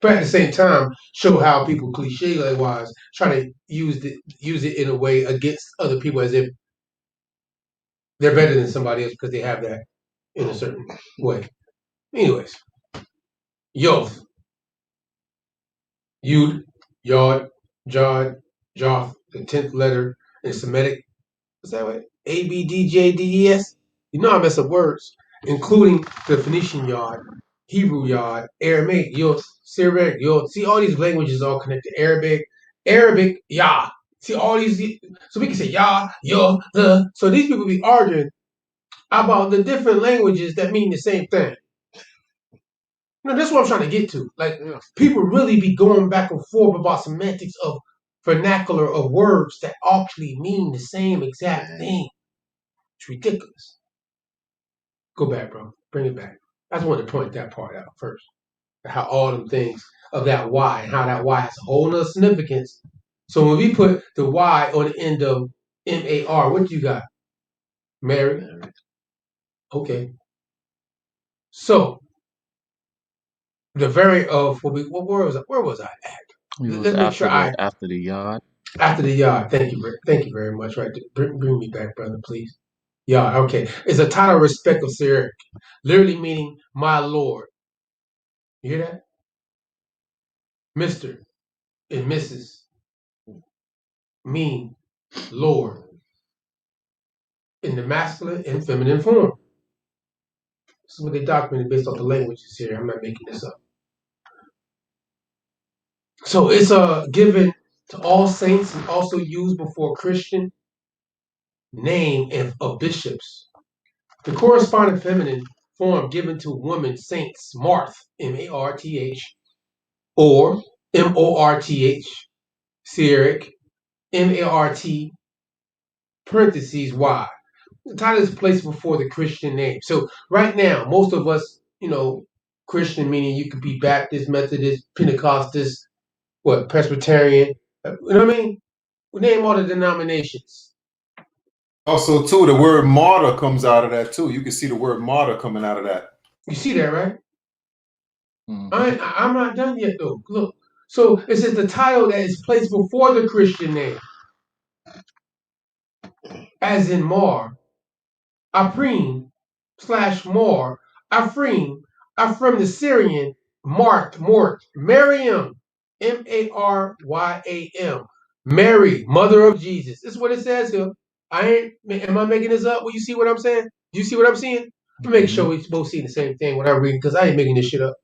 Speaker 1: But at the same time, show how people cliche-wise try to use it in a way against other people, as if They're better than somebody else because they have that in a certain way. Anyways, Yoth, Yud, Yod, Jod, Joth, the 10th letter in Semitic. What's that way? A, B, D, J, D, E, S. You know I mess up words, including the Phoenician Yod, Hebrew Yod, Aramaic Yoth, Syriac Yoth. See, all these languages all connected. Arabic Yah. See, all these. So we can say Yah, Yoth, the. So these people be arguing about the different languages that mean the same thing. That's what I'm trying to get to. Like, people really be going back and forth about semantics of vernacular of words that actually mean the same exact thing. It's ridiculous. Go back, bro. Bring it back. I just wanted to point that part out first. How all them things of that Y and how that Y has a whole nother significance. So when we put the Y on the end of M-A-R, what do you got? Mary? Okay. So the very of what was I at?
Speaker 3: Let's make sure after the yard.
Speaker 1: After the yard. Thank you very much. Right, bring me back, brother, please. Yard. Okay, it's a title of respect of Syriac, literally meaning my lord. You hear that? Mister and Mrs. mean lord in the masculine and feminine form. This is what they documented based off the languages here. I'm not making this up. So it's given to all saints and also used before Christian name of bishops. The corresponding feminine form given to women saints, Marth, M-A-R-T-H, or M-O-R-T-H, Syriac, M-A-R-T, parentheses, Y. The title is placed before the Christian name. So right now, most of us, Christian meaning you could be Baptist, Methodist, Pentecostal, Presbyterian. You know what I mean? We name all the denominations.
Speaker 2: Also, too, the word martyr comes out of that, too. You can see the word martyr coming out of that.
Speaker 1: You see that, right? I'm not done yet, though. Look. So it says the title that is placed before the Christian name. As in Mar, Aprim / Mar, Afrim, from the Syrian, Mort, Maryam, Maryam, Mary, mother of Jesus. This is what it says here. Am I making this up? Well, you see what I'm saying? Do you see what I'm seeing? I'm making sure we both see the same thing when I'm reading, because I ain't making this shit up.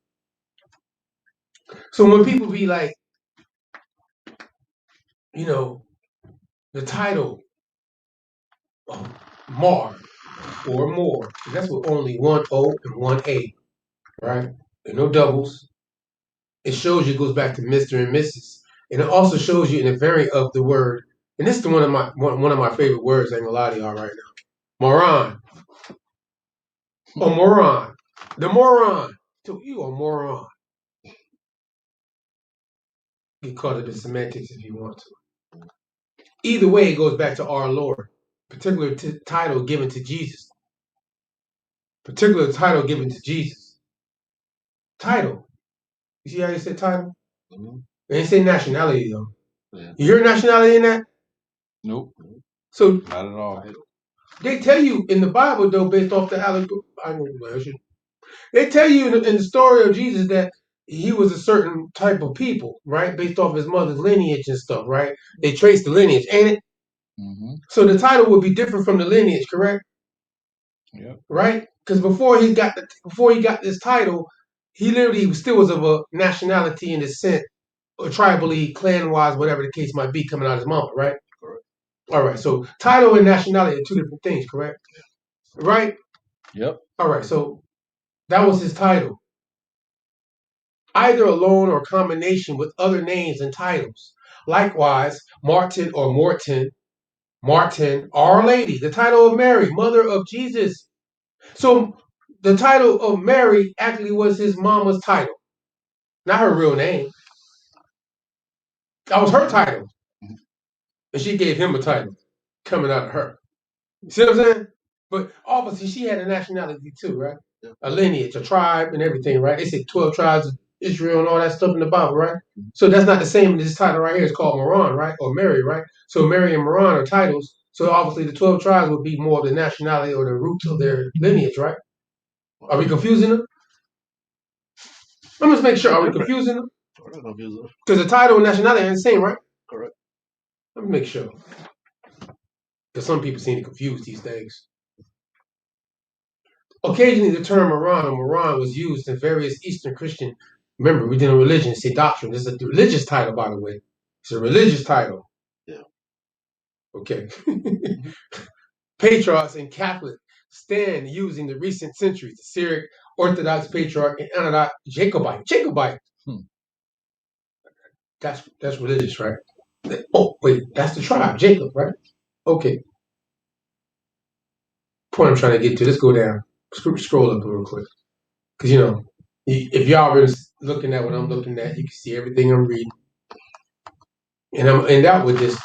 Speaker 1: So when people be like, the title, Mar or more, that's with only one O and one A, right? There are no doubles. It shows you it goes back to Mr. and Mrs. And it also shows you in the variant of the word, and this is one of my favorite words. I ain't gonna lie to y'all right now. Moron. A moron. The moron. So you a moron. Get caught up in semantics if you want to. Either way, it goes back to our Lord. Particular title given to Jesus. Particular title given to Jesus. Title. You see how they said title? Mm-hmm. They didn't say nationality though. Yeah. You hear nationality in that?
Speaker 3: Nope.
Speaker 1: So
Speaker 3: not at all.
Speaker 1: They tell you in the Bible though, based off the allegory, they tell you in the story of Jesus that he was a certain type of people, right? Based off his mother's lineage and stuff, right? They trace the lineage, ain't it? Mm-hmm. So the title would be different from the lineage, correct? Yeah. Right? Because before he got this title, he literally still was of a nationality in the sense, or tribally, clan-wise, whatever the case might be, coming out of his mama, right? Correct. All right. So title and nationality are two different things, correct? Right?
Speaker 3: Yep.
Speaker 1: All right. So that was his title. Either alone or combination with other names and titles. Likewise, Martin or Martin, Our Lady, the title of Mary, mother of Jesus. So the title of Mary actually was his mama's title, not her real name. That was her title. And she gave him a title coming out of her. You see what I'm saying? But obviously she had a nationality too, right? A lineage, a tribe, and everything, right? They say 12 tribes of Israel and all that stuff in the Bible, right? So that's not the same as this title right here. It's called Moran, right? Or Mary, right? So Mary and Moran are titles So obviously the 12 tribes would be more of the nationality or the roots of their lineage, right? Are we confusing them? Let me just make sure. Are we confusing them?
Speaker 4: We're not confusing them.
Speaker 1: Because the title and nationality are the same, right?
Speaker 4: Correct.
Speaker 1: Let me make sure. Because some people seem to confuse these things. Occasionally, the term Moran or Moran was used in various Eastern Christian. Remember, we did a religion, say doctrine. This is a religious title, by the way. It's a religious title.
Speaker 4: Yeah.
Speaker 1: Okay. Patriarchs and Catholic stand using the recent centuries. The Syriac Orthodox Patriarch and Anodot Jacobite. Jacobite. That's religious, right? Oh, wait, that's the tribe, Jacob, right? Okay. Point I'm trying to get to. Let's go down. Scroll up real quick. Because, if y'all been looking at what I'm looking at, you can see everything I'm reading. And I'm end out with this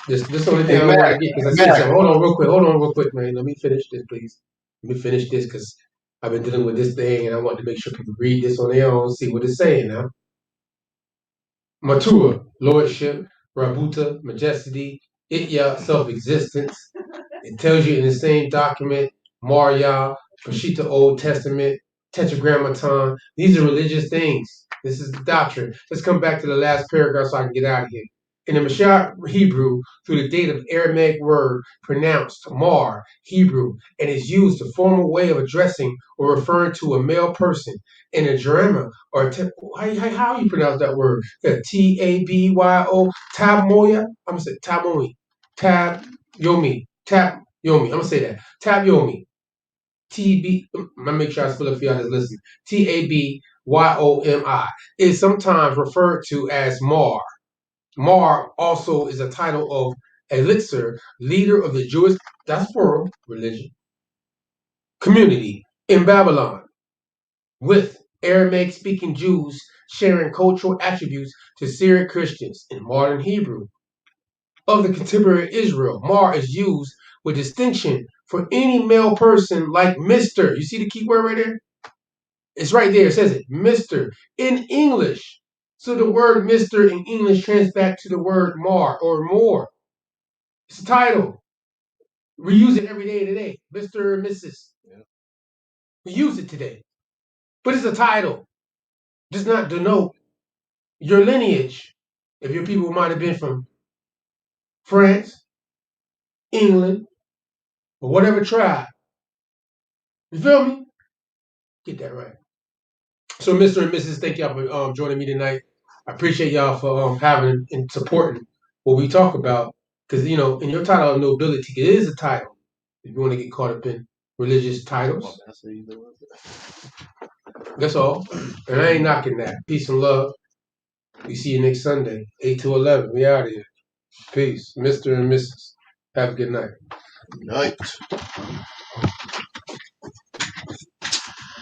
Speaker 1: only thing I want to get because I see something. Hold on real quick, man. Let me finish this, please. Let me finish this because I've been dealing with this thing and I want to make sure people read this on their own, see what it's saying now. Matua, lordship, Rabuta, majesty, Itya, self-existence. It tells you in the same document, Maria, Peshitta Old Testament, Tetragrammaton. These are religious things. This is the doctrine. Let's come back to the last paragraph so I can get out of here. In the Mashah Hebrew, through the date of Aramaic word pronounced Mar, Hebrew, and is used a formal way of addressing or referring to a male person. In a drama, or how you pronounce that word? Tabyo, Tabmoya? I'm going to say Tamoy. Tab-yomi. Tap Yomi. I'm gonna say that. Tap Yomi. TB. I'm gonna make sure I spell it for y'all that's listening. Tabyomi is sometimes referred to as Mar. Mar also is a title of Elixir, leader of the Jewish diaspora religion community in Babylon, with Aramaic-speaking Jews sharing cultural attributes to Syriac Christians in modern Hebrew. Of the contemporary Israel, Mar is used with distinction for any male person like Mr. You see the key word right there? It's right there. It says it, Mr. in English. So the word Mr. in English translates back to the word Mar or more. It's a title. We use it every day today. Mr. and Mrs. Yeah. We use it today. But it's a title. Does not denote your lineage. If your people might have been from France, England, or whatever tribe. You feel me? Get that right. So, Mr. and Mrs., thank y'all for joining me tonight. I appreciate y'all for having and supporting what we talk about. Because, in your title of nobility, it is a title. If you want to get caught up in religious titles. That's all. And I ain't knocking that. Peace and love. We see you next Sunday, 8 to 11. We out of here. Peace. Mr. and Mrs. Have a good night.
Speaker 4: Night.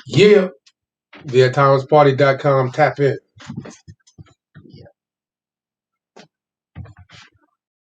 Speaker 1: Yeah. TheAtOwnsParty.com. Tap in.